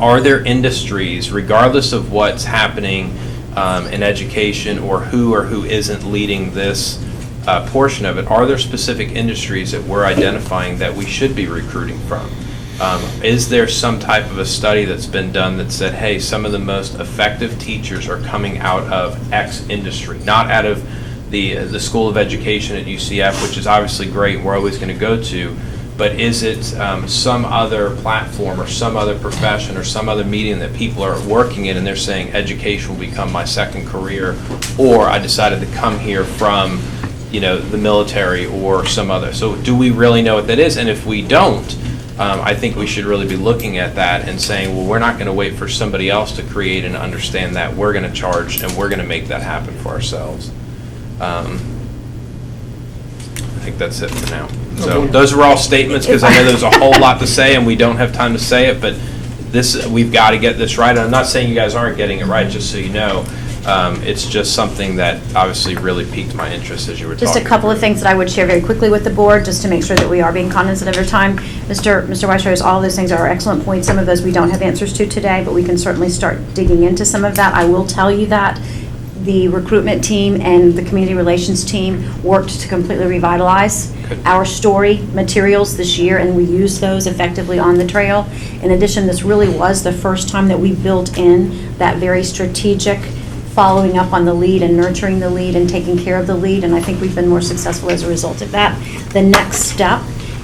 are there industries, regardless of what's happening in education or who isn't leading this portion of it, are there specific industries that we're identifying that we should be recruiting from? Is there some type of a study that's been done that said, hey, some of the most effective teachers are coming out of X industry, not out of the School of Education at UCF, which is obviously great and we're always going to go to, but is it some other platform or some other profession or some other medium that people are working in and they're saying education will become my second career, or I decided to come here from, the military or some other. So do we really know what that is? And if we don't, I think we should really be looking at that and saying, well, we're not going to wait for somebody else to create and understand that. We're going to charge and we're going to make that happen for ourselves. I think that's it for now. So those are all statements, because I know there's a whole lot to say and we don't have time to say it, but we've got to get this right. And I'm not saying you guys aren't getting it right, just so you know. It's just something that obviously really piqued my interest as you were talking. Just a couple of things that I would share very quickly with the board, just to make sure that we are being cognizant of your time. Mr. Weisrose, all of those things are excellent points. Some of those we don't have answers to today, but we can certainly start digging into some of that. I will tell you that the recruitment team and the community relations team worked to completely revitalize our story materials this year, and we used those effectively on the trail. In addition, this really was the first time that we built in that very strategic following up on the lead and nurturing the lead and taking care of the lead, and I think we've been more successful as a result of that. The next step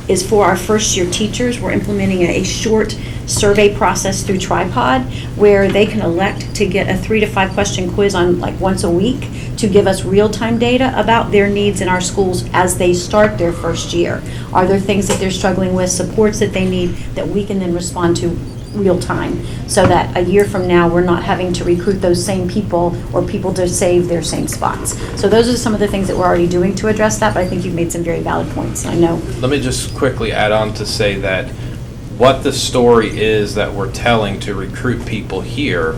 is for our first-year teachers. We're implementing a short survey process through Tripod, where they can elect to get a 3 to 5 question quiz on once a week to give us real-time data about their needs in our schools as they start their first year. Are there things that they're struggling with, supports that they need, that we can then respond to real time, so that a year from now we're not having to recruit those same people or people to save their same spots. So those are some of the things that we're already doing to address that, but I think you've made some very valid points. I know. Let me just quickly add on to say that what the story is that we're telling to recruit people here,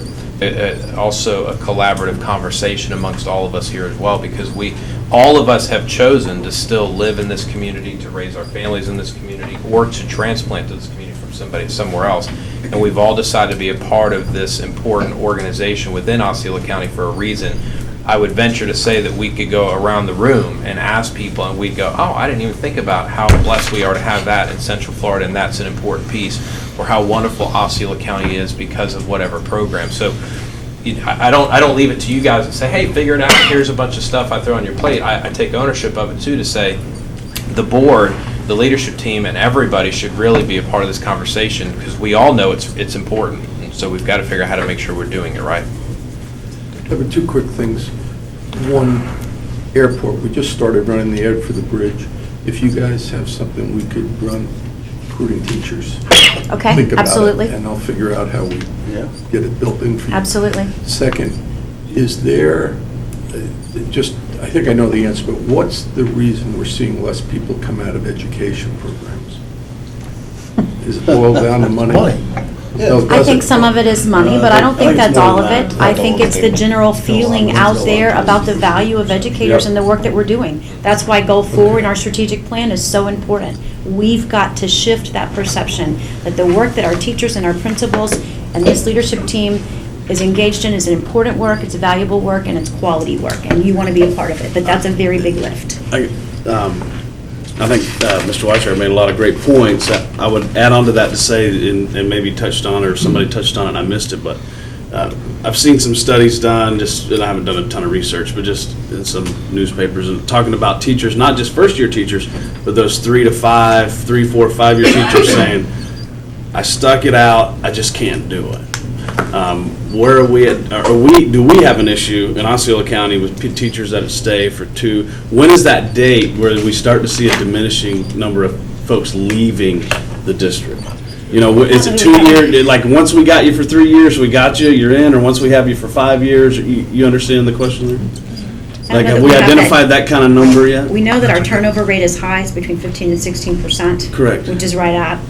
also a collaborative conversation amongst all of us here as well, because all of us have chosen to still live in this community, to raise our families in this community, or to transplant to this community from somebody somewhere else. And we've all decided to be a part of this important organization within Osceola County for a reason. I would venture to say that we could go around the room and ask people, and we'd go, oh, I didn't even think about how blessed we are to have that in Central Florida, and that's an important piece, or how wonderful Osceola County is because of whatever program. So I don't leave it to you guys to say, hey, figure it out, here's a bunch of stuff I throw on your plate. I take ownership of it too, to say the board, the leadership team, and everybody should really be a part of this conversation, because we all know it's important. And so we've got to figure out how to make sure we're doing it right. I have 2 quick things. One, airport. We just started running the ad for the bridge. If you guys have something we could run, recruiting teachers. Okay, think about absolutely. it, and I'll figure out how we get it built in for you. Absolutely. Second, is there, I think I know the answer, but what's the reason we're seeing less people come out of education programs? Is it boiled down to money? I think some of it is money, but I don't think that's all of it. I think it's the general feeling out there about the value of educators and the work that we're doing. That's why Goal Forward, our strategic plan, is so important. We've got to shift that perception that the work that our teachers and our principals and this leadership team is engaged in is an important work, it's valuable work, and it's quality work, and you want to be a part of it. But that's a very big lift. I think Mr. Weiser made a lot of great points. I would add on to that to say, and maybe touched on, or somebody touched on it and I missed it, but I've seen some studies done, and I haven't done a ton of research, but just in some newspapers, and talking about teachers, not just first-year teachers, but those 3 to 5, 3, 4, 5-year teachers saying, I stuck it out, I just can't do it. Where are we at, do we have an issue in Osceola County with teachers that stay for 2? When is that date where we start to see a diminishing number of folks leaving the district? You know, is it 2 years, like, once we got you for 3 years, we got you, you're in, or once we have you for 5 years, you understand the question there? Like, have we identified that kind of number yet? We know that our turnover rate is high, it's between 15 and 16%. Correct. Which is right at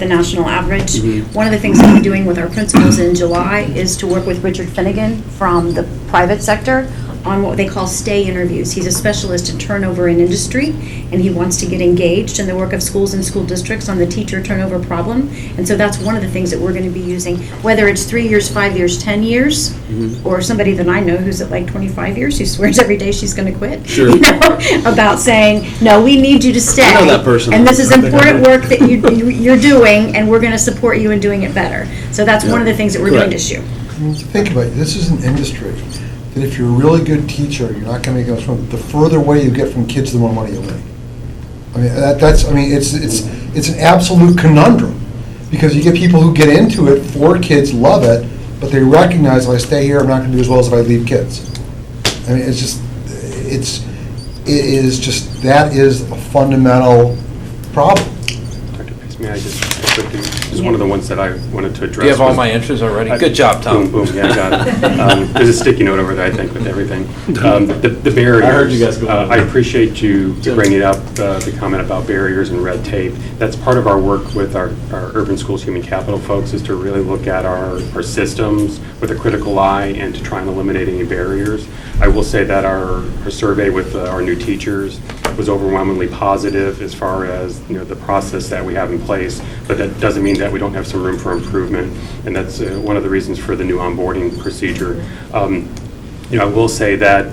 the national average. One of the things that we're doing with our principals in July is to work with Richard Finnegan from the private sector on what they call stay interviews. He's a specialist in turnover in industry, and he wants to get engaged in the work of schools and school districts on the teacher turnover problem. And so that's one of the things that we're going to be using, whether it's 3 years, 5 years, 10 years, or somebody that I know who's at like 25 years, who swears every day she's going to quit. Sure. You know, about saying, no, we need you to stay. I know that person. And this is important work that you're doing, and we're going to support you in doing it better. So that's one of the things that we're doing this year. Think about it, this is an industry that if you're a really good teacher, you're not gonna make much money. The further away you get from kids, the more money you make. I mean, it's an absolute conundrum, because you get people who get into it for kids, love it, but they recognize if I stay here, I'm not gonna do as well as if I leave kids. I mean, that is a fundamental problem. Dr. Pace, may I just quickly, this is one of the ones that I wanted to address. Do you have all my answers already? Good job, Tom. Boom, boom, yeah, I got it. There's a sticky note over there, I think, with everything. The barriers. I heard you guys go over I there. appreciate you bringing up the comment about barriers and red tape. That's part of our work with our urban schools human capital folks, is to really look at our systems with a critical eye and to try and eliminate any barriers. I will say that our survey with our new teachers was overwhelmingly positive as far as, you know, the process that we have in place, but that doesn't mean that we don't have some room for improvement, and that's one of the reasons for the new onboarding procedure. You know, I will say that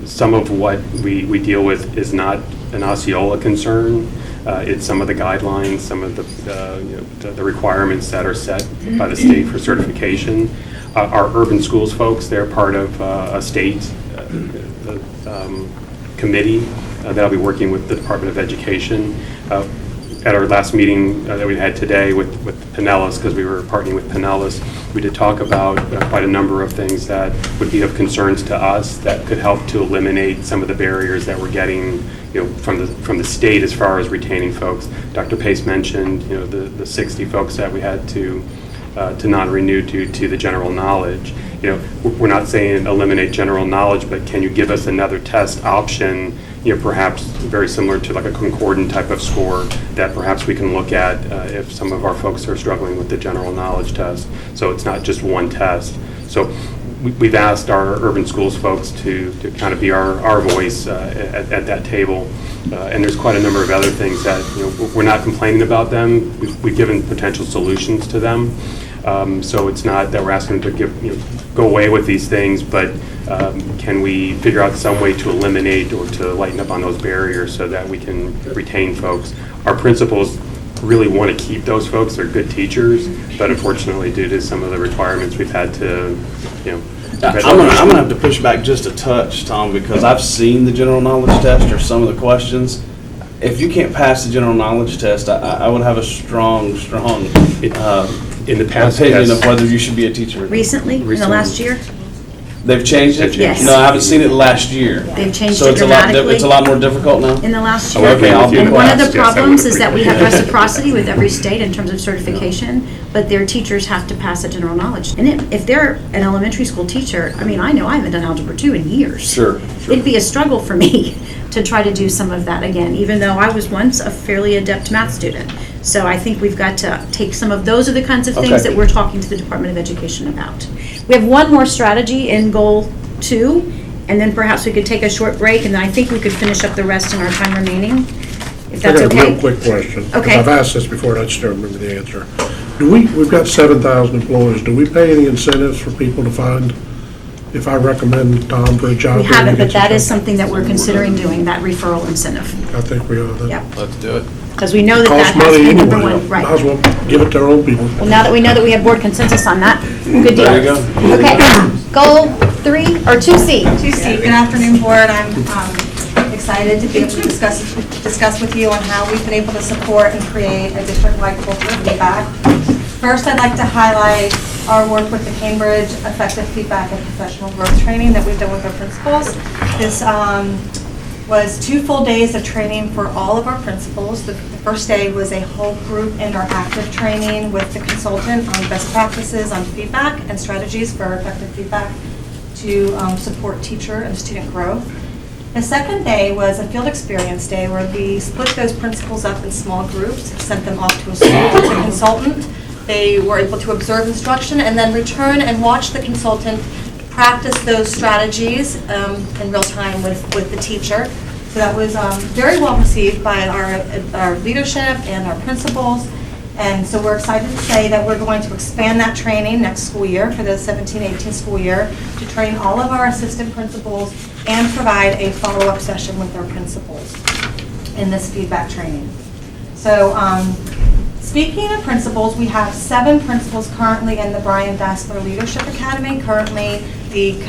some of what we deal with is not an Osceola concern. It's some of the guidelines, some of the requirements that are set by the state for certification. Our urban schools folks, they're part of a state committee that I'll be working with the Department of Education. At our last meeting that we had today with Pinellas, because we were partnering with Pinellas, we did talk about quite a number of things that would be of concerns to us that could help to eliminate some of the barriers that we're getting, you know, from the state as far as retaining folks. Dr. Pace mentioned, you know, the 60 folks that we had to non-renew due to the general knowledge. You know, we're not saying eliminate general knowledge, but can you give us another test option, you know, perhaps very similar to like a concordant type of score that perhaps we can look at if some of our folks are struggling with the general knowledge test. So it's not just one test. So we've asked our urban schools folks to kind of be our voice at that table. And there's quite a number of other things that, you know, we're not complaining about them. We've given potential solutions to them. So it's not that we're asking them to go away with these things, but can we figure out some way to eliminate or to lighten up on those barriers so that we can retain folks? Our principals really want to keep those folks. They're good teachers, but unfortunately, due to some of the requirements, we've had to, you know. I'm gonna have to push back just a touch, Tom, because I've seen the general knowledge test or some of the questions. If you can't pass the general knowledge test, I would have a strong in the past, opinion yes. of whether you should be a teacher. Recently, in the last year? They've changed it? Yes. No, I haven't seen it last year. They've changed So it it's a lot, dramatically. it's a lot more difficult now? In the last Oh, year. okay, I'll be And one of glad. the problems is that we have reciprocity with every state in terms of certification, but their teachers have to pass a general knowledge. And if they're an elementary school teacher, I mean, I know I haven't done Algebra 2 in years. Sure. It'd be a struggle for me to try to do some of that again, even though I was once a fairly adept math student. So I think we've got to take some of, those are the kinds of things Okay. that we're talking to the Department of Education about. We have one more strategy in Goal 2, and then perhaps we could take a short break, and then I think we could finish up the rest in our time remaining, if that's I got a okay. real quick question. 'Cause Okay. I've asked this before, and I just don't remember the answer. We've got 7,000 employees. Do we pay any incentives for people to find, if I recommend Tom for a job? We here, haven't, he but gets that a is job? something that we're considering doing, that referral incentive. I think we ought to. Yep. Let's do it. Because we know that that Costs has to money be number anyway. one. Right. Might as well give it to our own people. Well, now that we know that we have board consensus on that, good deal. There you go. Okay, goal 3 or 2C. 2C, good afternoon, board. I'm excited to be able to discuss with you on how we've been able to support and create a district-wide culture of feedback. First, I'd like to highlight our work with the Cambridge Effective Feedback and Professional Growth Training that we've done with our principals. This was 2 full days of training for all of our principals. The first day was a whole group interactive training with the consultant on best practices on feedback and strategies for effective feedback to support teacher and student growth. The second day was a field experience day where we split those principals up in small groups, sent them off to a school with a consultant. They were able to observe instruction and then return and watch the consultant practice those strategies in real time with the teacher. So that was very well received by our leadership and our principals. And so we're excited to say that we're going to expand that training next school year for the 17-18 school year to train all of our assistant principals and provide a follow-up session with our principals in this feedback training. So speaking of principals, we have 7 principals currently in the Brian Dassler Leadership Academy, currently the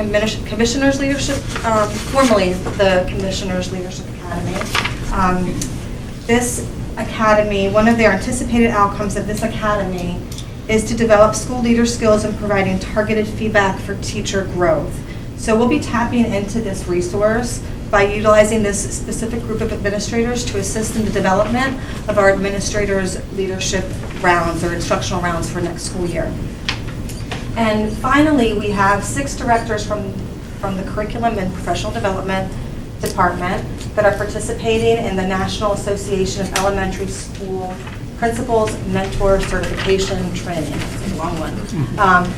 Commissioner's Leadership, formerly the Commissioner's Leadership Academy. This academy, one of their anticipated outcomes of this academy is to develop school leader skills in providing targeted feedback for teacher growth. So we'll be tapping into this resource by utilizing this specific group of administrators to assist in the development of our administrators' leadership rounds or instructional rounds for next school year. And finally, we have 6 directors from the Curriculum and Professional Development Department that are participating in the National Association of Elementary School Principals Mentor Certification Training. It's a long one.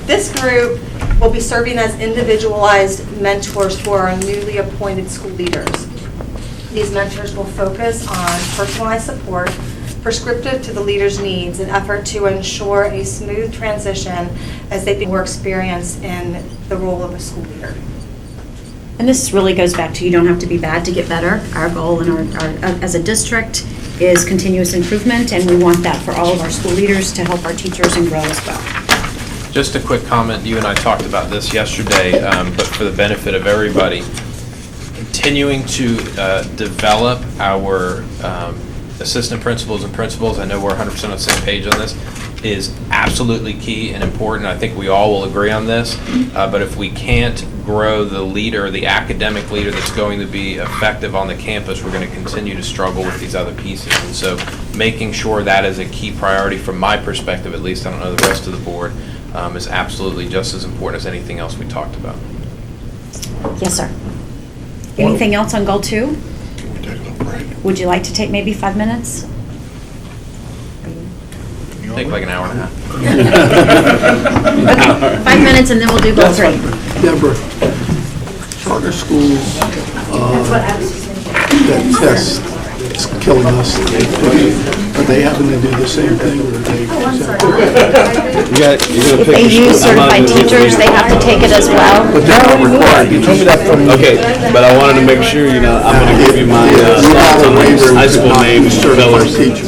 This group will be serving as individualized mentors for our newly appointed school leaders. These mentors will focus on personalized support, prescriptive to the leader's needs, in effort to ensure a smooth transition as they become more experienced in the role of a school leader. And this really goes back to you don't have to be bad to get better. Our goal in our as a district is continuous improvement, and we want that for all of our school leaders to help our teachers and grow as well. Just a quick comment, you and I talked about this yesterday, but for the benefit of everybody, continuing to develop our assistant principals and principals, I know we're 100% on the same page on this, is absolutely key and important. I think we all will agree on this, but if we can't grow the leader, the academic leader that's going to be effective on the campus, we're going to continue to struggle with these other pieces. And so making sure that is a key priority from my perspective, at least, I don't know the rest of the board, is absolutely just as important as anything else we talked about. Yes, sir. Anything else on goal 2? Would you like to take maybe 5 minutes? I think like an hour and a half. Okay, 5 minutes and then we'll do goal 3. Deborah, charter schools, that test, it's killing us. Are they having to do the same thing, or are they? If they use certified teachers, they have to take it as well. But they're not required. You told me that from. Okay, but I wanted to make sure, I'm going to give you my thoughts on the high school name fillers things.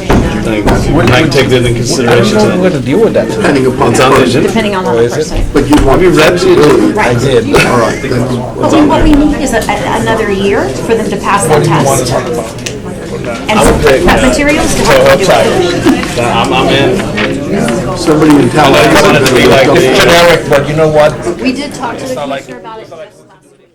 I can take that into consideration. I'm going to deal with that. Depending upon. It's on the agenda. Depending on the person. But you want. Have you read it? Right. I did. All right, then. What we need is another year for them to pass that test. And some prep materials to help them do it. I'm in. Somebody in town. I wanted to be like It's generic, but you know what? We did talk to the commissioner about it just last week.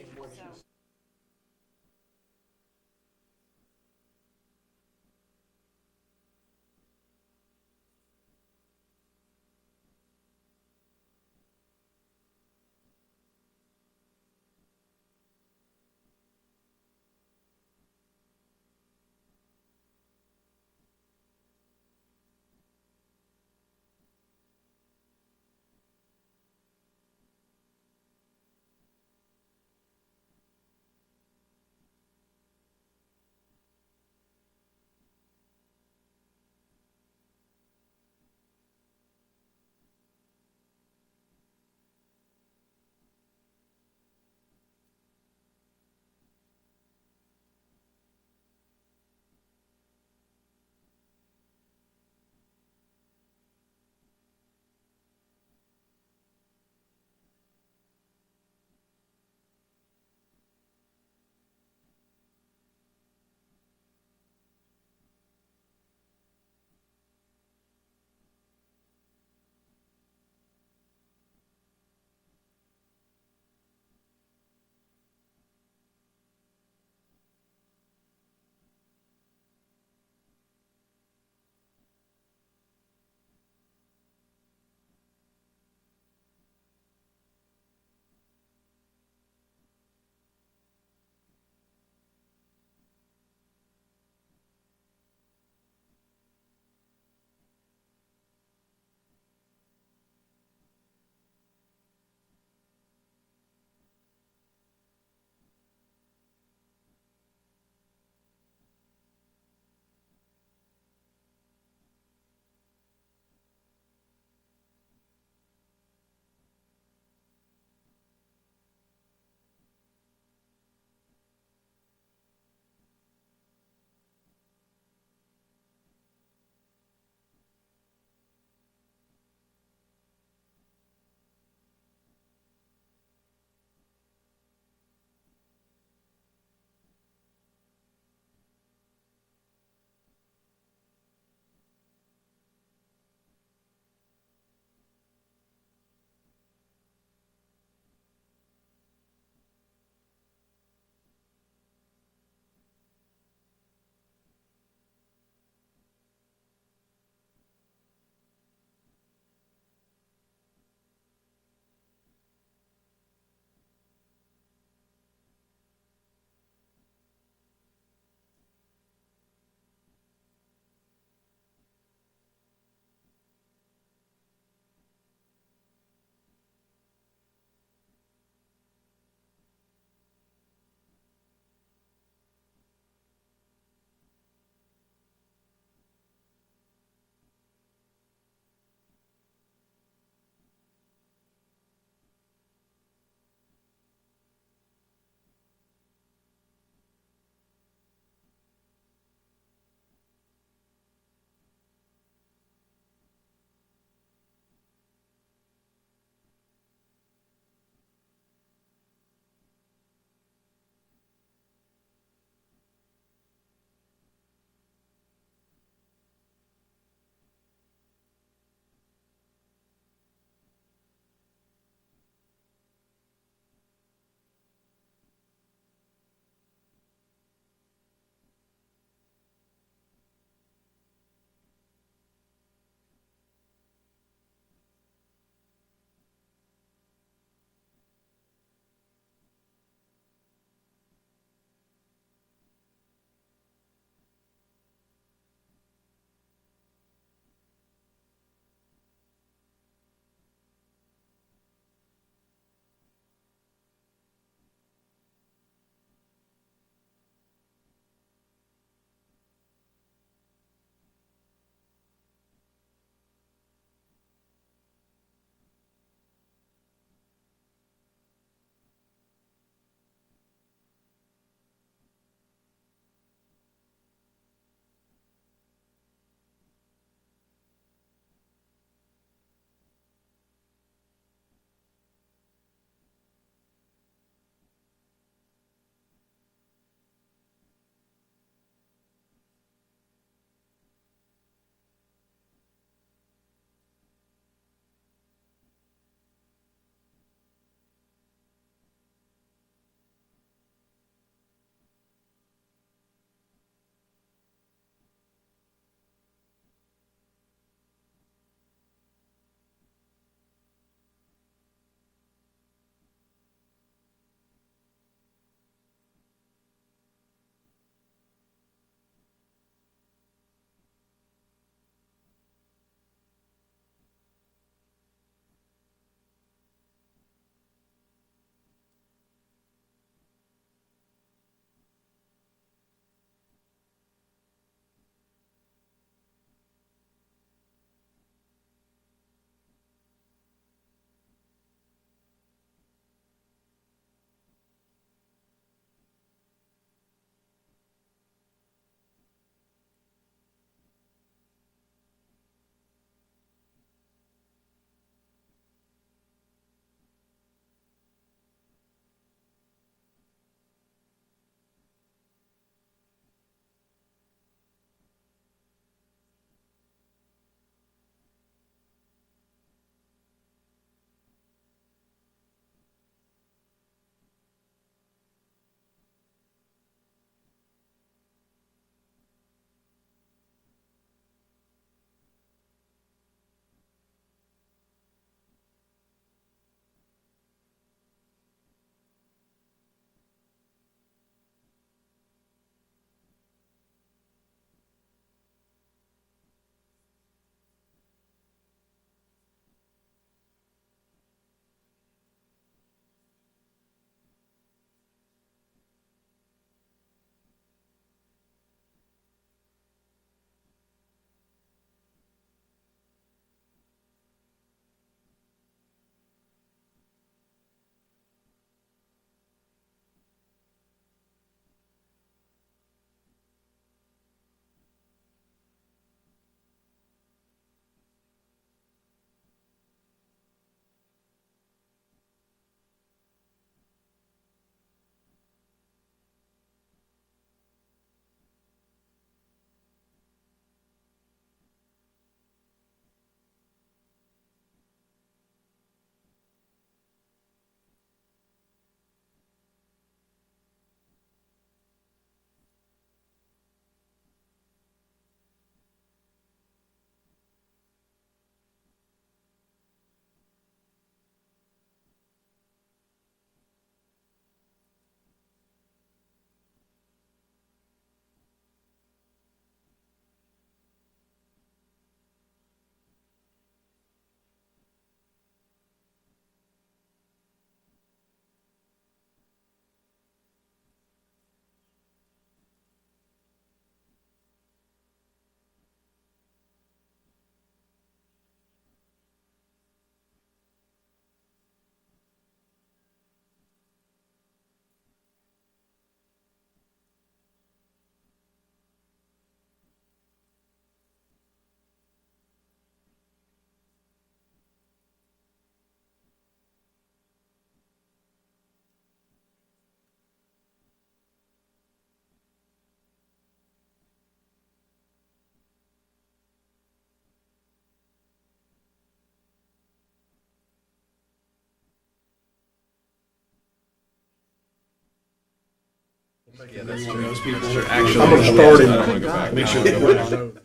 Yeah, that's true. Those people. Actually, I'm gonna start him. I don't wanna go back. Make sure No, they I put don't wanna- it on.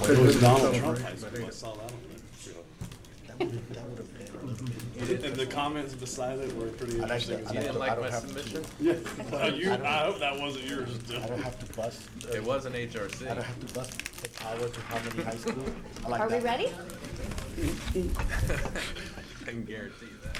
It was Donald Trump high school, I saw that on there. And the comments beside it were pretty interesting. You didn't like my submission? Yeah, I hope that wasn't yours. I don't have to bust. It was an HRC. I don't have to bust the hours of how many high school. I like Are we that. ready? I can guarantee you that.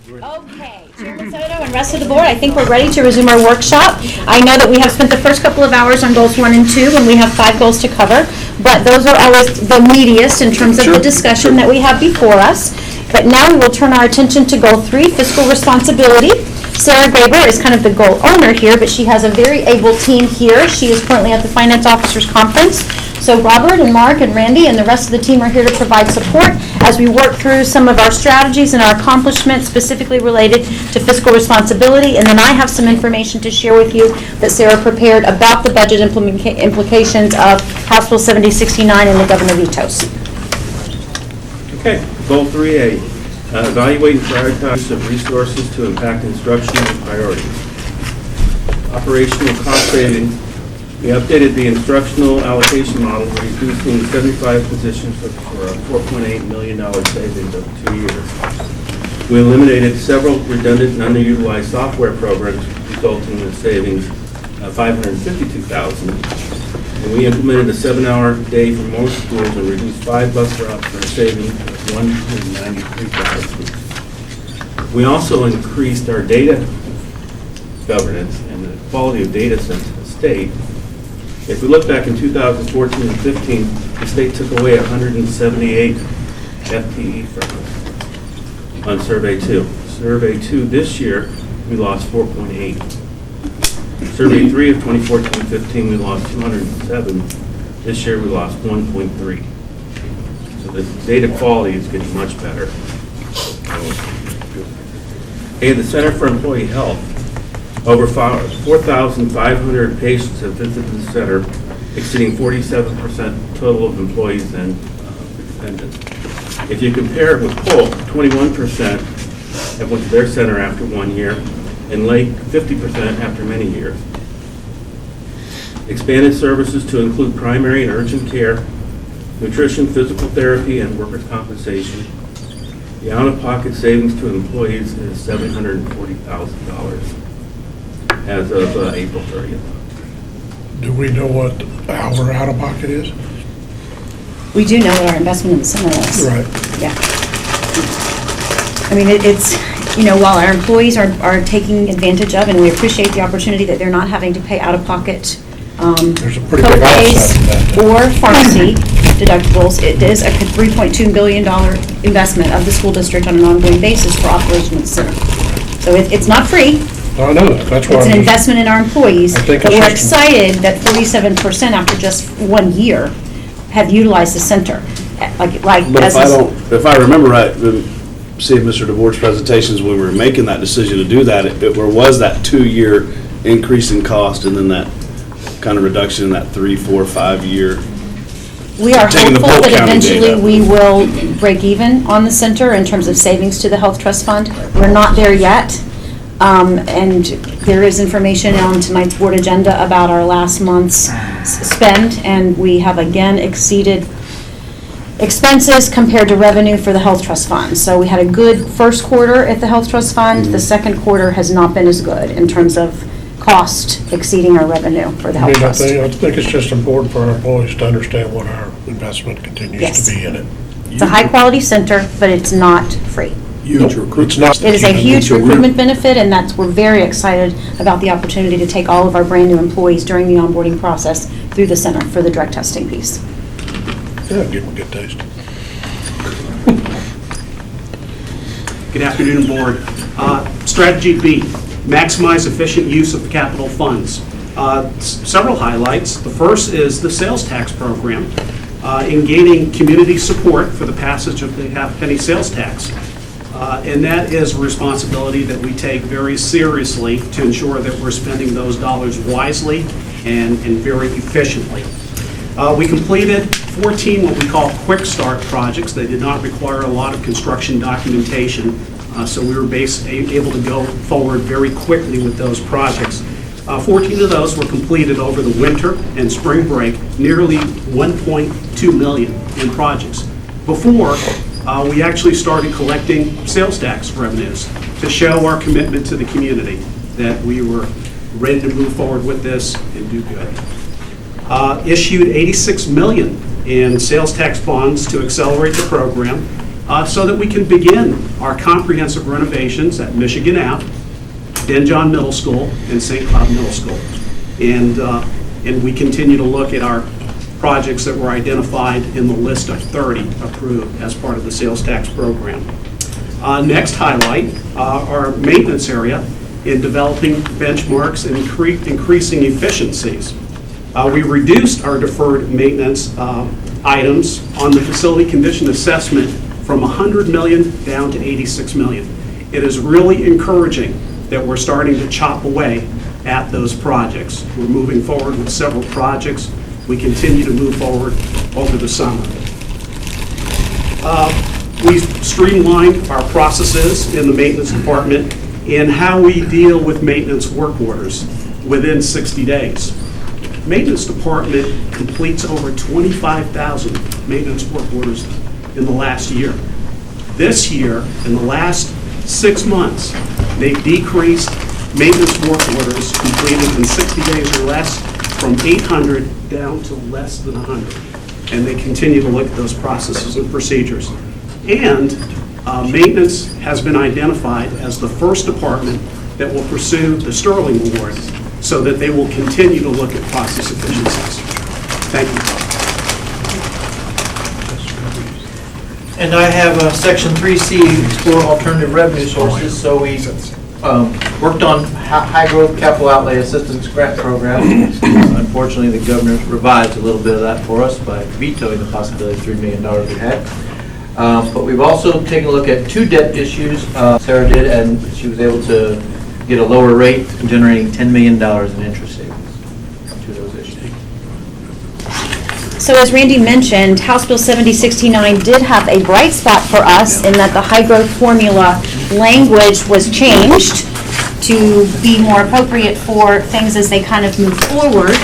Okay, Chairman Soto and rest of the board, I think we're ready to resume our workshop. I know that we have spent the first couple of hours on goals 1 and 2, and we have 5 goals to cover, but those are always the meatiest in terms of the discussion that we have before us. But now we will turn our attention to goal 3, fiscal responsibility. Sarah Graber is kind of the goal owner here, but she has a very able team here. She is currently at the Finance Officers Conference. So Robert and Mark and Randy and the rest of the team are here to provide support as we work through some of our strategies and our accomplishments specifically related to fiscal responsibility. And then I have some information to share with you that Sarah prepared about the budget implications of House Bill 7069 and the governor vetoes. Okay, goal 3A, evaluate and prioritize of resources to impact instructional priorities. Operational cost savings. We updated the instructional allocation model, reducing 75 positions for a $4.8 million savings over 2 years. We eliminated several redundant and underutilized software programs, resulting in a savings of $552,000. And we implemented a 7-hour day for most schools and reduced 5 bus routes for a savings of $193,000. We also increased our data governance and the quality of data sent to the state. If we look back in 2014 and 15, the state took away 178 FTE from us on Survey 2. Survey 2 this year, we lost 4.8. Survey 3 of 2014-15, we lost 207. This year, we lost 1.3. So the data quality is getting much better. Okay, the Center for Employee Health. Over 4,500 patients have visited the center, exceeding 47% total of employees and dependents. If you compare it with Polk, 21% have went to their center after 1 year, and Lake, 50% after many years. Expanded services to include primary and urgent care, nutrition, physical therapy, and workers' compensation. The out-of-pocket savings to employees is $740,000 as of April 30th. Do we know what our out-of-pocket is? We do know what our investment in the center is. Right. Yeah. I mean, it's, while our employees are taking advantage of, and we appreciate the opportunity that they're not having to pay out-of-pocket There's a pretty big co-pays offset in that. or pharmacy deductibles, it is a $3.2 billion investment of the school district on an ongoing basis for operation of the center. So it's not free. I know that, that's why. It's an investment in our employees, I think but it's we're just- excited that 47% after just 1 year have utilized the center. Like But as if I remember right, seeing Mr. DeVore's presentations, when we were making that decision to do that, there was that 2-year increase in cost and then that kind of reduction in that 3, 4, 5 year. we are taking the hopeful Polk that County eventually data. we will break even on the center in terms of savings to the Health Trust Fund. We're not there yet. And there is information on tonight's board agenda about our last month's spend, and we have again exceeded expenses compared to revenue for the Health Trust Fund. So we had a good first quarter at the Health Trust Fund. The second quarter has not been as good in terms of cost exceeding our revenue for the I Health mean, Trust. I think it's just important for our employees to understand what our investment continues Yes. to be in it. It's a high-quality center, but it's not free. Huge recruitment. It's not. It is a huge So we're- recruitment benefit, and we're very excited about the opportunity to take all of our brand-new employees during the onboarding process through the center for the drug testing piece. Yeah, give them a good taste. Good afternoon, Board. Strategy B, maximize efficient use of capital funds. Several highlights. The first is the sales tax program, in gaining community support for the passage of the half-penny sales tax. And that is a responsibility that we take very seriously to ensure that we're spending those dollars wisely and very efficiently. We completed 14 what we call quick start projects. They did not require a lot of construction documentation, so we were able to go forward very quickly with those projects. 14 of those were completed over the winter and spring break, nearly $1.2 million in projects. Before, we actually started collecting sales tax revenues to show our commitment to the community, that we were ready to move forward with this and do good. Issued $86 million in sales tax bonds to accelerate the program so that we can begin our comprehensive renovations at Michigan Ave, Ben John Middle School, and St. Cloud Middle School. And we continue to look at our projects that were identified in the list of 30 approved as part of the sales tax program. Next highlight, our maintenance area in developing benchmarks and increasing efficiencies. We reduced our deferred maintenance items on the facility condition assessment from $100 million down to $86 million. It is really encouraging that we're starting to chop away at those projects. We're moving forward with several projects. We continue to move forward over the summer. We've streamlined our processes in the maintenance department in how we deal with maintenance work orders within 60 days. Maintenance department completes over 25,000 maintenance work orders in the last year. This year, in the last 6 months, they've decreased maintenance work orders completed in 60 days or less from 800 down to less than 100. And they continue to look at those processes and procedures. And maintenance has been identified as the first department that will pursue the Sterling Award so that they will continue to look at process efficiencies. Thank you. And I have Section 3C, explore alternative revenue sources. So we worked on high-growth capital outlay assistance grant program. Unfortunately, the governor revised a little bit of that for us by vetoing the possibility of $3 million we had. But we've also taken a look at 2 debt issues Sarah did, and she was able to get a lower rate, generating $10 million in interest savings to those issues. So as Randy mentioned, House Bill 7069 did have a bright spot for us in that the high growth formula language was changed to be more appropriate for things as they kind of move forward.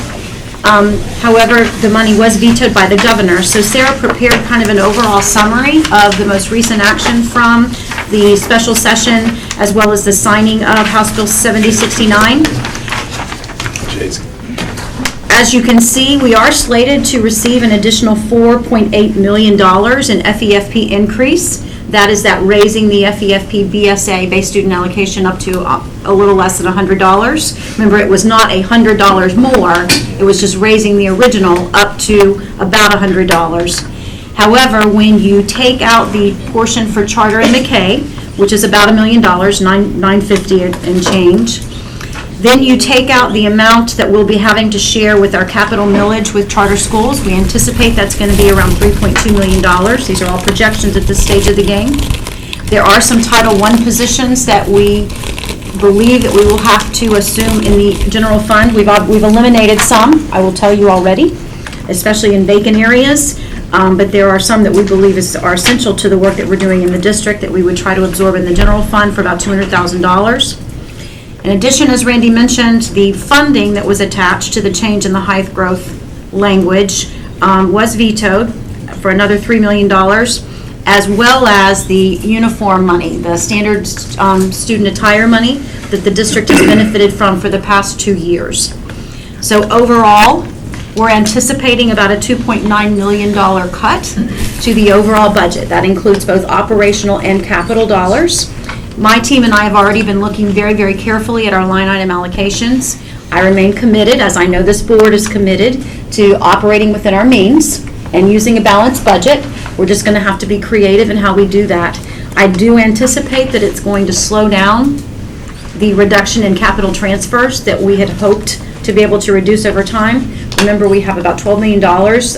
However, the money was vetoed by the governor. So Sarah prepared kind of an overall summary of the most recent action from the special session as well as the signing of House Bill 7069. As you can see, we are slated to receive an additional $4.8 million in FEFP increase. That is that raising the FEFP BSA, base student allocation, up to a little less than $100. Remember, it was not $100 more. It was just raising the original up to about $100. However, when you take out the portion for Charter and McKay, which is about $1 million, $950 and change, then you take out the amount that we'll be having to share with our capital millage with charter schools. We anticipate that's going to be around $3.2 million. These are all projections at this stage of the game. There are some Title I positions that we believe that we will have to assume in the general fund. We've eliminated some, I will tell you already, especially in vacant areas. But there are some that we believe are essential to the work that we're doing in the district that we would try to absorb in the general fund for about $200,000. In addition, as Randy mentioned, the funding that was attached to the change in the high growth language was vetoed for another $3 million, as well as the uniform money, the standard student attire money that the district has benefited from for the past 2 years. So overall, we're anticipating about a $2.9 million cut to the overall budget. That includes both operational and capital dollars. My team and I have already been looking very, very carefully at our line item allocations. I remain committed, as I know this board is committed, to operating within our means and using a balanced budget. We're just going to have to be creative in how we do that. I do anticipate that it's going to slow down the reduction in capital transfers that we had hoped to be able to reduce over time. Remember, we have about $12 million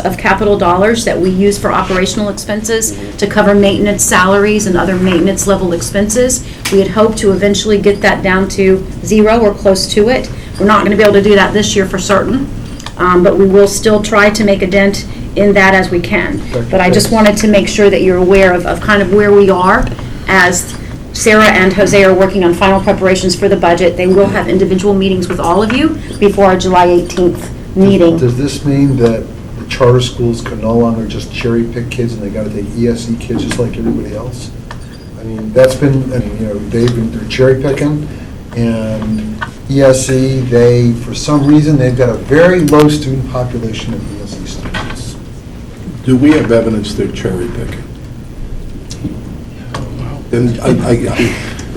of capital dollars that we use for operational expenses to cover maintenance salaries and other maintenance level expenses. We had hoped to eventually get that down to 0 or close to it, We're not going to be able to do that this year for certain, but we will still try to make a dent in that as we can. But I just wanted to make sure that you're aware of kind of where we are as Sarah and Jose are working on final preparations for the budget. They will have individual meetings with all of you before our July 18th meeting. Does this mean that the charter schools can no longer just cherry pick kids and they got to take ESE kids just like everybody else? I mean, they're cherry picking, and ESE, for some reason, they've got a very low student population of ESE students. Do we have evidence they're cherry picking? Then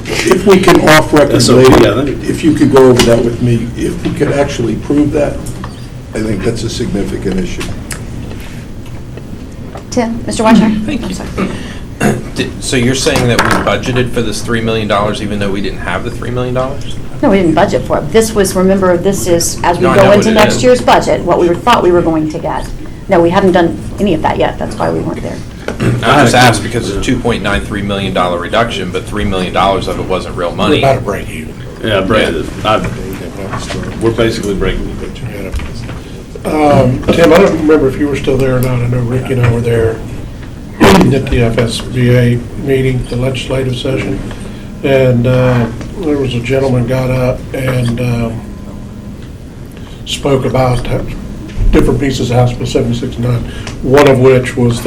if we can off record later, if you could go over that with me, if we could actually prove that, I think that's a significant issue. Tim, Mr. Weiser? Thank you. So you're saying that we budgeted for this $3 million even though we didn't have the $3 million? No, we didn't budget for it. This was, remember, this is, as we No, I go know into what it next is. year's budget, what we thought we were going to get. No, we hadn't done any of that yet. That's why we weren't there. I just asked because it's a $2.93 million reduction, but $3 million of it wasn't real money. We're about to break even. Yeah, we're basically breaking even. Tim, I don't remember if you were still there or not. I know Ricky and I were there at the FSBA meeting, the legislative session. And there was a gentleman got up and spoke about different pieces of House Bill 769, one of which was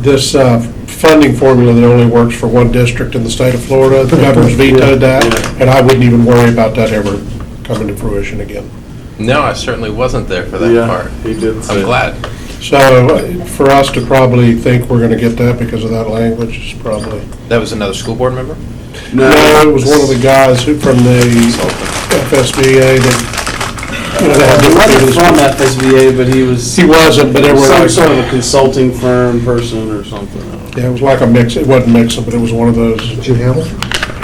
this funding formula that only works for one district in the state of Florida. The governor's vetoed that, and I wouldn't even worry about that ever coming to fruition again. No, I certainly wasn't there for that part. He did say I'm glad. So for us to probably think we're going to get that because of that language is probably... That was another school board member? No, it was one of the guys from the FSBA that, He wasn't from FSBA, but he was... He wasn't, but they were some like... sort of a consulting firm person or something. Yeah, it was like a mix, it wasn't mixing, but it was one of those. Jim Hamilton?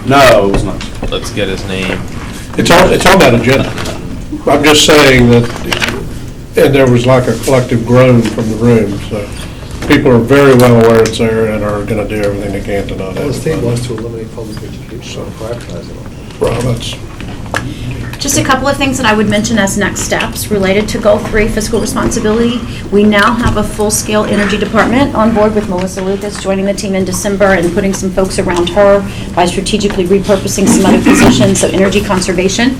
No, it was not. Let's get his name. It's on that agenda. I'm just saying that, and there was like a collective groan from the room, so people are very well aware it's there and are going to do everything they can to not have The it. state wants to eliminate public education, so privatize it all. Well, that's... Just a couple of things that I would mention as next steps related to Goal 3, fiscal responsibility. We now have a full-scale energy department on board with Melissa Lucas joining the team in December and putting some folks around her by strategically repurposing some other positions. So energy conservation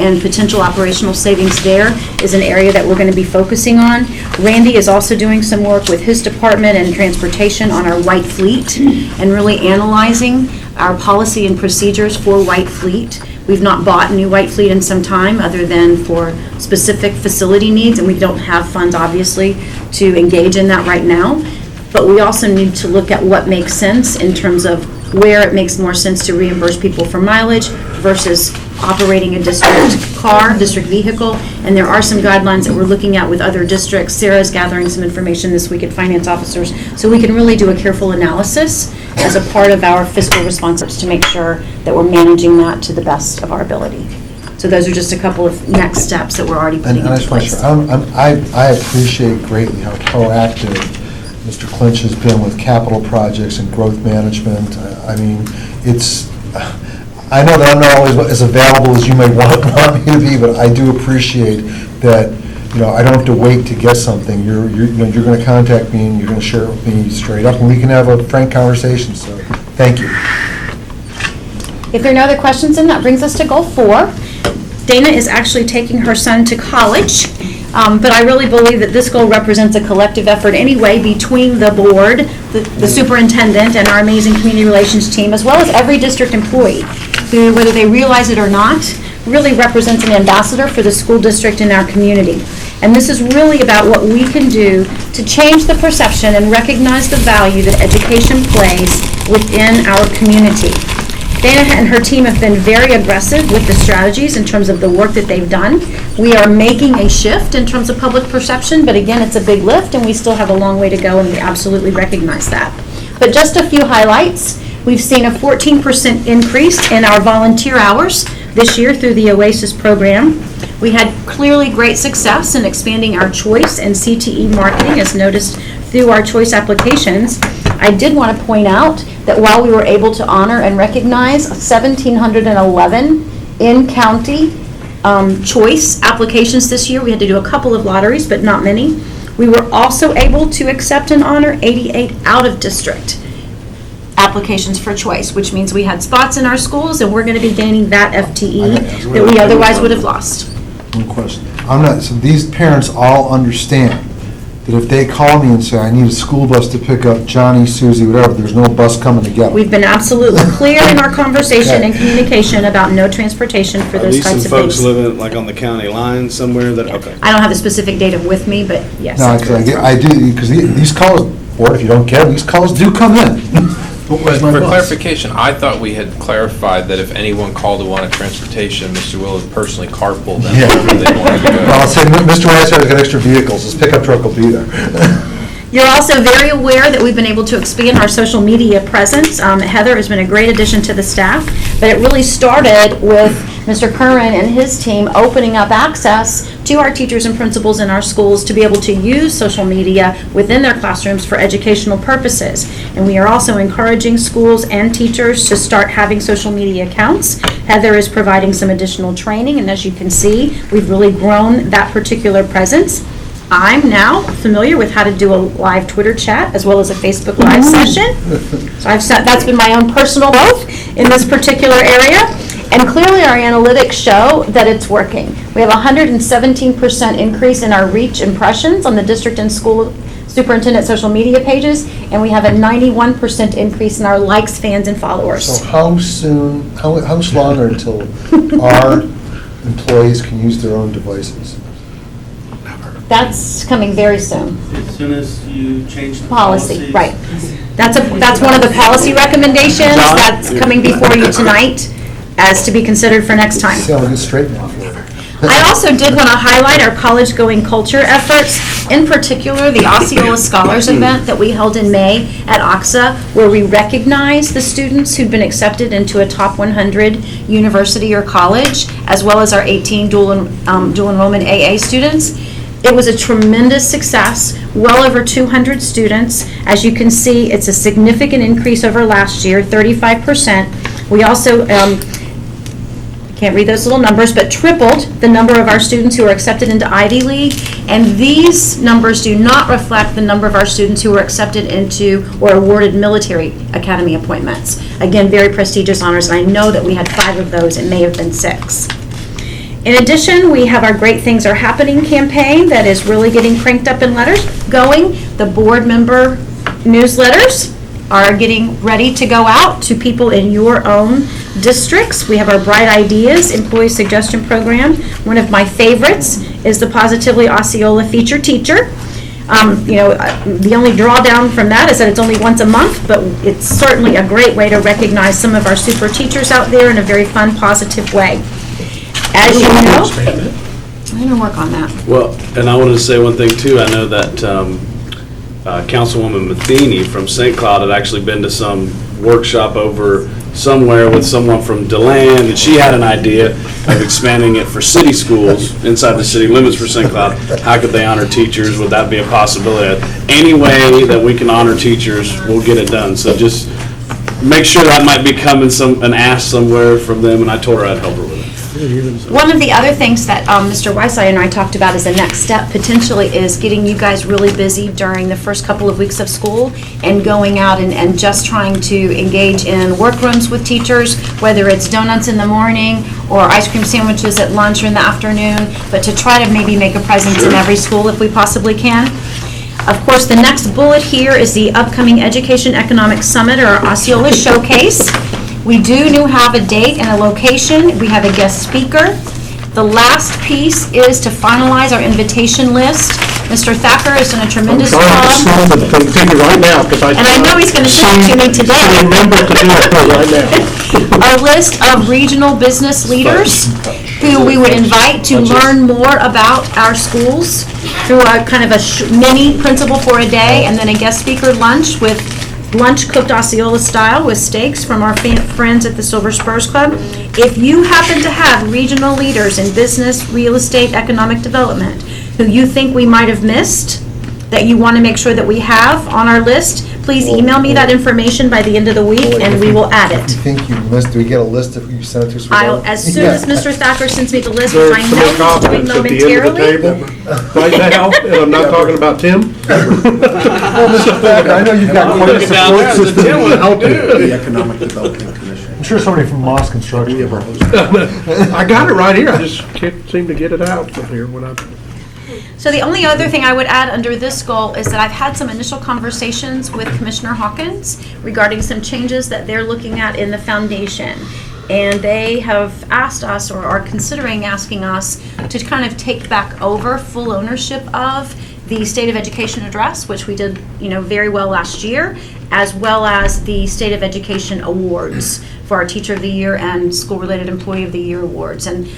and potential operational savings there is an area that we're going to be focusing on. Randy is also doing some work with his department and transportation on our white fleet and really analyzing our policy and procedures for white fleet. We've not bought new white fleet in some time other than for specific facility needs, and we don't have funds, obviously, to engage in that right now. But we also need to look at what makes sense in terms of where it makes more sense to reimburse people for mileage versus operating a district car, district vehicle. And there are some guidelines that we're looking at with other districts. Sarah's gathering some information this week at finance officers, so we can really do a careful analysis as a part of our fiscal responsibilities to make sure that we're managing that to the best of our ability. So those are just a couple of next steps that we're already putting And I into just place. want to I appreciate greatly how proactive Mr. Clinch has been with capital projects and growth management. I mean, I know that I'm not always as available as you may want me to be, but I do appreciate that, I don't have to wait to get something. You're going to contact me and you're going to share it with me straight up, and we can have a frank conversation, so thank you. If there are no other questions, then that brings us to Goal 4. Dana is actually taking her son to college, but I really believe that this goal represents a collective effort anyway between the board, the superintendent, and our amazing community relations team, as well as every district employee, who, whether they realize it or not, really represents an ambassador for the school district in our community. And this is really about what we can do to change the perception and recognize the value that education plays within our community. Dana and her team have been very aggressive with the strategies in terms of the work that they've done. We are making a shift in terms of public perception, but again, it's a big lift and we still have a long way to go, and we absolutely recognize that. But just a few highlights. We've seen a 14% increase in our volunteer hours this year through the OASIS program. We had clearly great success in expanding our choice and CTE marketing, as noticed through our choice applications. I did want to point out that while we were able to honor and recognize 1,711 in-county choice applications this year. We had to do a couple of lotteries, but not many. We were also able to accept and honor 88 out-of-district applications for choice, which means we had spots in our schools, and we're going to be gaining that FTE that we otherwise would have lost. One question. So these parents all understand that if they call me and say, I need a school bus to pick up Johnny, Susie, whatever, there's no bus coming to get them. We've been absolutely clear in our conversation and communication about no transportation for those types of things. At least some folks living like on the county line somewhere that, okay. I don't have the specific data with me, but yes. No, I do, because these calls, or if you don't get them, these calls do come in. Where's my For bus? clarification, I thought we had clarified that if anyone called to want a transportation, Mr. Will would personally carpool them Yeah. wherever they wanted to go. Well, I'll say, Mr. Whiteside's got extra vehicles, his pickup truck will be there. You're also very aware that we've been able to expand our social media presence. Heather has been a great addition to the staff, but it really started with Mr. Curran and his team opening up access to our teachers and principals in our schools to be able to use social media within their classrooms for educational purposes. And we are also encouraging schools and teachers to start having social media accounts. Heather is providing some additional training, and as you can see, we've really grown that particular presence. I'm now familiar with how to do a live Twitter chat as well as a Facebook Live session. So that's been my own personal growth in this particular area. And clearly our analytics show that it's working. We have a 117% increase in our reach impressions on the district and school superintendent social media pages, and we have a 91% increase in our likes, fans, and followers. So how much longer until our employees can use their own devices? That's coming very soon. As soon as you change the Policy, policies. right. That's one of the policy recommendations that's coming before you tonight as to be considered for next time. See, I'll get straight now for it. I also did want to highlight our college-going culture efforts, in particular the Osceola Scholars event that we held in May at OXA, where we recognized the students who'd been accepted into a top 100 university or college, as well as our 18 dual enrollment AA students. It was a tremendous success, well over 200 students. As you can see, it's a significant increase over last year, 35%. We also, can't read those little numbers, but tripled the number of our students who are accepted into Ivy League. And these numbers do not reflect the number of our students who were accepted into or awarded military academy appointments. Again, very prestigious honors, and I know that we had 5 of those. It may have been 6. In addition, we have our Great Things Are Happening campaign that is really getting cranked up in letters going. The board member newsletters are getting ready to go out to people in your own districts. We have our Bright Ideas Employee Suggestion Program. One of my favorites is the Positively Osceola Feature Teacher. The only drawdown from that is that it's only once a month, but it's certainly a great way to recognize some of our super teachers out there in a very fun, positive way. As you know, I'm going to work on that. Well, and I wanted to say one thing too. I know that Councilwoman Matheny from St. Cloud had actually been to some workshop over somewhere with someone from DeLand, and she had an idea of expanding it for city schools inside the city limits for St. Cloud. How could they honor teachers? Would that be a possibility? Any way that we can honor teachers, we'll get it done. So just make sure that might be coming an ask somewhere from them, and I told her I'd help her with it. One of the other things that Mr. Weissleyer and I talked about as a next step potentially is getting you guys really busy during the first couple of weeks of school and going out and just trying to engage in workrooms with teachers, whether it's donuts in the morning or ice cream sandwiches at lunch or in the afternoon, but to try to maybe make a presence in every school if we possibly can. Of course, the next bullet here is the upcoming Education Economic Summit, or Osceola Showcase. We do have a date and a location. We have a guest speaker. The last piece is to finalize our invitation list. Mr. Thacker has done a tremendous job. I'm trying to slow the thing right now, because And I know he's going to send it to me today. Remember to do it right now. Our list of regional business leaders who we would invite to learn more about our schools through a kind of a mini principal for a day, and then a guest speaker lunch cooked Osceola style with steaks from our friends at the Silver Spurs Club. If you happen to have regional leaders in business, real estate, economic development who you think we might have missed, that you want to make sure that we have on our list, Please email me that information by the end of the week, and we will add If it. you think you missed, do we get a list of who you sent it to? so we I'll, know? as soon as Mr. Thacker sends me the list, There's which I some know he's doing confidence at the end of the momentarily. table right now, and I'm not talking about Tim. Well, Mr. Thacker, I know you've got quite a Looking down there, support the system. Tim would help you. The Economic Development Commission. I'm sure somebody from Moss Construction. I got it right here, I just can't seem to get it out from here when I... So the only other thing I would add under this goal is that I've had some initial conversations with Commissioner Hawkins regarding some changes that they're looking at in the foundation. And they have asked us, or are considering asking us, to kind of take back over full ownership of the State of Education Address, which we did, very well last year, as well as the State of Education Awards for our Teacher of the Year and School-Related Employee of the Year Awards. And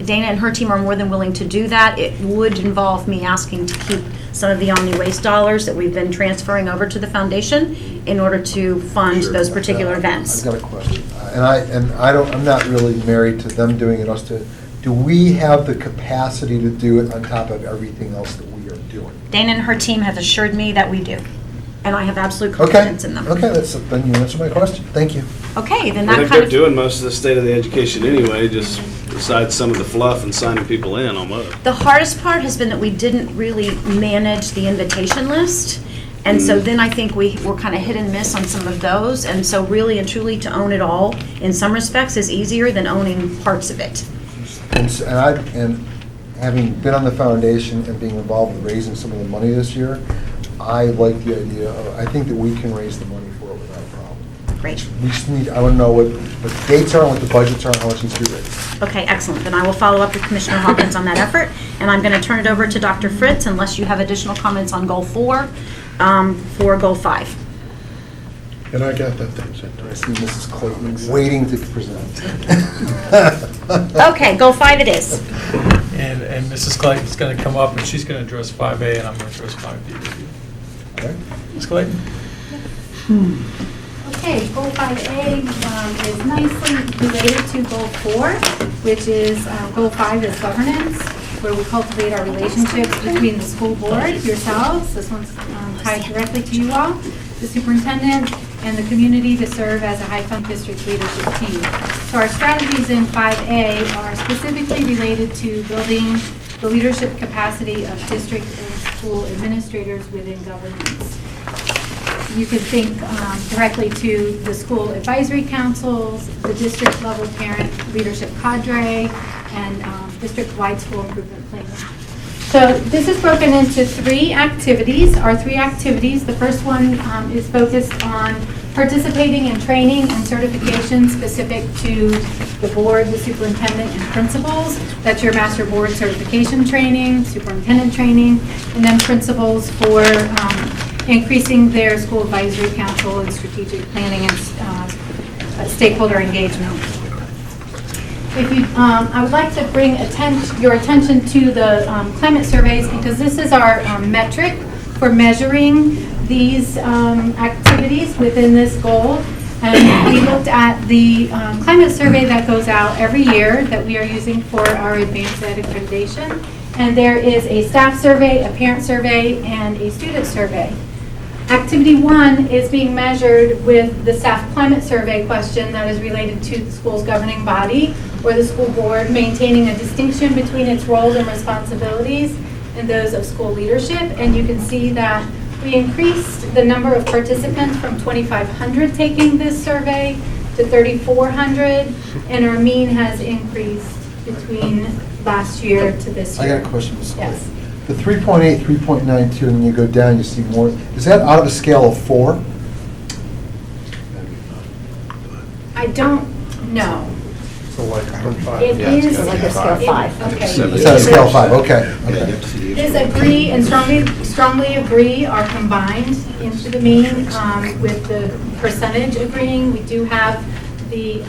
Dana and her team are more than willing to do that. It would involve me asking to keep some of the Omni Waste dollars that we've been transferring over to the foundation in order to fund those particular events. I've got a question, I'm not really married to them doing it, us to, do we have the capacity to do it on top of everything else that we are doing? Dana and her team have assured me that we do, and I have absolute Okay, confidence in them. okay, then you answered my question, thank you. Okay, then I that think kind they're of, doing most of the state of the education anyway, just besides some of the fluff and signing people in almost. the hardest part has been that we didn't really manage the invitation list. And so then I think we were kind of hit and miss on some of those. And so really and truly to own it all, in some respects, is easier than owning parts of it. And having been on the foundation and being involved with raising some of the money this year, I like the idea I think that we can raise the money for it without a problem. Great. We just need, I want to know what the dates are, and what the budgets are, and how much needs to be raised. Okay, excellent. Then I will follow up with Commissioner Hawkins on that effort. And I'm going to turn it over to Dr. Fritz unless you have additional comments on Goal 4 for Goal 5. And I got that thing sent to I see Mrs. Clayton waiting to present. Okay, Goal 5 it is. And Mrs. Clayton's going to come up, and she's going to address 5A, and I'm going to address 5B with you. Okay. Ms. Clayton? Okay, Goal 5A is nicely related to Goal 4, which is, Goal 5 is governance, where we cultivate our relationships between the school board, yourselves, this one's tied directly to you all, the superintendent, and the community to serve as a high-fund district leadership team. So our strategies in 5A are specifically related to building the leadership capacity of district and school administrators within governance. You could think directly to the school advisory councils, the district level parent leadership cadre, and district-wide school improvement planning. So this is broken into 3 activities. Our 3 activities, the first one is focused on participating in training and certification specific to the board, the superintendent, and principals. That's your master board certification training, superintendent training, and then principals for increasing their school advisory council and strategic planning and stakeholder engagement. If you, I would like to bring your attention to the climate surveys, because this is our metric for measuring these activities within this goal. And we looked at the climate survey that goes out every year that we are using for our advanced ed accreditation. And there is a staff survey, a parent survey, and a student survey. Activity 1 is being measured with the staff climate survey question that is related to the school's governing body or the school board, maintaining a distinction between its roles and responsibilities and those of school leadership. And you can see that we increased the number of participants from 2,500 taking this survey to 3,400, and our mean has increased between last year to this year. I got a question, Ms. Clayton. Yes. The 3.8, 3.92, and then you go down, you see more. Is that out of a scale of 4? I don't know. So like from 5. It is like a scale of 5. Okay. It's at a scale of 5, okay. This agree and strongly agree are combined into the mean with the percentage agreeing. We do have the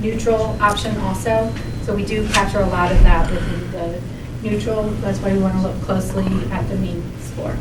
neutral option also, so we do capture a lot of that within the neutral. That's why we want to look closely at the mean score.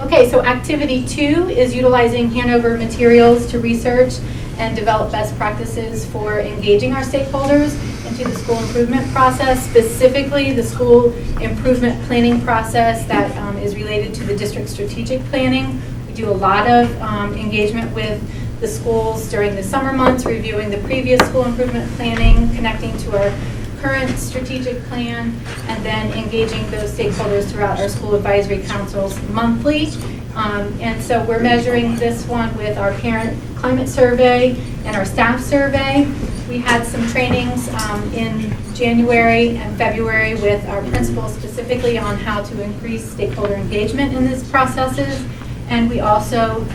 Okay, so activity 2 is utilizing Hanover materials to research and develop best practices for engaging our stakeholders into the school improvement process, specifically the school improvement planning process that is related to the district strategic planning, We do a lot of engagement with the schools during the summer months, reviewing the previous school improvement planning, connecting to our current strategic plan, and then engaging those stakeholders throughout our school advisory councils monthly. And so we're measuring this one with our parent climate survey and our staff survey. We had some trainings in January and February with our principals specifically on how to increase stakeholder engagement in these processes. And we also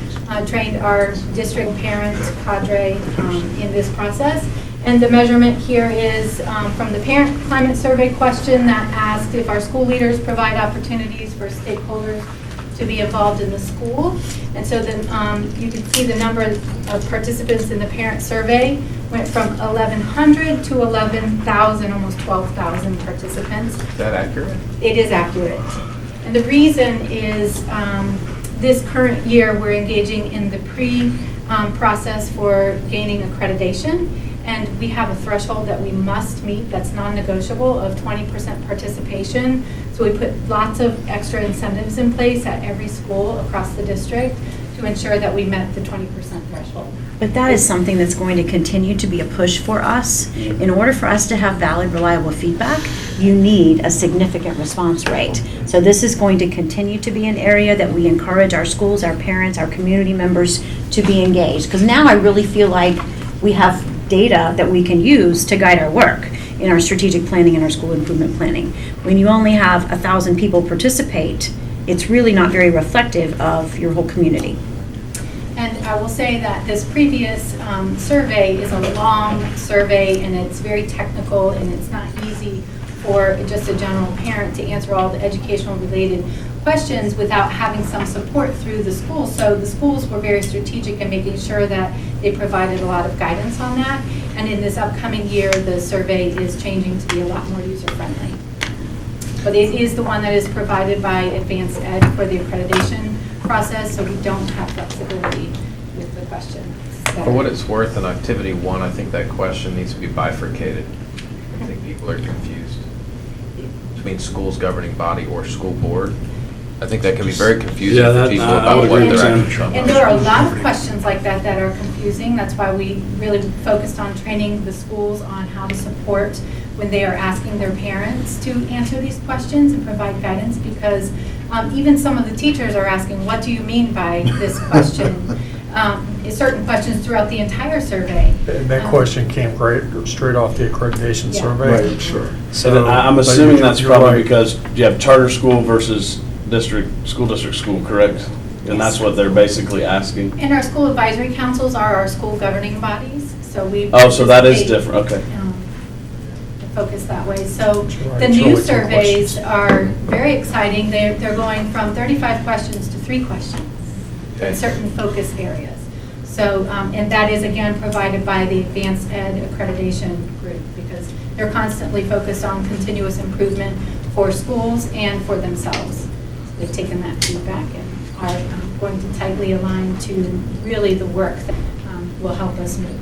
trained our district parent cadre in this process. And the measurement here is from the parent climate survey question that asked if our school leaders provide opportunities for stakeholders to be involved in the school. And so then you can see the number of participants in the parent survey went from 1,100 to 11,000, almost 12,000 participants. Is that accurate? It is accurate. And the reason is this current year we're engaging in the process for gaining accreditation. And we have a threshold that we must meet that's non-negotiable of 20% participation. So we put lots of extra incentives in place at every school across the district to ensure that we met the 20% threshold. But that is something that's going to continue to be a push for us. In order for us to have valid, reliable feedback, you need a significant response rate. So this is going to continue to be an area that we encourage our schools, our parents, our community members to be engaged. Because now I really feel like we have data that we can use to guide our work in our strategic planning and our school improvement planning. When you only have 1,000 people participate, it's really not very reflective of your whole community. And I will say that this previous survey is a long survey, and it's very technical, and it's not easy for just a general parent to answer all the educational related questions without having some support through the schools. So the schools were very strategic in making sure that they provided a lot of guidance on that. And in this upcoming year, the survey is changing to be a lot more user-friendly. But it is the one that is provided by Advanced Ed for the accreditation process, so we don't have flexibility with the question. For what it's worth, in Activity 1, I think that question needs to be bifurcated. I think people are confused between schools governing body or school board. I think that can be very confusing for people about what they're actually. And there are a lot of questions like that that are confusing. That's why we really focused on training the schools on how to support when they are asking their parents to answer these questions and provide guidance, because even some of the teachers are asking, what do you mean by this question? Certain questions throughout the entire survey. And that question came straight off the accreditation survey. Right, sure. So I'm assuming that's probably because you have charter school versus school district, correct? And that's what they're basically asking? And our school advisory councils are our school governing bodies, so we. Oh, so that is different, okay. Focus that way. So the new surveys are very exciting. They're going from 35 questions to 3 questions in certain focus areas. So, and that is again provided by the Advanced Ed accreditation group, because they're constantly focused on continuous improvement for schools and for themselves. So they've taken that feedback and are going to tightly align to really the work that will help us move.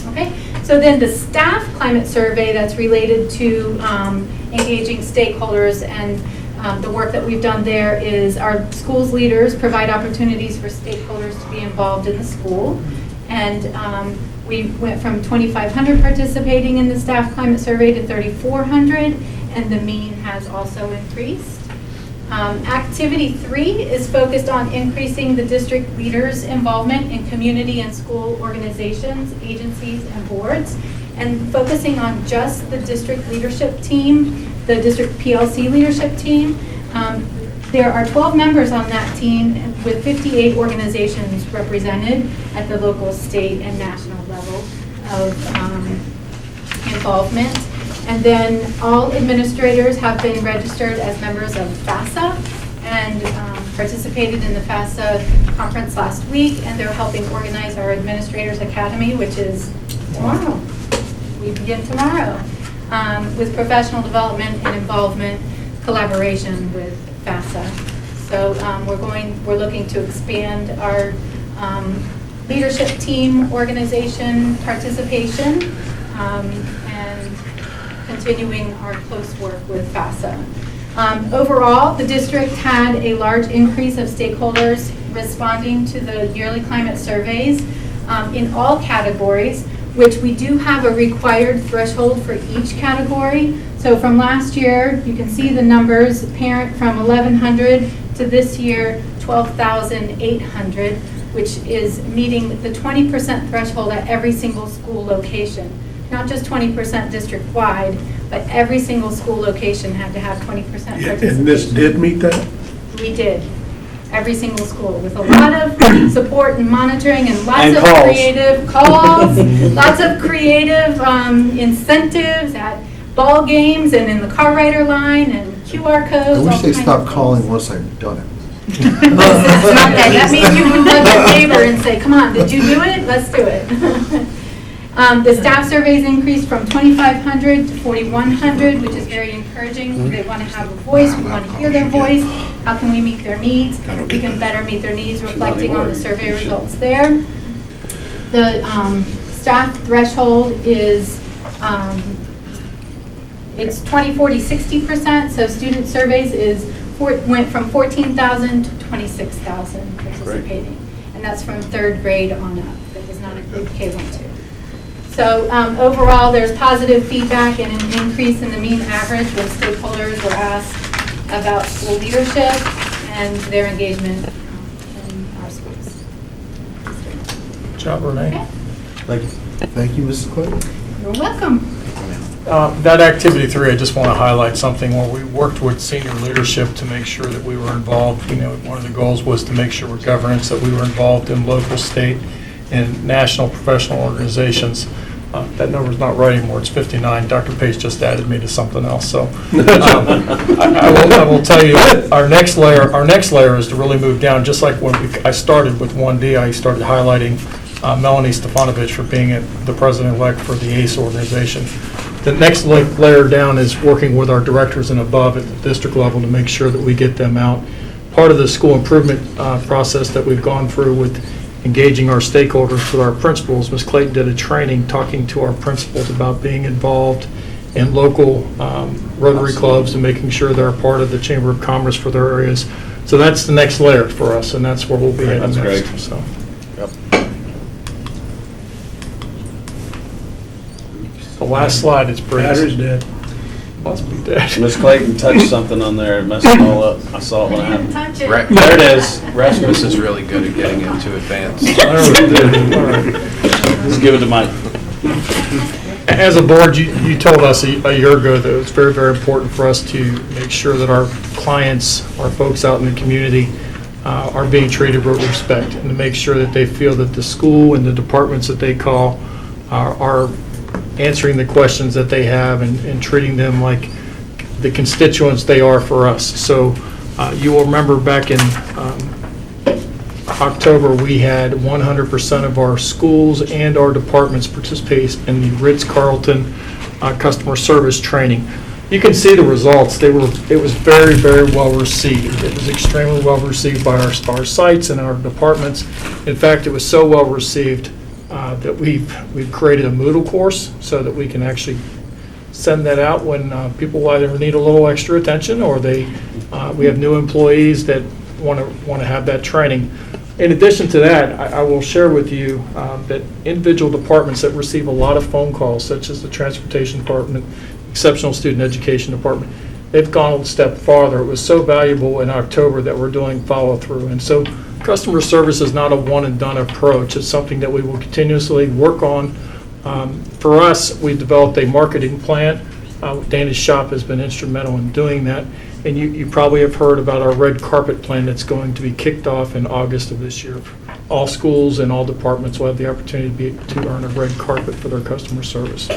Okay, so then the staff climate survey that's related to engaging stakeholders, and the work that we've done there is our schools leaders provide opportunities for stakeholders to be involved in the school. And we went from 2,500 participating in the staff climate survey to 3,400, and the mean has also increased. Activity 3 is focused on increasing the district leaders' involvement in community and school organizations, agencies, and boards, and focusing on just the district leadership team, the district PLC leadership team. There are 12 members on that team with 58 organizations represented at the local, state, and national level of involvement. And then all administrators have been registered as members of FASA and participated in the FASA conference last week, and they're helping organize our Administrators Academy, which is tomorrow. We begin tomorrow with professional development and involvement collaboration with FASA. So we're looking to expand our leadership team organization participation and continuing our close work with FASA. Overall, the district had a large increase of stakeholders responding to the yearly climate surveys in all categories, which we do have a required threshold for each category. So from last year, you can see the numbers, parent from 1,100 to this year, 12,800, which is meeting the 20% threshold at every single school location. Not just 20% district-wide, but every single school location had to have 20% participation. And this did meet that? We did. Every single school, with a lot of support and monitoring and lots of calls. creative calls, lots of creative incentives at ball games and in the car rider line and QR codes. I wish all they kinds stopped of calling once I've done it. It's not that. That means you can bug your neighbor and say, come on, did you do it? Let's do it. The staff surveys increased from 2,500 to 4,100, which is very encouraging. They want to have a voice. We want to hear their voice. How can we meet their needs? We can better meet their needs, reflecting on the survey results there. The staff threshold is, it's 20, 40, 60%. So student surveys went from 14,000 to 26,000 participating. And that's from third grade on up. That does not include K-1-2. So overall, there's positive feedback and an increase in the mean average when stakeholders were asked about school leadership and their engagement in our schools. Good job, Renee. Thank you. Thank you, Mrs. Clinton. You're welcome. That activity 3, I just want to highlight something where we worked with senior leadership to make sure that we were involved. You know, one of the goals was to make sure with governance that we were involved in local, state, and national professional organizations. That number's not right anymore, it's 59. Dr. Pace just added me to something else, so. I will tell you, our next layer is to really move down, just like when I started with 1D, I started highlighting Melanie Stefanovich for being the president-elect for the ACE organization. The next layer down is working with our directors and above at the district level to make sure that we get them out. Part of the school improvement process that we've gone through with engaging our stakeholders with our principals, Ms. Clayton did a training talking to our principals about being involved in local Rotary clubs and making sure they're a part of the Chamber of Commerce for their areas. So that's the next layer for us, and that's where we'll be heading next. Great. So. Yep. The last slide is pretty. Battery's dead. Must be dead. Miss Clayton touched something on there, messed it all up. I saw it when it happened. Touch it. There it is. Rasmus is really good at getting into advance. Just give it to Mike. As a board, you told us a year ago that it was very, very important for us to make sure that our clients, our folks out in the community, are being treated with respect, and to make sure that they feel that the school and the departments that they call are answering the questions that they have and treating them like the constituents they are for us. So you will remember back in October, we had 100% of our schools and our departments participate in the Ritz-Carlton customer service training. You can see the results. It was very, very well received. It was extremely well received by our sites and our departments. In fact, it was so well received that we've created a Moodle course so that we can actually send that out when people either need a little extra attention or we have new employees that want to have that training. In addition to that, I will share with you that individual departments that receive a lot of phone calls, such as the Transportation Department, Exceptional Student Education Department, they've gone a step farther. It was so valuable in October that we're doing follow-through. And so customer service is not a one-and-done approach. It's something that we will continuously work on. For us, we developed a marketing plan. Dana's shop has been instrumental in doing that. And you probably have heard about our red carpet plan that's going to be kicked off in August of this year. All schools and all departments will have the opportunity to earn a red carpet for their customer service.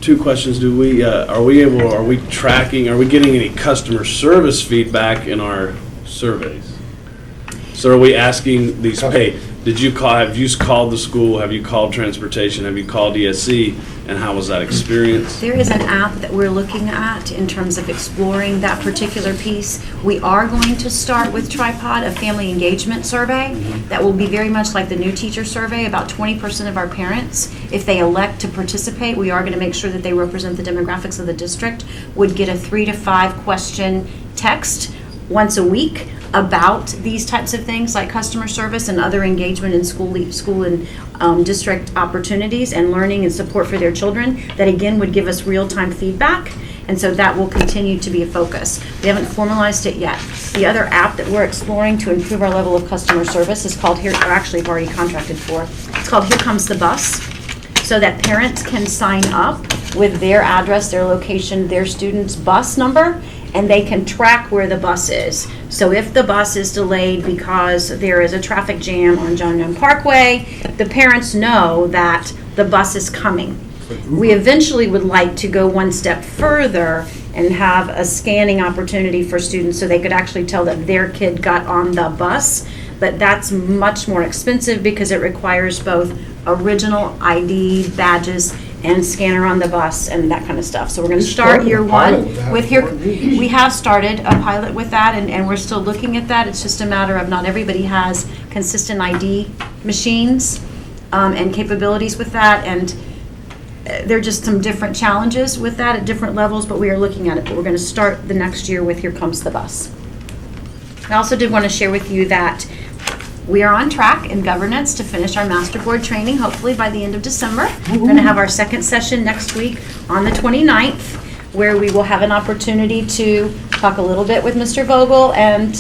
Two questions. Are we tracking, are we getting any customer service feedback in our surveys? So are we asking these, hey, have you called the school, have you called transportation, have you called ESC, and how was that experience? There is an app that we're looking at in terms of exploring that particular piece. We are going to start with Tripod, a family engagement survey that will be very much like the new teacher survey. About 20% of our parents, if they elect to participate, we are going to make sure that they represent the demographics of the district, would get a 3 to 5 question text once a week about these types of things like customer service and other engagement in school and district opportunities and learning and support for their children that again would give us real-time feedback. And so that will continue to be a focus. We haven't formalized it yet. The other app that we're exploring to improve our level of customer service is called Here, or actually I've already contracted for. It's called Here Comes the Bus, so that parents can sign up with their address, their location, their student's bus number, and they can track where the bus is. So if the bus is delayed because there is a traffic jam on John Young Parkway, the parents know that the bus is coming. We eventually would like to go one step further and have a scanning opportunity for students so they could actually tell that their kid got on the bus. But that's much more expensive because it requires both original ID badges and scanner on the bus and that kind of stuff. So we're going to start year one with here. We have started a pilot with that, and we're still looking at that. It's just a matter of not everybody has consistent ID machines and capabilities with that, and there are just some different challenges with that at different levels, but we are looking at it. But we're going to start the next year with Here Comes the Bus. I also did want to share with you that we are on track in governance to finish our master board training, hopefully by the end of December. We're going to have our second session next week on the 29th, where we will have an opportunity to talk a little bit with Mr. Vogel and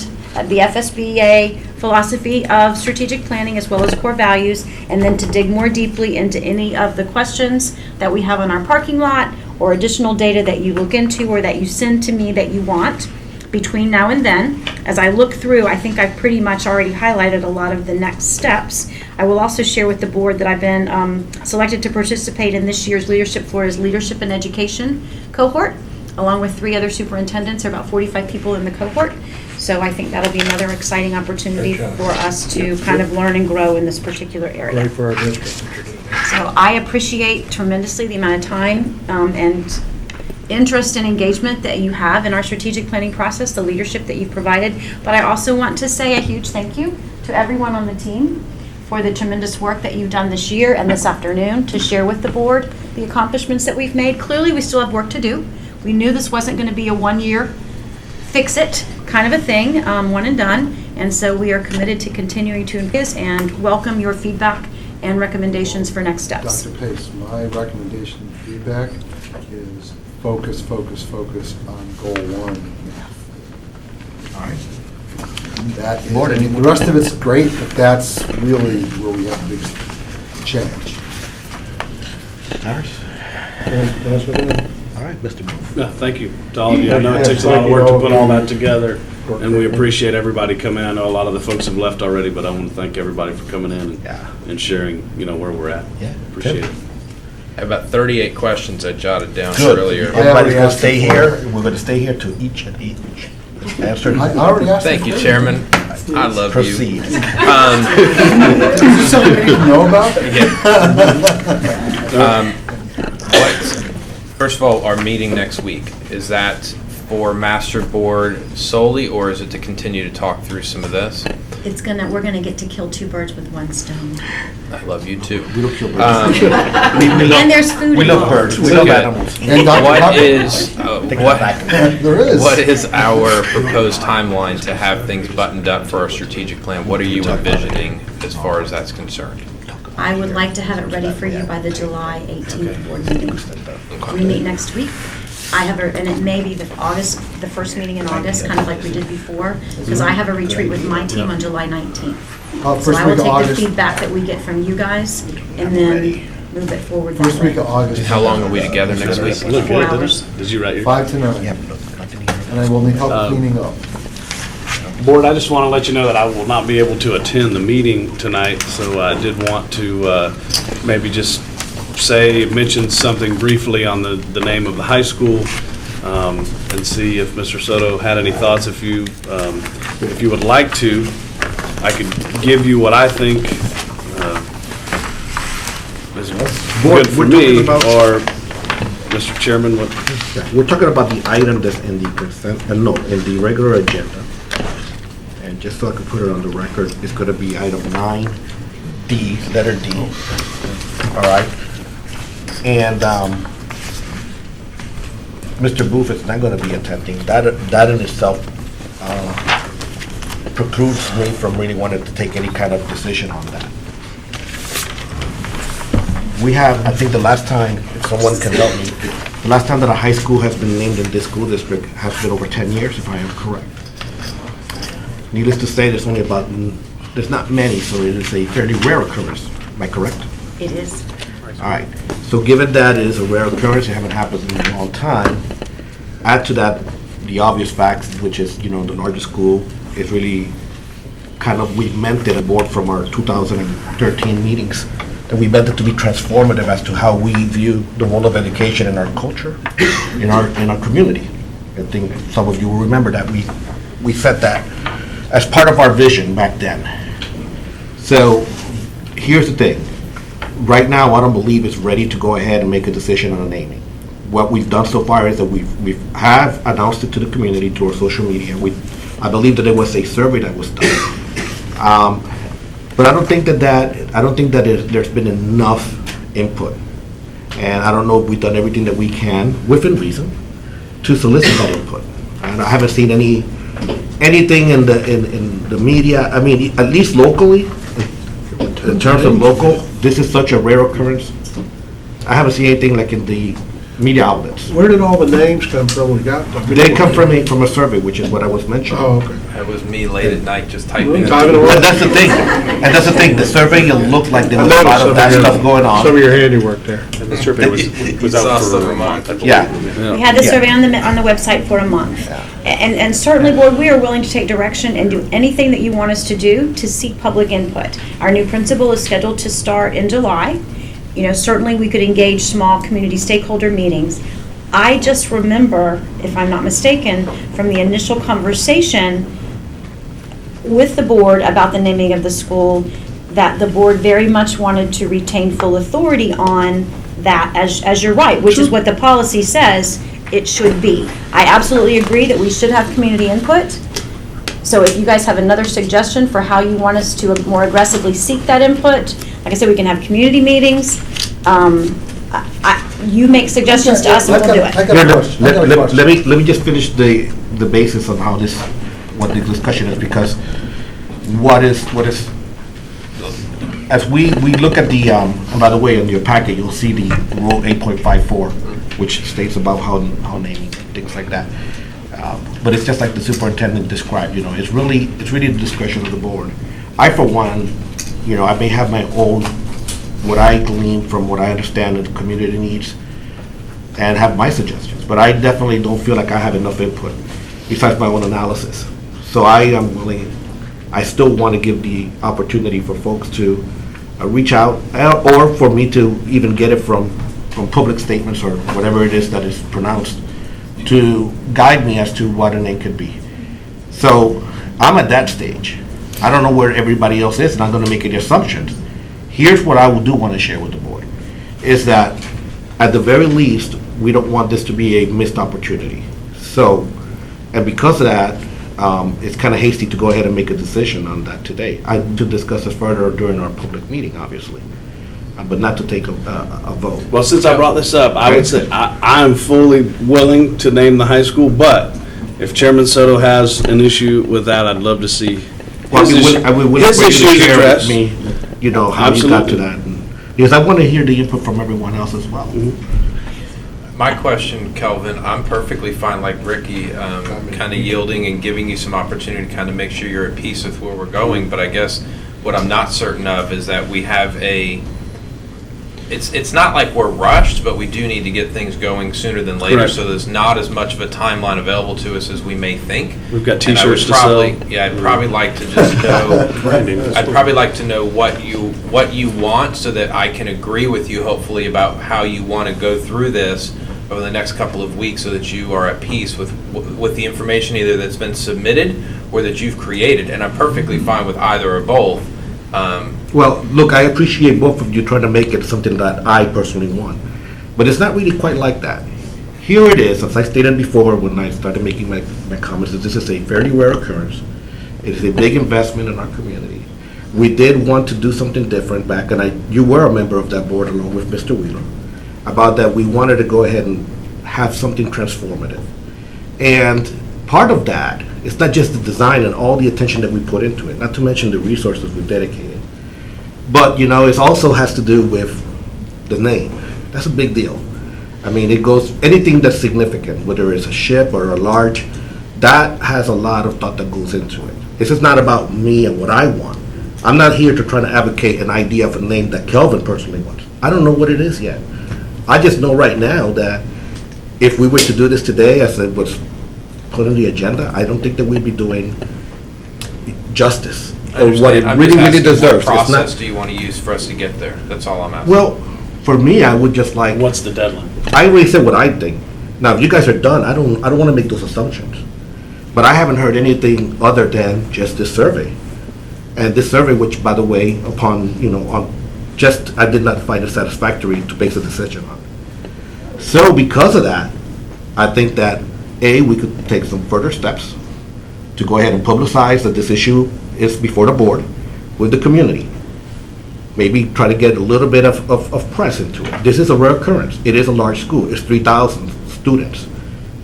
the FSBA philosophy of strategic planning as well as core values, and then to dig more deeply into any of the questions that we have on our parking lot or additional data that you look into or that you send to me that you want. Between now and then, as I look through, I think I've pretty much already highlighted a lot of the next steps. I will also share with the board that I've been selected to participate in this year's Leadership Florida's Leadership and Education cohort, along with 3 other superintendents. There are about 45 people in the cohort. So I think that'll be another exciting opportunity for us to kind of learn and grow in this particular area. Right for our district. So I appreciate tremendously the amount of time and interest and engagement that you have in our strategic planning process, the leadership that you've provided. But I also want to say a huge thank you to everyone on the team for the tremendous work that you've done this year and this afternoon to share with the board the accomplishments that we've made. Clearly, we still have work to do. We knew this wasn't going to be a one-year fix-it kind of a thing, one and done. And so we are committed to continuing to invest and welcome your feedback and recommendations for next steps. Dr. Pace, my recommendation and feedback is focus on goal 1, math. All right. That is, I mean, the rest of it's great, but that's really where we have the biggest change. All right, Mr. Booth. Yeah, thank you to all of you. I know it takes a lot of work to put all that together, and we appreciate everybody coming in. I know a lot of the folks have left already, but I want to thank everybody for coming in and sharing, where we're at. Yeah. Appreciate it. I have about 38 questions I jotted down Good. earlier. Everybody's going to stay here. We're going to stay here to each and each. Answer. I already asked. Thank you, Chairman. I love Proceed. you. Is this something we can know about? First of all, our meeting next week, is that for Master Board solely, or is it to continue to talk through some of this? We're gonna get to kill 2 birds with 1 stone. I love you too. We don't kill birds. And there's food We love involved. birds. We love animals. And Dr. What Hubbard? is, There is. what is our proposed timeline to have things buttoned up for our strategic plan? What are you envisioning as far as that's concerned? I would like to have it ready for you by the July 18th board meeting. We meet next week. And it may be the first meeting in August, kind of like we did before, because I have a retreat with my team on July 19th. So I will take the feedback that we get from you guys and then move it forward that way. First week of August. How long are we together next week? 4 hours. Did you write your? 5 to 9. And I will need help cleaning up. Board, I just want to let you know that I will not be able to attend the meeting tonight, so I did want to maybe just mention something briefly on the name of the high school, and see if Mr. Soto had any thoughts. If you would like to, I could give you what I think is good for me, or Mr. Chairman, what? Yeah, we're talking about the item that's in the consent, in the regular agenda. And just so I can put it on the record, it's going to be item 9D, letter D. All right. And Mr. Booth is not going to be attending. That in itself precludes me from really wanting to take any kind of decision on that. We have, I think the last time, if someone can help me, the last time that a high school has been named in this school district has been over 10 years, if I am correct. Needless to say, there's only about, there's not many, so it is a fairly rare occurrence. Am I correct? It is. All right. So given that it is a rare occurrence, it hasn't happened in a long time, add to that the obvious facts, which is, the largest school is really kind of, we meant it, a board from our 2013 meetings, and we meant it to be transformative as to how we view the role of education in our culture, in our community. I think some of you will remember that we said that as part of our vision back then. So here's the thing. Right now, I don't believe it's ready to go ahead and make a decision on a naming. What we've done so far is that we have announced it to the community, to our social media. I believe that there was a survey that was done. But I don't think that there's been enough input. And I don't know if we've done everything that we can, within reason, to solicit that input. And I haven't seen anything in the media, I mean, at least locally, in terms of local, this is such a rare occurrence. I haven't seen anything like in the media outlets. Where did all the names come from we got them? They come from a survey, which is what I was mentioning. Oh, okay. That was me late at night just typing. And that's the thing, the survey, it looked like there was a lot of that stuff going on. Some of your handiwork there. And the survey was out for a month. I believe. Yeah. We had the survey on the website for a month. And certainly, board, we are willing to take direction and do anything that you want us to do to seek public input. Our new principal is scheduled to start in July. Certainly we could engage small community stakeholder meetings. I just remember, if I'm not mistaken, from the initial conversation with the board about the naming of the school, that the board very much wanted to retain full authority on that, as you're right, which is what the policy says it should be. I absolutely agree that we should have community input. So if you guys have another suggestion for how you want us to more aggressively seek that input, like I said, we can have community meetings. You make suggestions to us and we'll do it. Let me just finish the basis of how what the discussion is, because what is, as we look at the, and by the way, in your packet, you'll see the rule 8.54, which states about how naming, things like that. But it's just like the superintendent described, it's really the discretion of the board. I, for one, I may have my own, what I glean from what I understand of the community needs, and have my suggestions, but I definitely don't feel like I have enough input besides my own analysis. So I am willing, I still want to give the opportunity for folks to reach out, or for me to even get it from public statements or whatever it is that is pronounced, to guide me as to what a name could be. So I'm at that stage. I don't know where everybody else is, and I'm going to make any assumptions. Here's what I do want to share with the board, is that at the very least, we don't want this to be a missed opportunity. So, and because of that, it's kind of hasty to go ahead and make a decision on that today. To discuss this further during our public meeting, obviously, but not to take a vote. Well, since I brought this up, I would say I am fully willing to name the high school, but if Chairman Soto has an issue with that, I'd love to see his issues addressed. How you got to that. Because I want to hear the input from everyone else as well. My question, Kelvin, I'm perfectly fine, like Ricky, kind of yielding and giving you some opportunity to kind of make sure you're at peace with where we're going. But I guess what I'm not certain of is that we have it's not like we're rushed, but we do need to get things going sooner than later. Correct. So there's not as much of a timeline available to us as we may think. We've got And I would T-shirts to sell. Yeah, I'd probably like to just know. I'd probably like to know what you want, so that I can agree with you, hopefully, about how you want to go through this over the next couple of weeks, so that you are at peace with the information either that's been submitted or that you've created. And I'm perfectly fine with either or both. Well, look, I appreciate both of you trying to make it something that I personally want, but it's not really quite like that. Here it is, as I stated before when I started making my comments, that this is a fairly rare occurrence. It is a big investment in our community. We did want to do something different back, and you were a member of that board along with Mr. Wheeler, about that we wanted to go ahead and have something transformative. And part of that It's not just the design and all the attention that we put into it, not to mention the resources we dedicated. But, you know, it also has to do with the name. That's a big deal. I mean, it goes, anything that's significant, whether it's a ship or a large, that has a lot of thought that goes into it. This is not about me and what I want. I'm not here to try to advocate an idea of a name that Kelvin personally wants. I don't know what it is yet. I just know right now that if we were to do this today, as it was put on the agenda, I don't think that we'd be doing justice or what it really, really deserves. What It's not- process do you want to use for us to get there? That's all I'm asking. Well, for me, I would just like. What's the deadline? I already said what I think. Now, if you guys are done, I don't want to make those assumptions. But I haven't heard anything other than just this survey. And this survey, which, by the way, upon, you know, I did not find it satisfactory to base a decision on. So because of that, I think that, A, we could take some further steps to go ahead and publicize that this issue is before the board with the community. Maybe try to get a little bit of press into it. This is a rare occurrence. It is a large school. It's 3,000 students.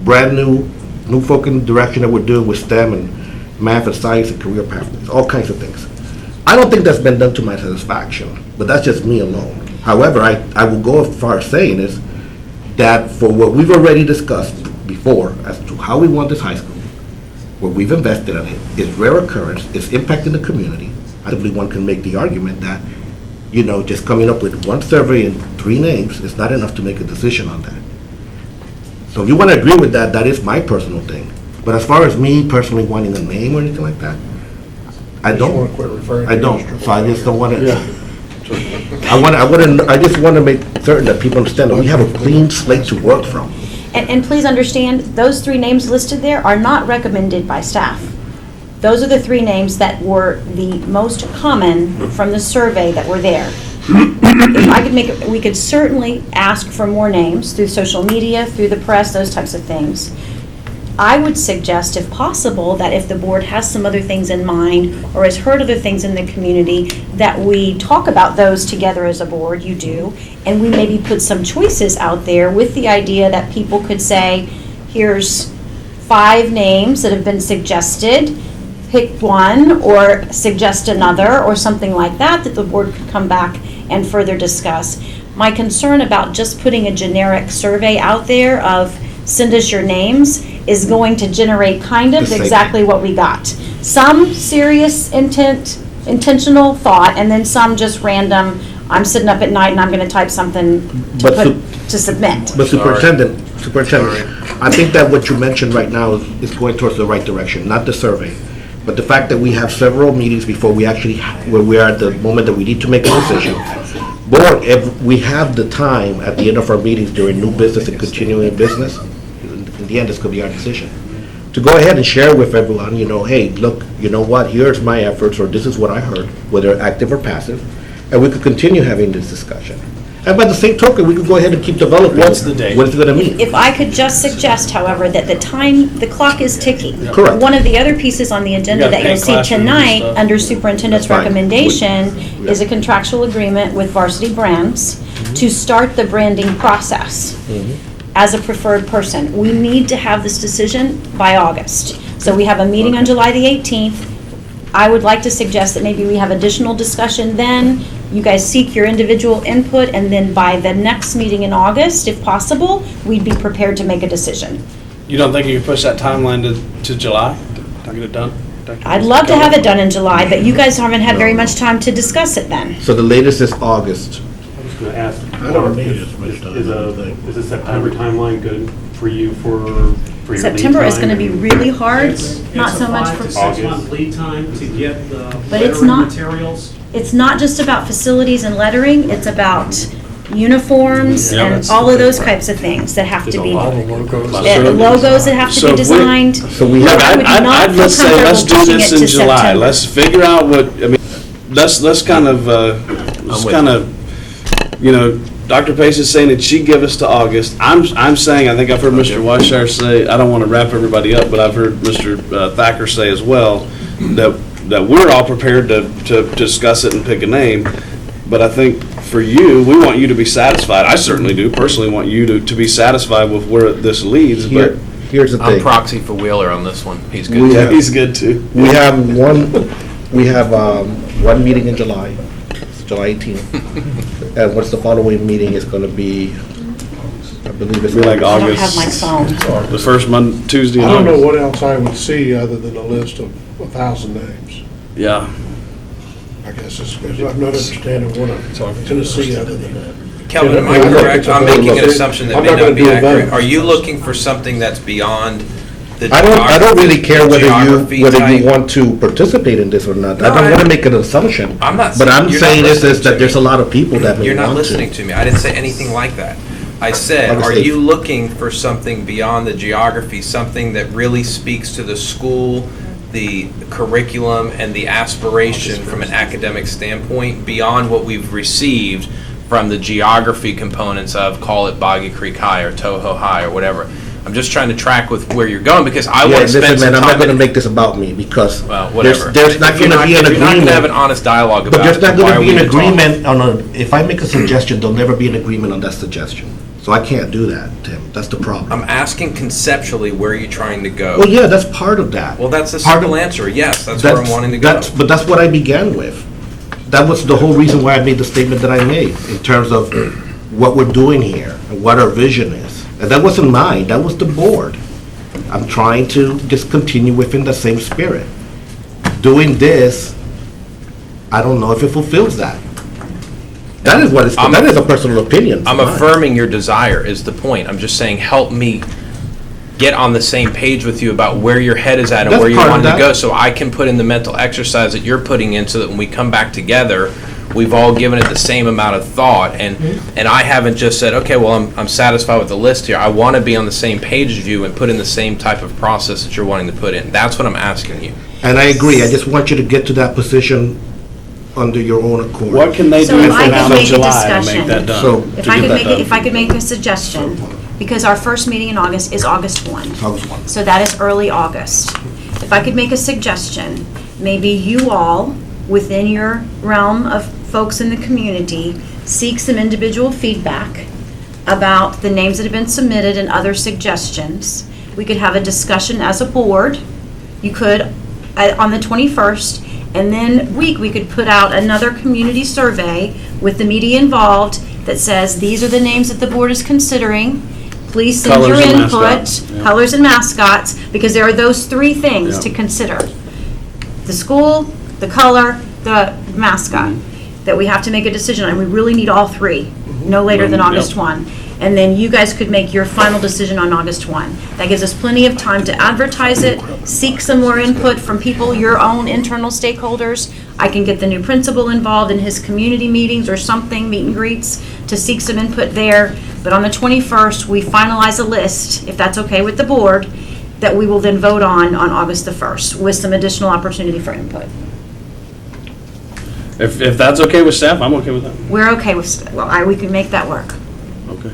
Brand new folk in the direction that we're doing with STEM and math and science and career pathways, all kinds of things. I don't think that's been done to my satisfaction, but that's just me alone. However, I will go as far as saying is that for what we've already discussed before as to how we want this high school, what we've invested in it, is rare occurrence, it's impacting the community. I believe one can make the argument that, you know, just coming up with one survey and 3 names is not enough to make a decision on that. So if you want to agree with that, that is my personal thing. But as far as me personally wanting a name or anything like that, I don't. I don't. So I just don't want to. I just want to make certain that people understand that we have a clean slate to work from. And please understand, those 3 names listed there are not recommended by staff. Those are the 3 names that were the most common from the survey that were there. If I could we could certainly ask for more names through social media, through the press, those types of things. I would suggest, if possible, that if the board has some other things in mind or has heard other things in the community, that we talk about those together as a board, you do, and we maybe put some choices out there with the idea that people could say, here's 5 names that have been suggested, pick one or suggest another or something like that the board could come back and further discuss. My concern about just putting a generic survey out there of send us your names is going to generate kind of exactly what we got. Some serious intentional thought, and then some just random, I'm sitting up at night and I'm going to type something to submit. But Superintendent, I think that what you mentioned right now is going towards the right direction, not the survey. But the fact that we have several meetings before we actually, where we are at the moment that we need to make a decision. Board, if we have the time at the end of our meetings during new business and continuing business, in the end, this could be our decision. To go ahead and share with everyone, you know, hey, look, you know what, here's my efforts, or this is what I heard, whether active or passive, and we could continue having this discussion. And by the same token, we could go ahead and keep developing. What's the date? What is it gonna mean? If I could just suggest, however, that the clock is ticking. Correct. One of the other pieces on the agenda You gotta that you'll paint see classrooms and tonight, stuff. under superintendent's That's fine. recommendation, is a contractual agreement with Varsity Brands to start the branding process as a preferred person. We need to have this decision by August. So we have a meeting on July the 18th. I would like to suggest that maybe we have additional discussion then. You guys seek your individual input, and then by the next meeting in August, if possible, we'd be prepared to make a decision. You don't think you could push that timeline to July? To get it done? I'd love to have it done in July, but you guys haven't had very much time to discuss it then. So the latest is August. I was going to ask, I don't need as much time, is a September timeline good for you for your lead September is time? going to be really hard, not so much It's for. a 5 to 6 month lead time to get the But it's lettering not- materials. It's not just about facilities and lettering, it's about uniforms Yeah, and that's all the of big those part. types of things that have to be. All the logos. Logos that have to So be if we- designed. So we Look, have, I would not I'd feel let's say, let's comfortable do pushing this it in to July. September. Let's figure out let's kind of, you know, Dr. Pace is saying that she'd give us to August. I'm saying, I think I've heard Mr. Weishauer say, I don't want to wrap everybody up, but I've heard Mr. Thacker say as well, that we're all prepared to discuss it and pick a name. But I think for you, we want you to be satisfied. I certainly do, personally want you to be satisfied with where this leads, but here's the I'm thing. proxy for Wheeler on this one. He's good We too. have- He's good too. We have one meeting in July, it's July 18th. And what's the following meeting is gonna be, I believe it's. Be like I don't August. have my phone. The first Tuesday in I don't know August. what else I would see other than a list of 1,000 names. Yeah. I guess I'm not understanding what I'm going to see other than that. Kelvin, am I correct? I'm making an assumption that I'm may not gonna not be do a accurate. vote. Are you looking for something that's beyond the I don't really care whether geography you type? want to participate in this or not. I No, don't I- want to make an assumption. I'm not But saying- I'm you're saying not is listening that to there's me. a lot of people that may You're not want listening to me. I didn't say anything like that. I said, August are 8th. you looking for something beyond the geography, something that really speaks to the school, the curriculum, and the aspiration from an academic standpoint, beyond what we've received from the geography components of, call it Boggy Creek High or Toho High or whatever? I'm just trying to track with where you're going, because I want to spend listen, some man, I'm time. not going to make this about me because Well, whatever. there's not If you're going to be an if you're not going to have an agreement. honest dialogue But about there's it, not then why going are to we be an even talking? agreement on if I make a suggestion, there'll never be an agreement on that suggestion. So I can't do that, Tim. That's the problem. I'm asking conceptually where you're trying to go. Well, yeah, that's part of that. Well, that's a Part of- simple answer. Yes, that's where I'm wanting to go. But that's what I began with. That was the whole reason why I made the statement that I made in terms of what we're doing here and what our vision is. And that wasn't mine, that was the board. I'm trying to just continue within the same spirit. Doing this, I don't know if it fulfills that. That is what it's, that is a personal opinion. I'm mine. affirming your desire is the point. I'm just saying, help me get on the same page with you about where your head is at and That's where you part of want to that. go, so I can put in the mental exercise that you're putting in, so that when we come back together, we've all given it the same amount of thought, and I haven't just said, okay, well, I'm satisfied with the list here. I want to be on the same page as you and put in the same type of process that you're wanting to put in. That's what I'm asking you. And I agree, I just want you to get to that position under your own accord. What can they So do if from I now could to make a July to discussion. make that done? So, If to I get could that make, done? if I could make a suggestion, because our first meeting in August is August 1. August 1. So that is early August. If I could make a suggestion, maybe you all, within your realm of folks in the community, seek some individual feedback about the names that have been submitted and other suggestions. We could have a discussion as a board. You could, on the 21st, and then we could put out another community survey with the media involved that says, these are the names that the board is considering. Please send your Colors and input, mascots, yeah. colors and mascots, because there are those three things to Yeah. consider. The school, the color, the mascot, that we have to make a decision on. We really need all three, no later than Yep. August 1. And then you guys could make your final decision on August 1. That gives us plenty of time to advertise it, seek some more input from people, your own internal stakeholders. I can get the new principal involved in his community meetings or something, meet and greets, to seek some input there. But on the 21st, we finalize a list, if that's okay with the board, that we will then vote on August the 1st, with some additional opportunity for input. If that's okay with staff, I'm okay with that. We're okay with, we can make that work. Okay.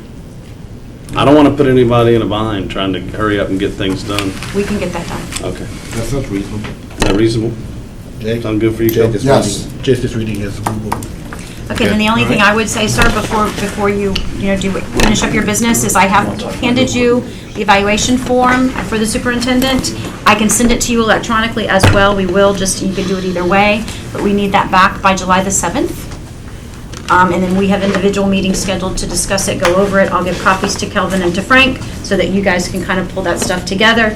I don't want to put anybody in a bind trying to hurry up and get things done. We can get that done. Okay. That sounds reasonable. Is that reasonable? Jay? Sound good for you, Jay, Kel? just reading- Jay's just reading his approval. Okay, then the only thing I would say, sir, before you finish up your business, is I have handed you the evaluation form for the superintendent. I can send it to you electronically as well. We will, you can do it either way, but we need that back by July the 7th. And then we have individual meetings scheduled to discuss it, go over it. I'll give copies to Kelvin and to Frank, so that you guys can kind of pull that stuff together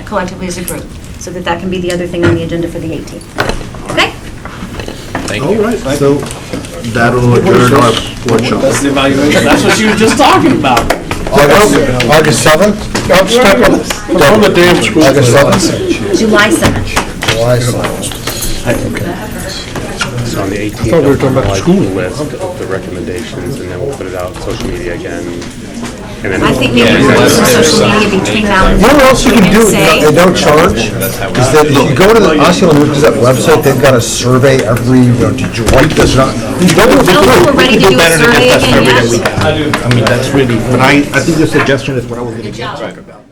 collectively as a group, so that that can be the other thing on the agenda for the 18th. Okay? Thank All you. right, so that'll adjourn our workshop. That's the evaluation. That's what you were just talking about. August 7th? On the damn school. August 7th? July 7th. July 7th. So on the 18th, thought we were talking about finalize school. the list of the recommendations, and then we'll put it out on social media again. And then I think maybe Yeah, we'll do unless some there's social media something between they- now and You know what else you can do, Say- they don't charge? Is that if you go to the Osceola News Gazette website, they've got a survey every, did you write this? Go to Tell them we're ready to do a Better than survey just that again, survey that yes? we have. I mean, that's really, but I think the suggestion is what I was going to get.